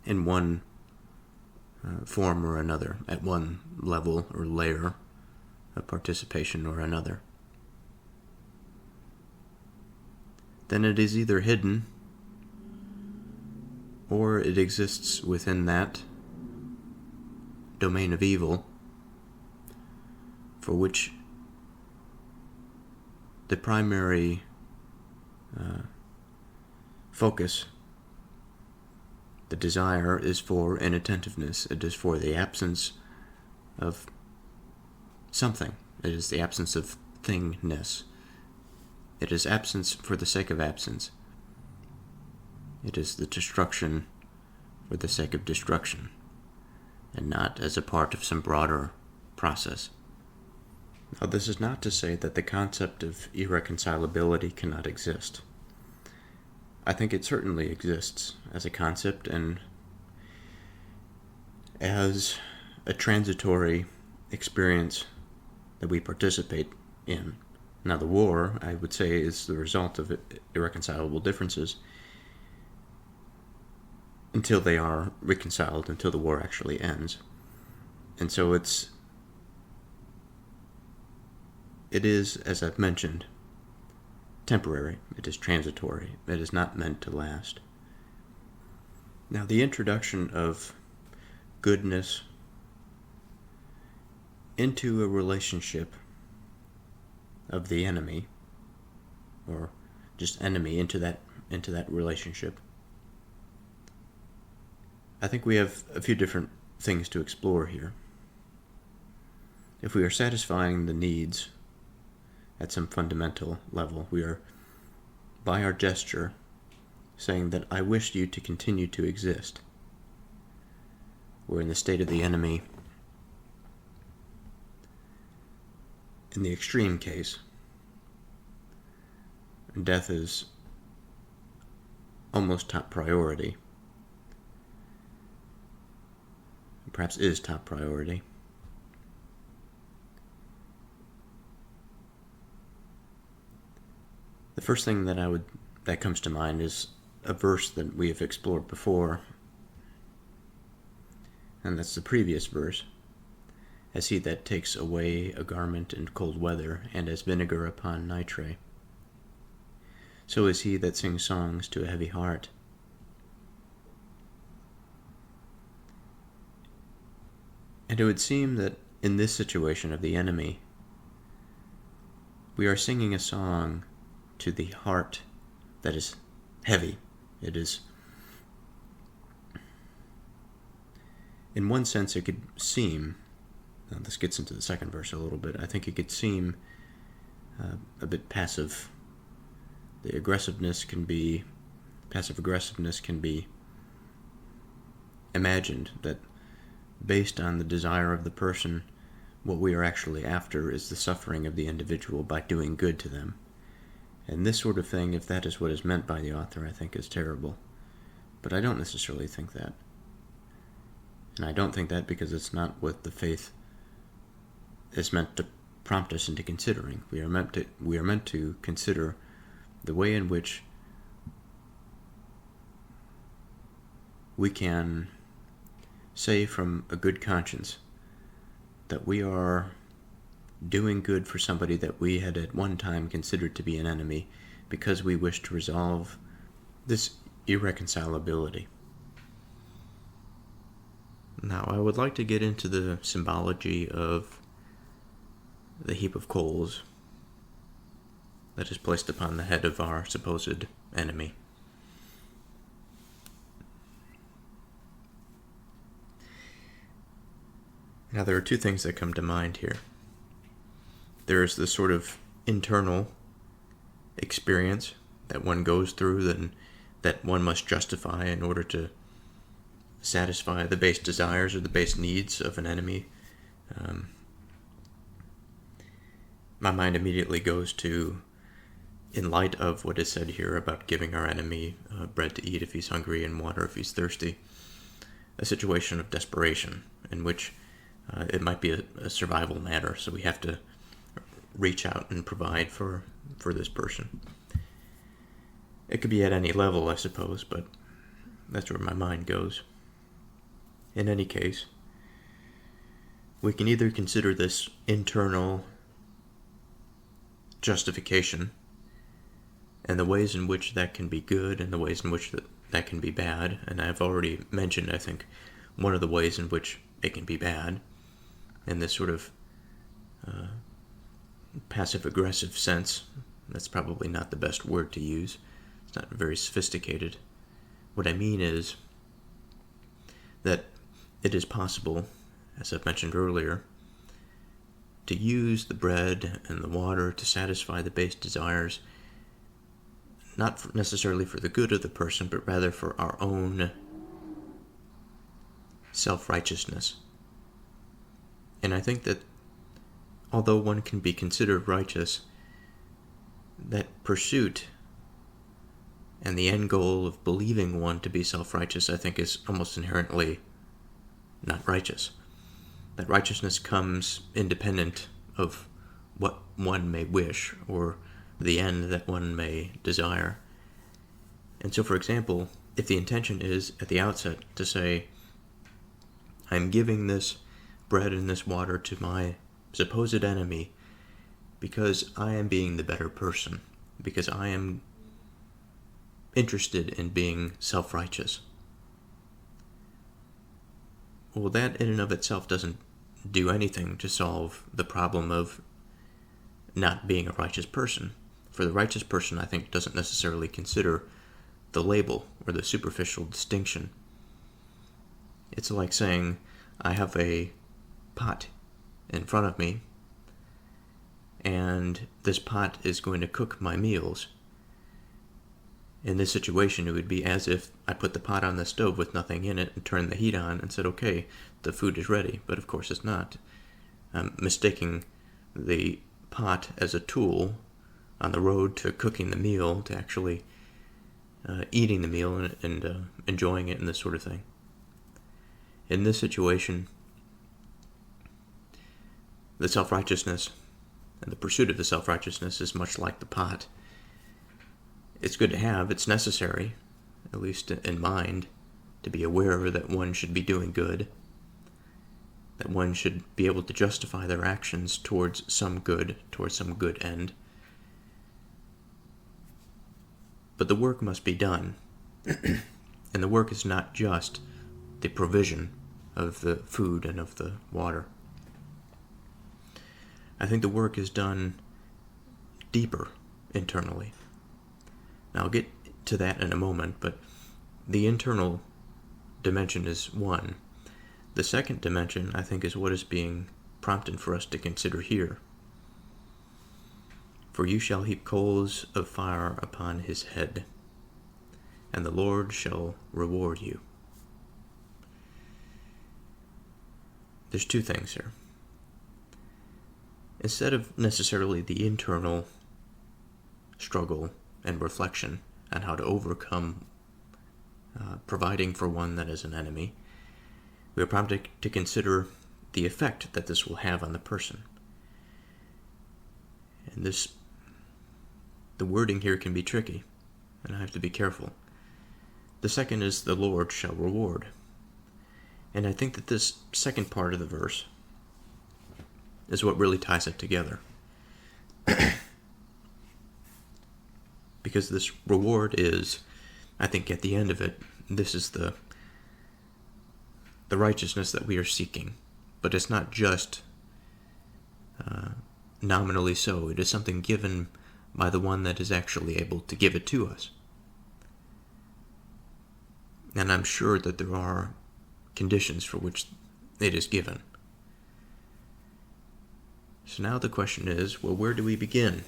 in one form or another, at one level or layer of participation or another, then it is either hidden or it exists within that domain of evil for which the primary focus, the desire, is for inattentiveness. It is for the absence of something. It is the absence of thingness. It is absence for the sake of absence. It is the destruction for the sake of destruction, and not as a part of some broader process. Now, this is not to say that the concept of irreconcilability cannot exist. I think it certainly exists as a concept and as a transitory experience that we participate in. Now, the war, I would say, is the result of irreconcilable differences until they are reconciled, until the war actually ends. And so it is, as I've mentioned, temporary. It is transitory. It is not meant to last. Now, the introduction of goodness into a relationship of the enemy, or just enemy into that relationship, I think we have a few different things to explore here. If we are satisfying the needs at some fundamental level, we are, by our gesture, saying that I wish you to continue to exist. We're in the state of the enemy. In the extreme case, death is almost top priority. Perhaps is top priority. The first thing that comes to mind is a verse that we have explored before, and that's the previous verse. As he that takes away a garment in cold weather, and as vinegar upon nitre, so is he that sings songs to a heavy heart. And it would seem that in this situation of the enemy, we are singing a song to the heart that is heavy. It is in one sense, it could seem, now this gets into the second verse a little bit, I think it could seem a bit passive. Passive aggressiveness can be imagined, that based on the desire of the person, what we are actually after is the suffering of the individual by doing good to them. And this sort of thing, if that is what is meant by the author, I think is terrible. But I don't necessarily think that. And I don't think that because it's not what the faith is meant to prompt us into considering. We are meant to consider the way in which we can say from a good conscience that we are doing good for somebody that we had at one time considered to be an enemy because we wish to resolve this irreconcilability. Now, I would like to get into the symbology of the heap of coals that is placed upon the head of our supposed enemy. Now, there are two things that come to mind here. There is the sort of internal experience that one goes through that one must justify in order to satisfy the base desires or the base needs of an enemy. My mind immediately goes to, in light of what is said here about giving our enemy bread to eat if he's hungry and water if he's thirsty, a situation of desperation in which it might be a survival matter, so we have to reach out and provide for this person. It could be at any level, I suppose, but that's where my mind goes. In any case, we can either consider this internal justification and the ways in which that can be good and the ways in which that can be bad, and I've already mentioned, I think, one of the ways in which it can be bad, in this sort of passive-aggressive sense. That's probably not the best word to use. It's not very sophisticated. What I mean is that it is possible, as I've mentioned earlier, to use the bread and the water to satisfy the base desires, not necessarily for the good of the person, but rather for our own self-righteousness. And I think that although one can be considered righteous, that pursuit and the end goal of believing one to be self-righteous, I think, is almost inherently not righteous. That righteousness comes independent of what one may wish or the end that one may desire. And so, for example, if the intention is at the outset to say, I'm giving this bread and this water to my supposed enemy because I am being the better person, because I am interested in being self-righteous. Well, that in and of itself doesn't do anything to solve the problem of not being a righteous person. For the righteous person, I think, doesn't necessarily consider the label or the superficial distinction. It's like saying, I have a pot in front of me, and this pot is going to cook my meals. In this situation, it would be as if I put the pot on the stove with nothing in it and turned the heat on and said, okay, the food is ready. But of course it's not. I'm mistaking the pot as a tool on the road to cooking the meal, to actually eating the meal and enjoying it and this sort of thing. In this situation, the self-righteousness and the pursuit of the self-righteousness is much like the pot. It's good to have, it's necessary, at least in mind, to be aware that one should be doing good, that one should be able to justify their actions towards some good end. But the work must be done, and the work is not just the provision of the food and of the water. I think the work is done deeper internally. Now, I'll get to that in a moment, but the internal dimension is one. The second dimension, I think, is what is being prompted for us to consider here. For you shall heap coals of fire upon his head, and the Lord shall reward you. There's two things here. Instead of necessarily the internal struggle and reflection on how to overcome providing for one that is an enemy, we are prompted to consider the effect that this will have on the person. And the wording here can be tricky, and I have to be careful. The second is the Lord shall reward. And I think that this second part of the verse is what really ties it together. Because this reward is, I think at the end of it, this is the righteousness that we are seeking. But it's not just nominally so. It is something given by the one that is actually able to give it to us. And I'm sure that there are conditions for which it is given. So now the question is, well, where do we begin?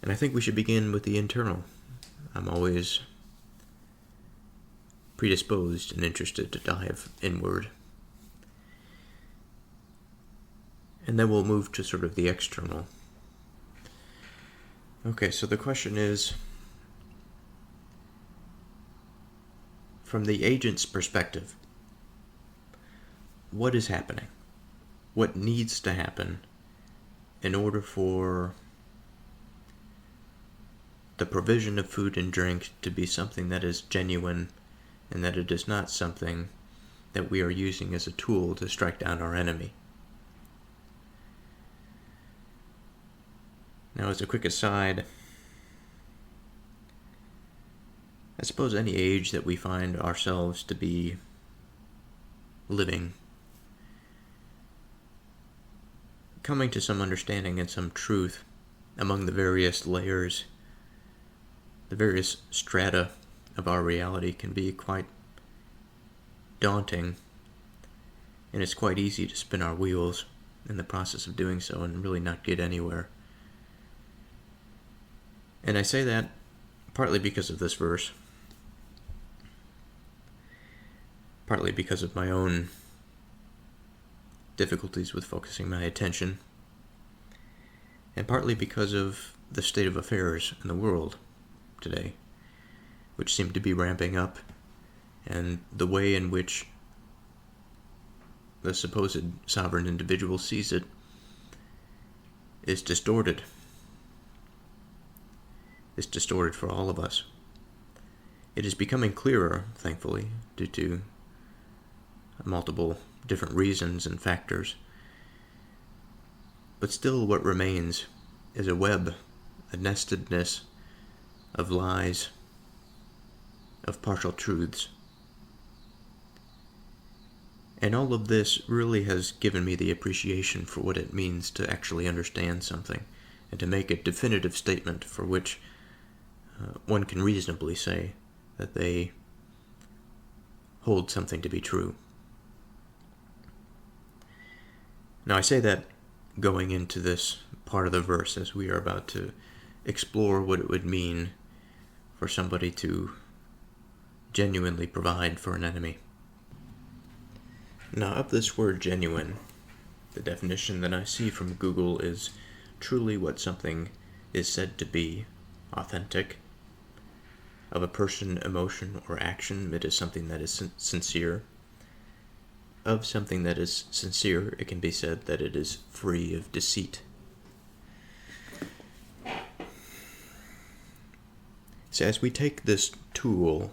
And I think we should begin with the internal. I'm always predisposed and interested to dive inward. And then we'll move to sort of the external. Okay, so the question is, from the agent's perspective, what is happening? What needs to happen in order for the provision of food and drink to be something that is genuine and that it is not something that we are using as a tool to strike down our enemy? Now, as a quick aside, I suppose any age that we find ourselves to be living, coming to some understanding and some truth among the various layers, the various strata of our reality can be quite daunting, and it's quite easy to spin our wheels in the process of doing so and really not get anywhere. And I say that partly because of this verse, partly because of my own difficulties with focusing my attention, and partly because of the state of affairs in the world today, which seem to be ramping up, and the way in which the supposed sovereign individual sees it is distorted. It's distorted for all of us. It is becoming clearer, thankfully, due to multiple different reasons and factors. But still what remains is a web, a nestedness of lies, of partial truths. And all of this really has given me the appreciation for what it means to actually understand something and to make a definitive statement for which one can reasonably say that they hold something to be true. Now, I say that going into this part of the verse as we are about to explore what it would mean for somebody to genuinely provide for an enemy. Now, of this word genuine, the definition that I see from Google is truly what something is said to be: authentic. Of a person, emotion, or action, it is something that is sincere. Of something that is sincere, it can be said that it is free of deceit. So as we take this tool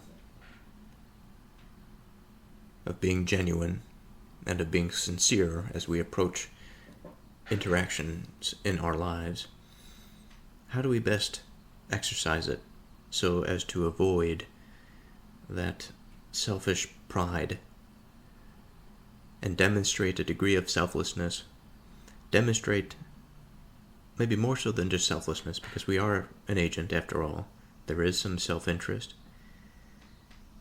of being genuine and of being sincere as we approach interactions in our lives, how do we best exercise it so as to avoid that selfish pride and demonstrate a degree of selflessness, demonstrate maybe more so than just selflessness, because we are an agent after all, there is some self-interest,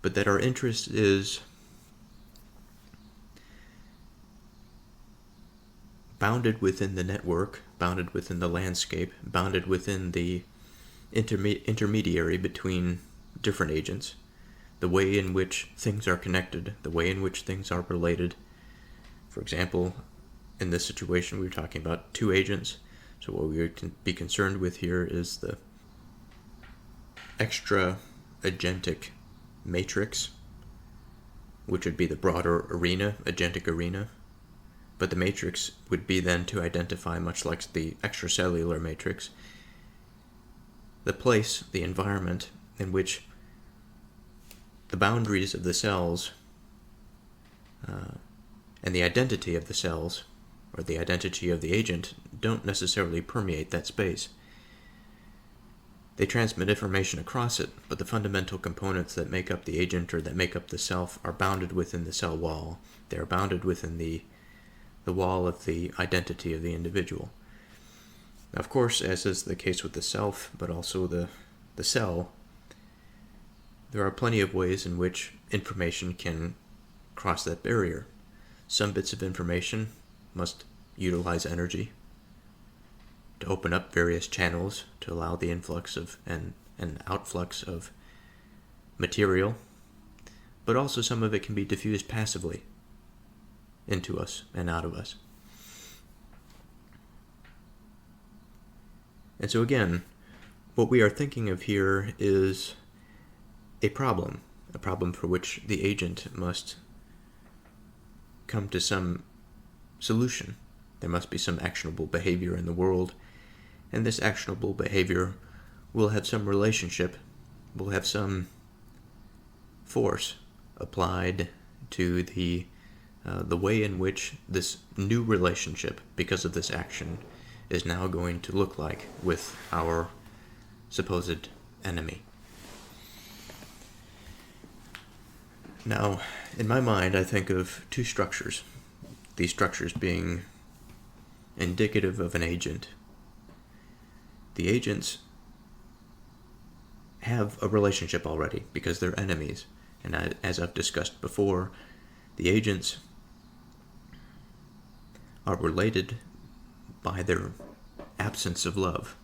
but that our interest is bounded within the network, bounded within the landscape, bounded within the intermediary between different agents, the way in which things are connected, the way in which things are related. For example, in this situation, we were talking about two agents. So what we would be concerned with here is the extra-agentic matrix, which would be the broader arena, agentic arena. But the matrix would be then to identify, much like the extracellular matrix, the place, the environment in which the boundaries of the cells and the identity of the cells, or the identity of the agent, don't necessarily permeate that space. They transmit information across it, but the fundamental components that make up the agent or that make up the self are bounded within the cell wall. They are bounded within the wall of the identity of the individual. Now, of course, as is the case with the self, but also the cell, there are plenty of ways in which information can cross that barrier. Some bits of information must utilize energy to open up various channels to allow the influx of and outflux of material, but also some of it can be diffused passively into us and out of us. And so again, what we are thinking of here is a problem for which the agent must come to some solution. There must be some actionable behavior in the world, and this actionable behavior will have some relationship, will have some force applied to the way in which this new relationship, because of this action, is now going to look like with our supposed enemy. Now, in my mind, I think of two structures. These structures being indicative of an agent. The agents have a relationship already because they're enemies. And as I've discussed before, the agents are related by their absence of love,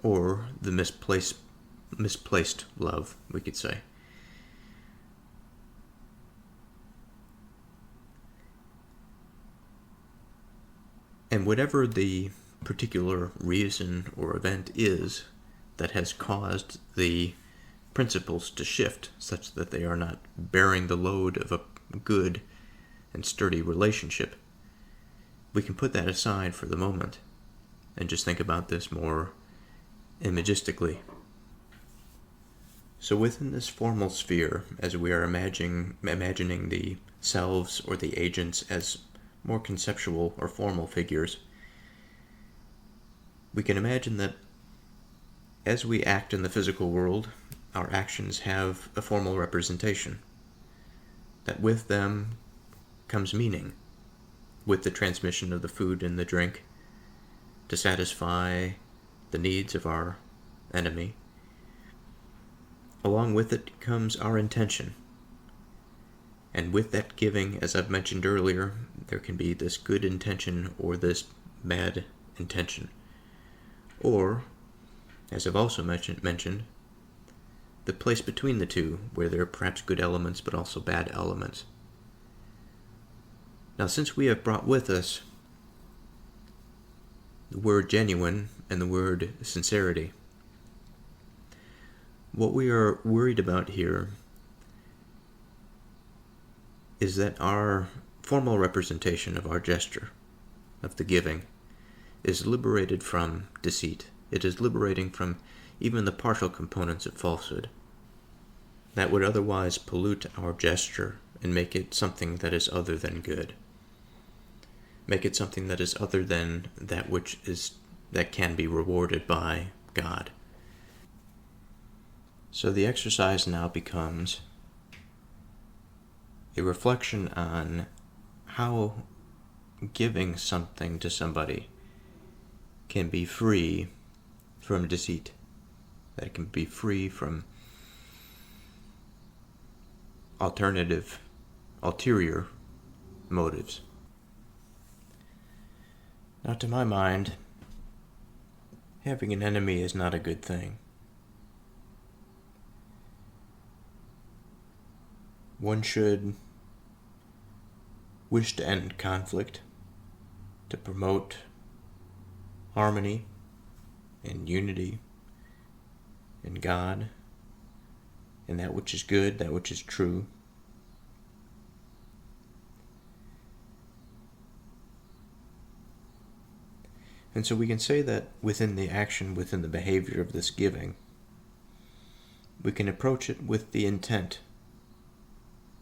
or the misplaced love, we could say. And whatever the particular reason or event is that has caused the principles to shift such that they are not bearing the load of a good and sturdy relationship, we can put that aside for the moment and just think about this more imagistically. So within this formal sphere, as we are imagining the selves or the agents as more conceptual or formal figures, we can imagine that as we act in the physical world, our actions have a formal representation, that with them comes meaning, with the transmission of the food and the drink to satisfy the needs of our enemy. Along with it comes our intention. And with that giving, as I've mentioned earlier, there can be this good intention or this bad intention. Or, as I've also mentioned, the place between the two, where there are perhaps good elements but also bad elements. Now, since we have brought with us the word genuine and the word sincerity, what we are worried about here is that our formal representation of our gesture, of the giving, is liberated from deceit. It is liberating from even the partial components of falsehood that would otherwise pollute our gesture and make it something that is other than good. Make it something that is other than that which that can be rewarded by God. So the exercise now becomes a reflection on how giving something to somebody can be free from deceit, that it can be free from ulterior motives. Now, to my mind, having an enemy is not a good thing. One should wish to end conflict, to promote harmony and unity in God, in that which is good, that which is true. And so we can say that within the action, within the behavior of this giving, we can approach it with the intent,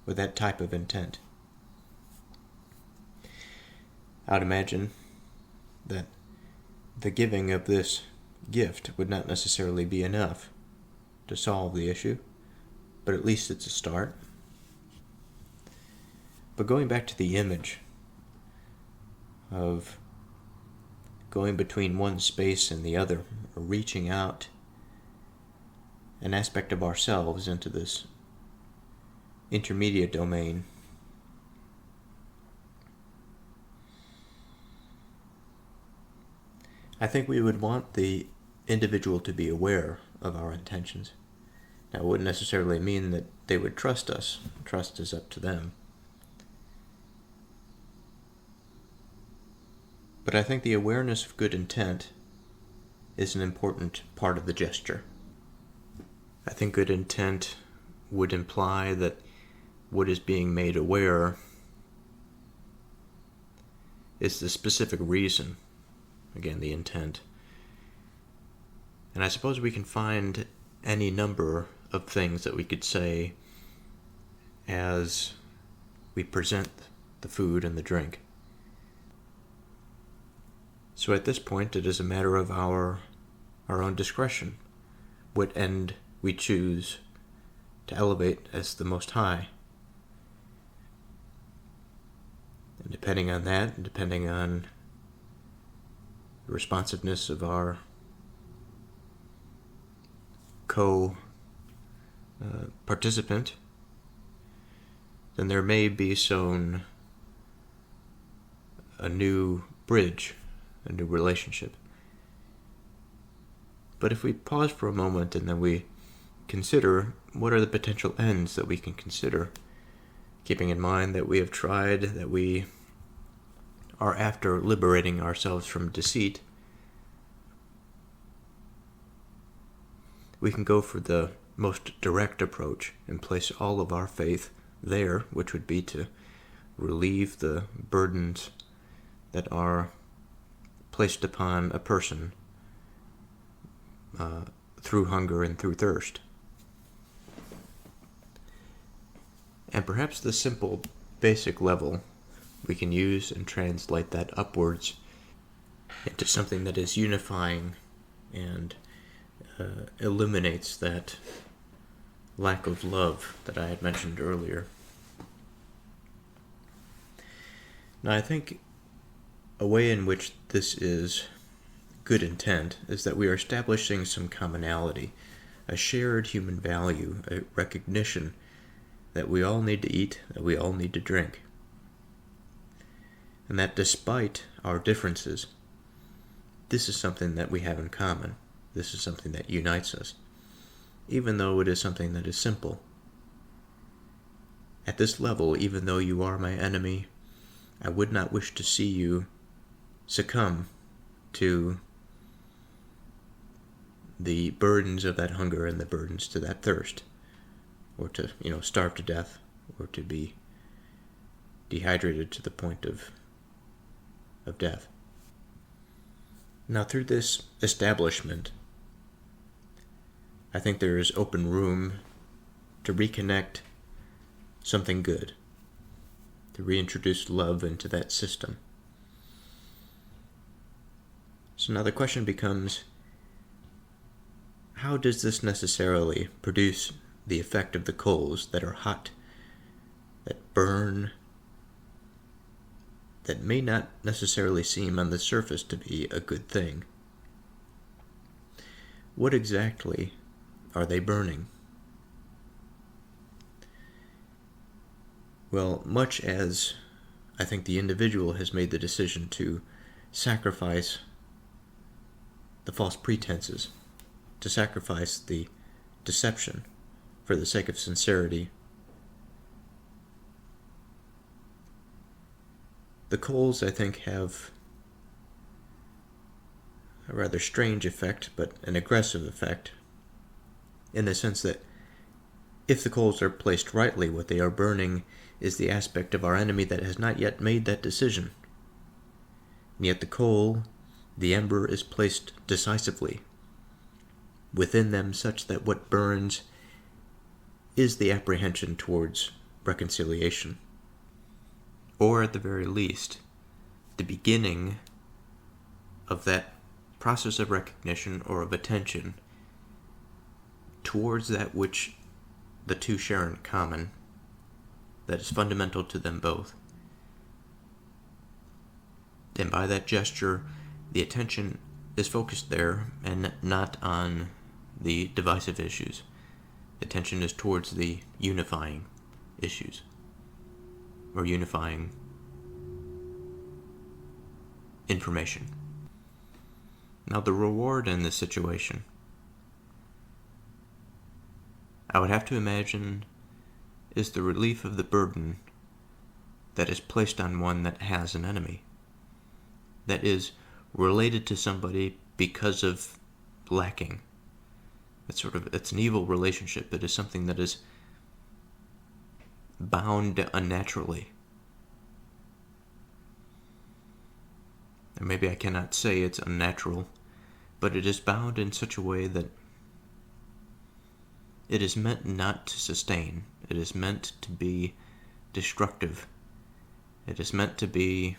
with that type of intent. I'd imagine that the giving of this gift would not necessarily be enough to solve the issue, but at least it's a start. But going back to the image of going between one space and the other, or reaching out an aspect of ourselves into this intermediate domain, I think we would want the individual to be aware of our intentions. Now, it wouldn't necessarily mean that they would trust us. Trust is up to them. But I think the awareness of good intent is an important part of the gesture. I think good intent would imply that what is being made aware is the specific reason, again, the intent. And I suppose we can find any number of things that we could say as we present the food and the drink. So at this point, it is a matter of our own discretion, what end we choose to elevate as the most high. And depending on that, and depending on the responsiveness of our co-participant, then there may be sown a new bridge, a new relationship. But if we pause for a moment and then we consider what are the potential ends that we can consider, keeping in mind that we have tried, that we are after liberating ourselves from deceit, we can go for the most direct approach and place all of our faith there, which would be to relieve the burdens that are placed upon a person through hunger and through thirst. And perhaps the simple, basic level, we can use and translate that upwards into something that is unifying and eliminates that lack of love that I had mentioned earlier. Now, I think a way in which this is good intent is that we are establishing some commonality, a shared human value, a recognition that we all need to eat, that we all need to drink. And that despite our differences, this is something that we have in common. This is something that unites us, even though it is something that is simple. At this level, even though you are my enemy, I would not wish to see you succumb to the burdens of that hunger and the burdens to that thirst, or to, starve to death, or to be dehydrated to the point of death. Now, through this establishment, I think there is open room to reconnect something good, to reintroduce love into that system. So now the question becomes, how does this necessarily produce the effect of the coals that are hot, that burn, that may not necessarily seem on the surface to be a good thing? What exactly are they burning? Well, much as I think the individual has made the decision to sacrifice the false pretenses, to sacrifice the deception for the sake of sincerity. The coals, I think, have a rather strange effect, but an aggressive effect, in the sense that if the coals are placed rightly, what they are burning is the aspect of our enemy that has not yet made that decision. And yet the coal, the ember, is placed decisively within them, such that what burns is the apprehension towards reconciliation, or at the very least, the beginning of that process of recognition or of attention towards that which the two share in common, that is fundamental to them both. And by that gesture, the attention is focused there and not on the divisive issues. The attention is towards the unifying issues, or unifying information. Now, the reward in this situation, I would have to imagine, is the relief of the burden that is placed on one that has an enemy, that is related to somebody because of lacking. It's an evil relationship. It is something that is bound unnaturally. And maybe I cannot say it's unnatural, but it is bound in such a way that it is meant not to sustain. It is meant to be destructive. It is meant to be,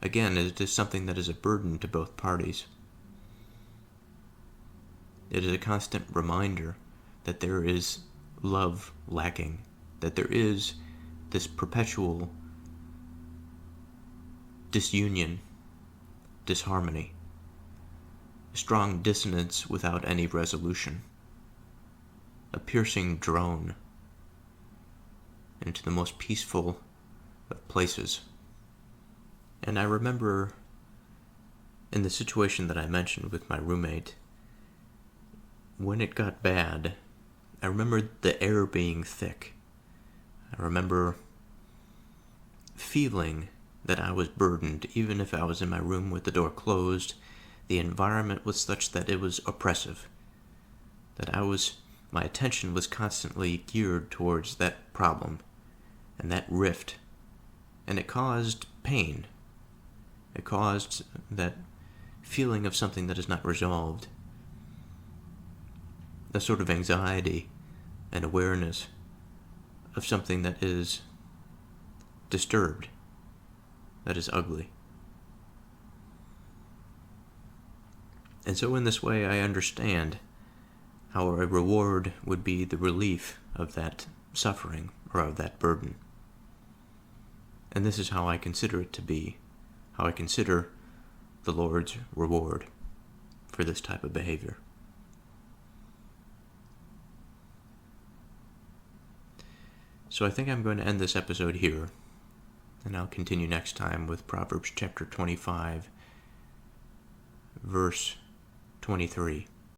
again, it is something that is a burden to both parties. It is a constant reminder that there is love lacking, that there is this perpetual disunion, disharmony, strong dissonance without any resolution, a piercing drone into the most peaceful of places. And I remember in the situation that I mentioned with my roommate, when it got bad, I remember the air being thick. I remember feeling that I was burdened, even if I was in my room with the door closed. The environment was such that it was oppressive, that my attention was constantly geared towards that problem and that rift, and it caused pain. It caused that feeling of something that is not resolved, a sort of anxiety and awareness of something that is disturbed, that is ugly. And so in this way I understand how a reward would be the relief of that suffering or of that burden. And this is how I consider it to be, how I consider the Lord's reward for this type of behavior. So I think I'm going to end this episode here, and I'll continue next time with Proverbs chapter 25, verse 23.